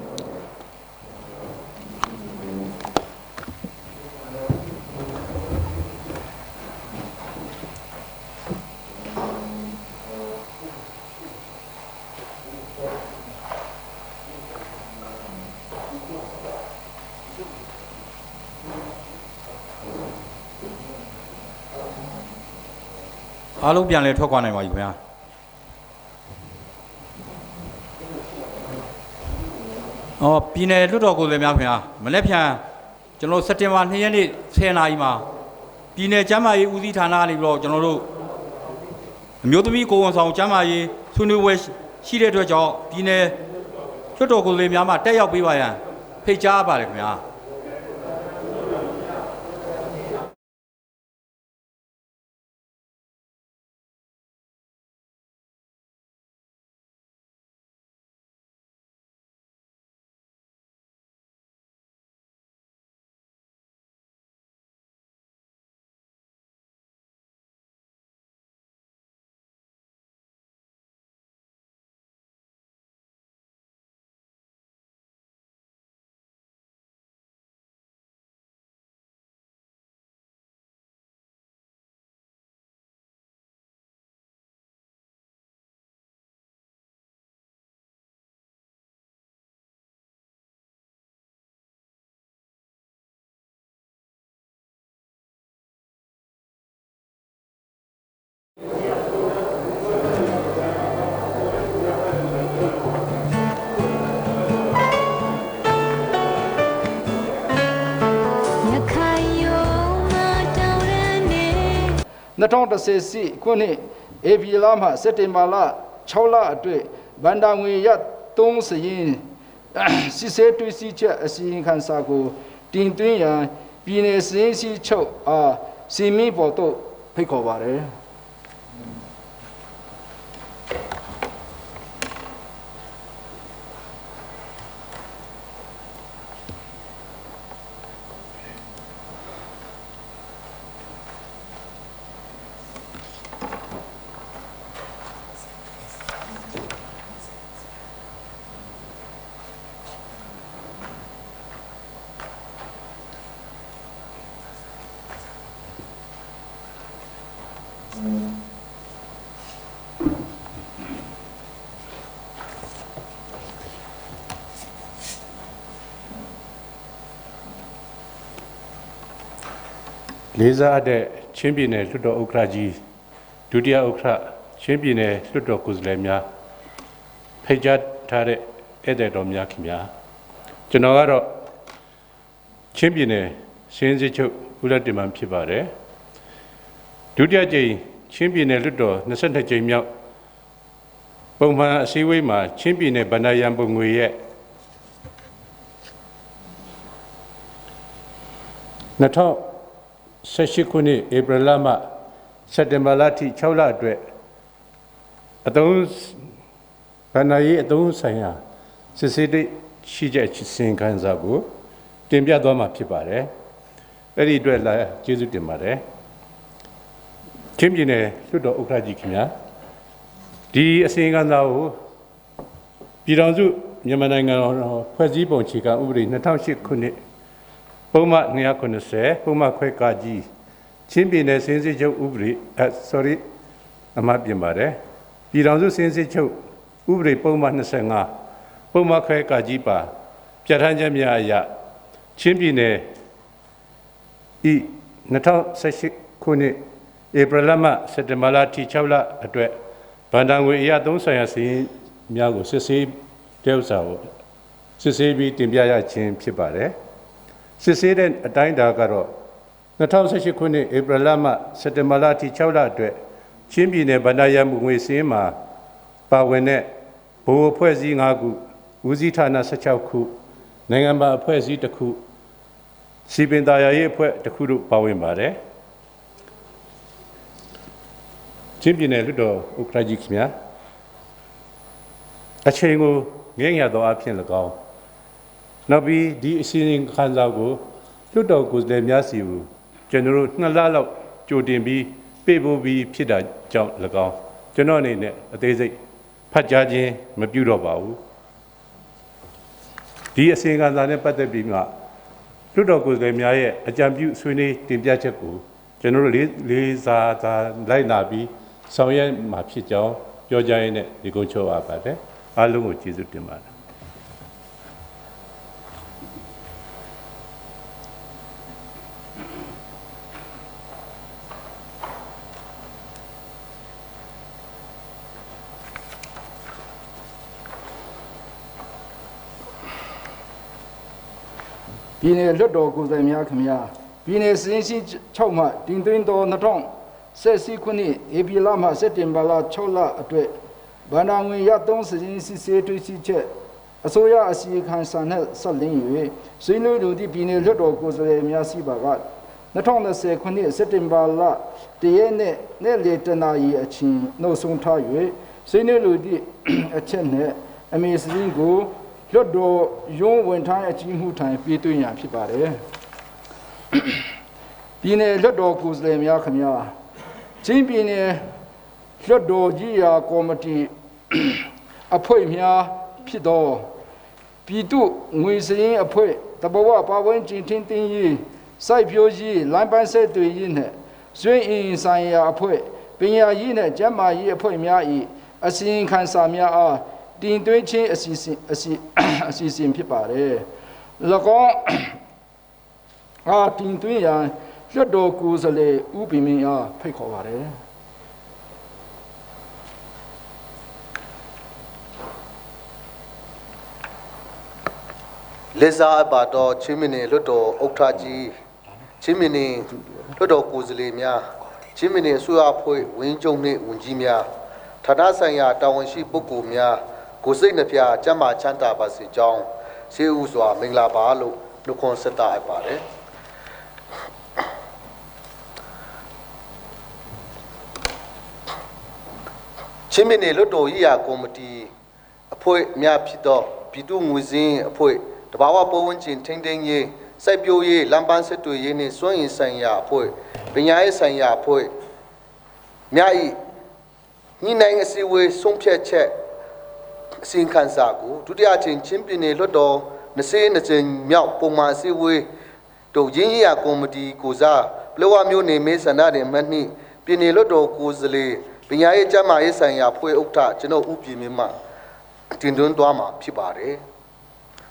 အားလုံးပြန်လည်ထွက်ခွာနိုင်ပါပြီခင်ဗျာပြည်နယ်လွှတ်တော်ကိုယ်စားလှယ်များခင်ဗျာမနေ့ဖြန်ကျွန်တော်စက်တင်ဘာ2ရက်နေ့10:00 နာရီမှာပြည်နယ်ကျန်းမာရေးဦးစီးဌာနကနေပြီးတော့ကျွန်တော်တို့အမျိုးသမီးကိုဝန်ဆောင်ကျန်းမာရေးဆွေးနွေးပွဲရှိတဲ့အတွက်ကြောင့်ပြည်နယ်လွှတ်တော်ကိုယ်စားလှယ်များမှတက်ရောက်ပေးပါရန်ဖိတ်ကြားပါတယ်ခင်ဗျာ2010စီခုနှစ်ဧပြီလမှစက်တင်ဘာလ6လအတွင်းဗန္ဒာငွေရ3စရင် စစ်ဆေးတွေ့ရှိချက်အစီရင်ခံစာကိုတင်သွင်းရန်ပြည်내စည်းစိချုပ်အားစီမီပေါ်သို့ဖိတ်ခေါ်ပါတယ်လေးစားတဲ့ချင်းပြည်နယ်လွှတ်တော်ဥက္ကဋ္ဌကြီးဒုတိယဥက္ကဋ္ဌချင်းပြည်နယ်လွှတ်တော်ကိုယ်စားလှယ်များဖိတ်ကြားထားတဲ့ဧည့်သည်တော်များခင်ဗျာကျွန်တော်ကတော့ချင်းပြည်နယ်စင်းစစ်ချုပ်ဦးလက်တင်မှဖြစ်ပါတယ်ဒုတိယကြိမ်ချင်းပြည်နယ်လွှတ်တော်22ကြိမ်မြောက်ပုံမှန်အစည်းအဝေးမှာချင်းပြည်နယ်ဗန္ဒာရန်ပုံငွေရဲ့2018ခုနှစ်ဧပြီလမှစက်တင်ဘာလထိ6လအတွက်အသုံးဗန္ဒာရေးအသုံးဆိုင်ရာစစ်ဆေးတဲ့ရှိချက်စဉ်ခံစာကိုတင်ပြသွားမှာဖြစ်ပါတယ်အဲ့ဒီအတွက်လည်းကျေးဇူးတင်ပါတယ်ချင်းပြည်နယ်လွှတ်တော်ဥက္ကဋ္ဌကြီးခင်ဗျာဒီအစီရင်ခံစာကိုပြည်ထောင်စုမြန်မာနိုင်ငံတော်ဖွဲ့စည်းပုံအခြေခံဥပဒေ2008ခုနှစ်ပုံမှန်290ပုံမှန်ခွဲကကြီးချင်းပြည်နယ်စင်းစစ်ချုပ်ဥပဒေအမှားပြင်ပါတယ်ပြည်ထောင်စုစင်းစစ်ချုပ်ဥပဒေပုံမှန်25ပုံမှန်ခွဲကကြီးပါပြဋ္ဌာန်းချက်များအရချင်းပြည်နယ်ဤ2018ခုနှစ်ဧပြီလမှစက်တင်ဘာလထိ6လအတွက်ဗန္ဒာငွေအရာသုံးဆိုင်ရာစီရင်များကိုစစ်ဆေးတဲ့ဥစ္စာကိုစစ်ဆေးပြီးတင်ပြရခြင်းဖြစ်ပါတယ်စစ်ဆေးတဲ့အတိုင်းအတာကတော့2018ခုနှစ်ဧပြီလမှစက်တင်ဘာလထိ6လအတွက်ချင်းပြည်နယ်ဗန္ဒာရမှုငွေစင်းမှာပါဝင်တဲ့ဗဟိုအဖွဲ့အစည်း5ခုဦးစီးဌာန16ခုနိုင်ငံပိုင်အဖွဲ့အစည်း1ခုစီပင်သာယာရေးအဖွဲ့1ခုတို့ပါဝင်ပါတယ်ချင်းပြည်နယ်လွှတ်တော်ဥက္ကဋ္ဌကြီးခင်ဗျာအချိန်ကိုငဲ့ညသောအဖြစ်၎င်းနောက်ပြီးဒီအစီအစဉ်ခံစာကိုလွှတ်တော်ကိုယ်စားလှယ်များစီကိုကျွန်တော်တို့2လလောက်ကြိုတင်ပြီးပေးပို့ပြီးဖြစ်တာကြောင့်၎င်းကျွန်တော်အနေနဲ့အသေးစိတ်ဖတ်ကြားခြင်းမပြုတော့ပါဘူးဒီအစီအစဉ်ခံစာနဲ့ပတ်သက်ပြီးမှလွှတ်တော်ကိုယ်စားလှယ်များရဲ့အကြံပြုဆွေးနွေးတင်ပြချက်ကိုကျွန်တော်တို့လေးစားလိုက်လာပြီးဆောင်ရွက်မှာဖြစ်ကြောင်းပြောကြားရင်းနဲ့ဒီကုန်းချုပ်အပ်ပါတယ်အားလုံးကိုကျေးဇူးတင်ပါတယ်ပြည်내လွှတ်တော်ကိုယ်စားလှယ်များခင်ဗျာပြည်내စည်းစိ6မှတင်သွင်းသော2014ခုနှစ်ဧပြီလမှစက်တင်ဘာလ6လအတွက်ဗန္ဒာငွေရသုံးစည်းစစ်ဆေးတွေ့ရှိချက်အစိုးရအစီအခံစာနဲ့ဆက်လင်း၍ဆွေးနွေးလိုသည့်ပြည်내လွှတ်တော်ကိုယ်စားလှယ်များစီပါက2020ခုနှစ်စက်တင်ဘာလ1ရက်နေ့လေတနာရီအချိန်နှုတ်ဆုံးထား၍ဆွေးနွေးလိုသည့်အချက်နဲ့အမေစည်းကိုလွတ်တော်ရုံးဝန်ထမ်းအကြီးမှုထံပြည်သွင်းရန်ဖြစ်ပါတယ်ပြည်내လွတ်တော်ကိုယ်စားလှယ်များခင်ဗျာချင်းပြည်내လွတ်တော်ကြီးရာကော်မတီအဖွဲ့များဖြစ်သောပြည်သူ့ငွေစည်းအဖွဲ့တဘဝပါဝင်ကျင်ထင်းတင်းရေးစိုက်ပျိုးရေးလမ်းပန်းဆက်တွေရေးနဲ့ဆွေးအင်းဆိုင်ရာအဖွဲ့ပညာရေးနဲ့ကျန်းမာရေးအဖွဲ့များ၏အစီရင်ခံစာများအားတင်သွင်းခြင်းအစီအစဉ်ဖြစ်ပါတယ်၎င်းတင်သွင်းရန်လွှတ်တော်ကိုယ်စားလှယ်ဦးပင်မင်းအားဖိတ်ခေါ်ပါတယ်လက်စားပါတော့ချင်းမင်းလွတ်တော်ဥက္ကဋ္ဌကြီးချင်းမင်းလွတ်တော်ကိုယ်စားလှယ်များချင်းမင်းဆွေးအဖွဲ့ဝင်းကျုံနှင့်ဝန်ကြီးများဌာနဆိုင်ရာတာဝန်ရှိပုဂ္ဂိုလ်များကိုစိတ်နှပြကျမ်းမာချမ်းသာပါစေကြောင်း ရှေးဦးစွာမင်္ဂလာပါလို့နှုတ်ခွန်းဆက်တာအပ်ပါတယ်ချင်းပြည်နယ်လွှတ်တော်ရေးရာကော်မတီအဖွဲ့များဖြစ်သောပြည်သူ့ငွေစင်းအဖွဲ့တဘာဝပတ်ဝန်းကျင်ထိန်းသိမ်းရေးစိုက်ပျိုးရေးလမ်းပန်းဆက်သွယ်ရေးနှင့်စွမ်းရည်ဆိုင်ရာအဖွဲ့ပညာရေးဆိုင်ရာအဖွဲ့များ၏ညှိနှိုင်းအစည်းအဝေးဆုံးဖြတ်ချက်အစီရင်ခံစာကိုဒုတိယအကြိမ်ချင်းပြည်နယ်လွှတ်တော်20ကြိမ်မြောက်ပုံမှန်အစည်းအဝေးတို့ရင်းရကော်မတီကိုစားပလောဝမျိုးနေမေဆန္ဒတင်မှတ်နှင့်ပြည်နယ်လွှတ်တော်ကိုယ်စားလှယ်ပညာရေးကျန်းမာရေးဆိုင်ရာဖွဲ့ဥက္ကဋ္ဌကျွန်တော်ဦးပြည်မင်းမှတင်သွင်းသွားမှာဖြစ်ပါတယ်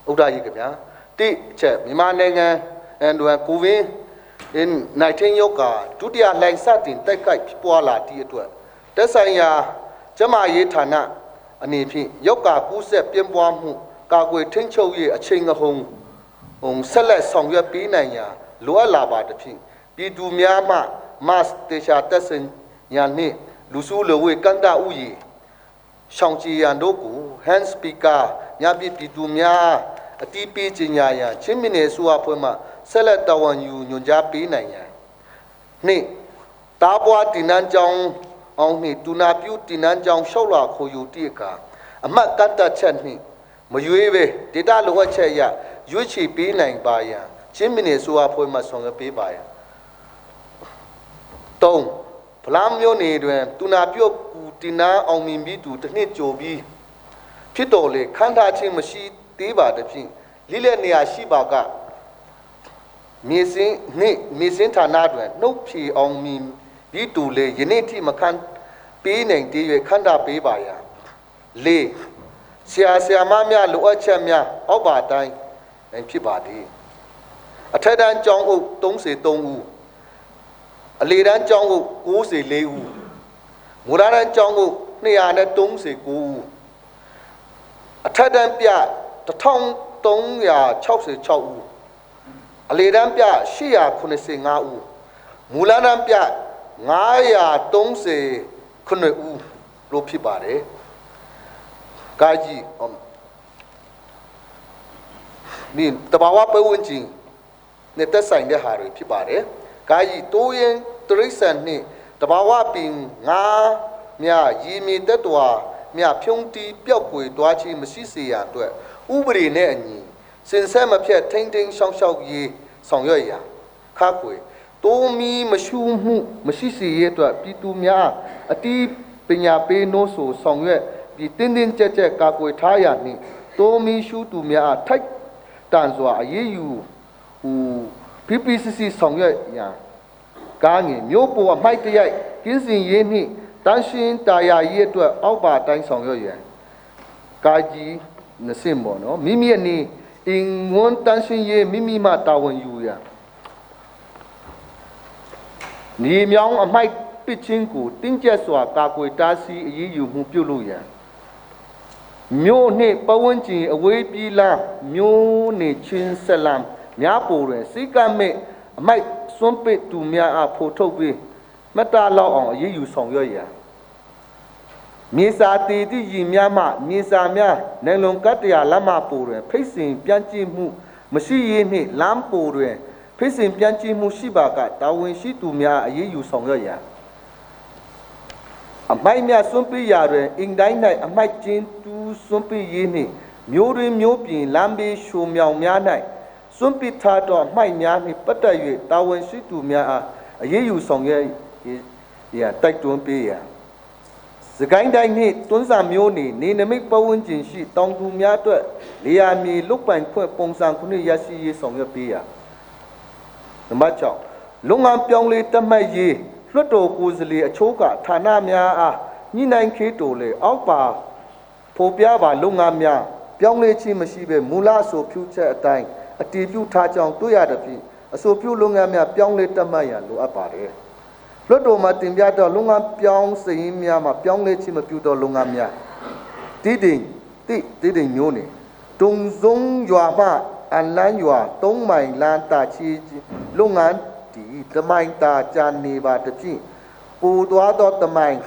ဥက္ကဋ္ဌကြီးခင်ဗျာတိချက်မြန်မာနိုင်ငံကိုဗစ်-19 ရောဂါဒုတိယလှိုင်းစတင်တိုက်ခိုက်ဖြစ်ပွားလာသည့်အတွက်သက်ဆိုင်ရာကျန်းမာရေးဌာနအနေဖြင့်ရောဂါကူးစက်ပြန့်ပွားမှုကာကွယ်ထိန်းချုပ်ရေးအချိန်အဟုန်ဆက်လက်ဆောင်ရွက်ပေးနိုင်ရန်လိုအပ်လာပါသဖြင့်ပြည်သူများမှ mass တေချာတက်ဆင်ရန်နှင့်လူစုလူဝေးကန့်တဥယျာဉ်ရှောင်ကြည်ရန်တို့ကို hand speaker များပြည်သူများအတိပေးခြင်းညာရန်ချင်းမြနယ်ဆိုအဖွဲ့မှဆက်လက်တာဝန်ယူညွှန်ကြားပေးနိုင်ရန်နှင့်တားပွားတင်နန်းကြောင်းအောင်နှင့်တူနာပြုတင်နန်းကြောင်းလျှောက်လာခိုယူတည့်အခါအမှတ်ကန့်တချက်နှင့်မရွေးပဲဒေတာလိုအပ်ချက်အရရွေးချယ်ပေးနိုင်ပါရန်ချင်းမြနယ်ဆိုအဖွဲ့မှဆောင်ရွက်ပေးပါရန်3ဗလာမျိုးနေတွင်တူနာပြုတ်ကူတင်နာအောင်မြင်ပြီးသူတစ်နှစ်ကြိုပြီးဖြစ်တော်လေခန္ဓာချင်းမရှိသေးပါတဲ့ဖြင့်လိလက်နေရာရှိပါကမြေစင်းနှင့်မြေစင်းဌာနတွင်နှုတ်ဖြေအောင်မြင်ပြီးသူလေယနေ့ထိမခံပေးနိုင်သေး၍ခန္ဓာပေးပါရန်4ဆရာမများလိုအပ်ချက်များအောက်ပါတိုင်းဖြစ်ပါသည်အထက်တန်းကျောင်းအုပ်33ဦးအလေတန်းကျောင်းအုပ်94ဦးမူလတန်းကျောင်းအုပ်239ဦးအထက်တန်းပြ1366ဦးအလေတန်းပြ895ဦးမူလတန်းပြ939ဦးလို့ဖြစ်ပါတယ်။ကာကြီးဒီတဘာဝပတ်ဝန်းကျင်နဲ့သက်ဆိုင်တဲ့ဟာတွေဖြစ်ပါတယ်။ကာကြီးတိုးရင်တရိษံနှင့်တဘာဝပင်ငါမြရည်မီတက်တော်မြဖြုံးတီးပျောက်ကွယ်သွားခြင်းမရှိစေရန်အတွက်ဥပဒေနဲ့အညီစင်ဆက်မဖြတ်ထိမ့်ထိမ့်ရှောင်းရှောက်ရေးဆောင်ရွက်ရန်ခါကွယ်တိုးမီမရှူမှုမရှိစေရအတွက်ပြည်သူများအတိပညာပေးနိုးဆိုဆောင်ရွက်ပြီးတင်းတင်းကြပ်ကြပ်ကာကွယ်ထားရနှင့်တိုးမီရှူသူများထိုက်တန်စွာအရေးယူPPCC ဆောင်ရွက်ရန်ကားငယ်မျိုးပေါ်အမိုက်တရိုက်ကင်းစင်ရေးနှင့်တန်းရှင်းတာယာရေးအတွက်အောက်ပါတိုင်းဆောင်ရွက်ရန်ကာကြီးနစင်ပေါ်နော်မိမိအနေအင်ငွန်းတန်းရှင်းရေးမိမိမှတာဝန်ယူရန်နေမြောင်းအမိုက်ပစ်ချင်းကိုတင်းကျပ်စွာကာကွယ်တားဆီးအရေးယူမှုပြုလုပ်ရန်မြို့နှင့်ပတ်ဝန်းကျင်အဝေးပြေးလမ်းမြို့နှင့်ချင်းဆက်လမ်းများပေါ်တွင်စိတ်ကမဲ့အမိုက်စွန့်ပစ်သူများအားဖို့ထုတ်ပြီးမတလောက်အောင်အရေးယူဆောင်ရွက်ရန်မြေစာတည်သည့်ရည်များမှမြေစာများနိုင်လွန်ကတ္တရာလမ်းမပေါ်တွင်ဖိတ်စင်ပြန်ကြည့်မှုမရှိရနှင့်လမ်းပေါ်တွင်ဖိတ်စင်ပြန်ကြည့်မှုရှိပါကတာဝန်ရှိသူများအရေးယူဆောင်ရွက်ရန်အမိုက်များစွန့်ပစ်ရာတွင်အင်တိုင်း၌အမိုက်ကျင်းတူးစွန့်ပစ်ရနှင့်မျိုးတွင်မျိုးပြင်လမ်းဘေးရှိုးမြောင်များ၌စွန့်ပစ်ထားသောအမိုက်များနှင့်ပတ်သက်၍တာဝန်ရှိသူများအားအရေးယူဆောင်ရွက်ရန်တိုက်တွန်းပေးရန်စကိုင်းတိုင်းနှင့်တွန်းစာမျိုးနေနမိတ်ပတ်ဝန်းကျင်ရှိတောင်သူများအတွက်လေယာမြေလုတ်ပိုင်ခွင့်ပုံစံခုနှစ်ရရှိရေးဆောင်ရွက်ပေးရန်နံပါတ်6လုံငန်းပြောင်းလဲတတ်မှတ်ရေးလွှတ်တော်ကိုယ်စားလှယ်အချို့ကဌာနများအားညှိနှိုင်းခေတိုလေအောက်ပါဖော်ပြပါလုံငန်းများပြောင်းလဲခြင်းမရှိဘဲမူလဆိုဖြူချက်အတိုင်းအတည်ပြုထားကြောင်းတွေ့ရတဲ့ဖြင့်အဆိုပြုလုံငန်းများပြောင်းလဲတတ်မှတ်ရန်လိုအပ်ပါတယ်လွှတ်တော်မှာတင်ပြတော့လုံငန်းပြောင်းစည်းများမှာပြောင်းလဲခြင်းမပြုတော့လုံငန်းများတည်တင်မျိုးနေတုံစုံရွာမှအလန်းရွာ3မိုင်လမ်းတာချီလုံငန်းဒီတမိုင်တာကြာနေပါတဖြင့်ပူသွားတော့တမိုင်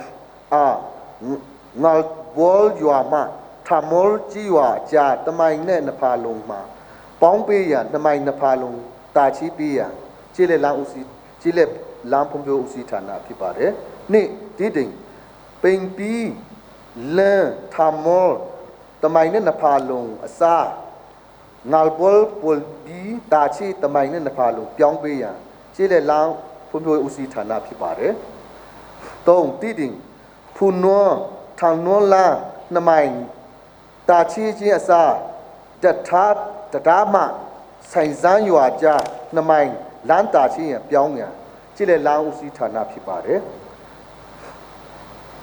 ငါဘောရွာမှထ ထာမောကြီးဝါကြာတမိုင်နဲ့နှစ်ဖာလုံးမှာပေါင်းပေးရန်တမိုင်နှစ်ဖာလုံးတာချီပေးရန်ကျေးလက်လမ်းဦးစီးကျေးလက်လမ်းဖွံ့ဖြိုးဦးစီးဌာနဖြစ်ပါတယ်နေ့ဒီတိမ်ပိန်ပီလန်ထာမောတမိုင်နဲ့နှစ်ဖာလုံးအစားငါလ်ဘောပွန်ပီတာချီတမိုင်နဲ့နှစ်ဖာလုံးပြောင်းပေးရန်ကျေးလက်လမ်းဖွံ့ဖြိုးဦးစီးဌာနဖြစ်ပါတယ်သုံးတိတိမ်ဖူနောทางโน้นล่ะนำไมตาชี้ชี้อาซาจัดทัดจัดดามาใส่ซานอยู่อาจารย์นำไมล้านตาชี้เปียงเนี่ยที่เลยล้างอุสิฐานะพิบาร์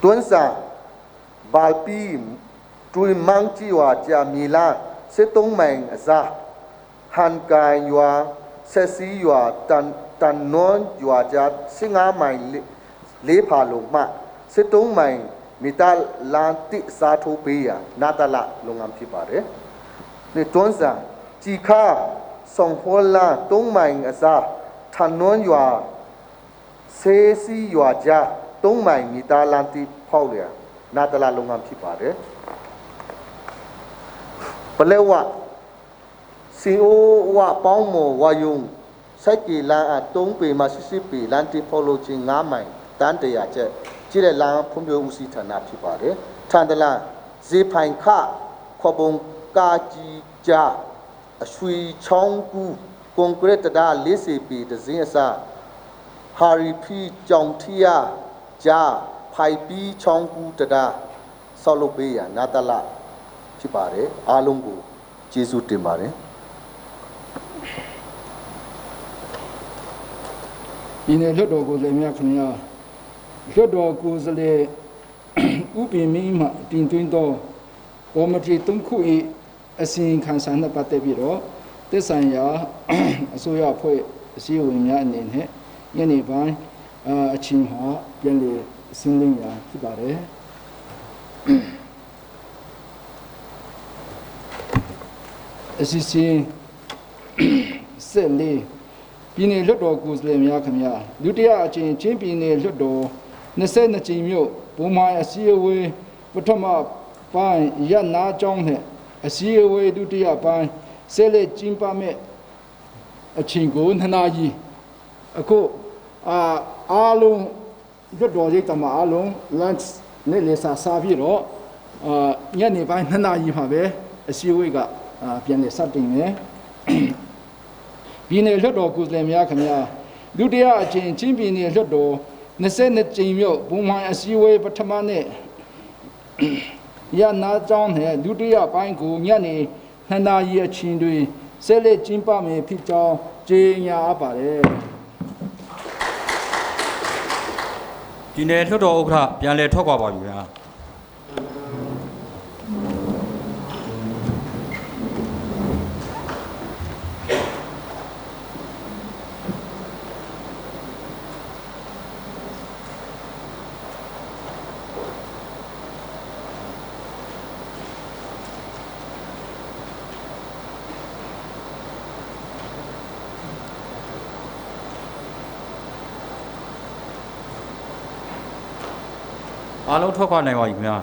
ตัวนั้นบาลปีตุยมังจีว่าจะมีล้านเสตงแมงอาซาฮันกายอยู่เสซีอยู่ตันนอนอยู่อาจารย์สิงหาใหม่เลี้ยพาลงมาเสตงแมงมิตาลานติสาธุปียนาตาละลงงามที่บาร์ในต้นสังจีข้าส่งหัวลาตรงใหม่อาซาถนนอยู่เซซีอยู่จ้าตรงใหม่มิตาลานติพ่อเลยนาตาละลงงามที่บาร์เปล่าวะซีโอวะป้องโมวายุงใช้กี่ลานตรงปีมา10 ปีลานติพ่อโลจิงงามใหม่ตันเดียเจที่ได้ลางพุ่มโยอุสิฐานะที่บาร์ทันตะลาเจพันข้าขบงกาจีจาสุยช่องกูคงเกรตดาเลสีปีเดซินซาฮาริพีจองเทียจาไพปีช่องกูตดาซาโลเบียนาตาละที่บาร์อาลงกูเจสุติบาร์ปีนี้เลือดออกเลยมีอะไรเนี่ยเลือดออกเลยอุปนิมาตินตุนโตโอมาที่ตุ้มคุยสิ่งขันสันปัตเตบิโรเตสัญญาสุยาพูดสิวมีอันนี้เนี่ยยันนี่บ้านชิมหาเป็นเลยสิ่งหนึ่งอย่างที่บาร์สิ่งเสรีปีนี้เลือดออกเลยมีอะไรเนี่ยดูที่อาจารย์ปีนี้เลือดออกในเส้นจีมิวผมมาอาศัยไว้ปฐมปานยันนาจงเนี่ยอาศัยไว้ดูที่ปานเสเลจิมปาเมชิงกูนนายีก็อาลุงยุดดอจิตมาอาลุงลันส์เนี่ยเลสาซาบิโรยันนี่ปานนายีมาเบอาศัยไว้ก็เปลี่ยนเลสัตติงเนี่ยปีนี้เลือดออกเลยมีอะไรเนี่ยดูที่อาจารย์จีปีนี้เลือดออกในเส้นจีมิวผมมาอาศัยไว้ปฐมเนี่ยยันนาจงเนี่ยดูที่ปานกูยันนี่นายีชินด้วยเสเลจิมปาเมพิจารเจียอาบาร์ဒီနေ့လွှတ်တော်ဥက္ကဋ္ဌပြန်လည်ထွက်ခွာပါပြီဗျာအားလုံးထွက်ခွာနိုင်ပါပြီခင်ဗျာ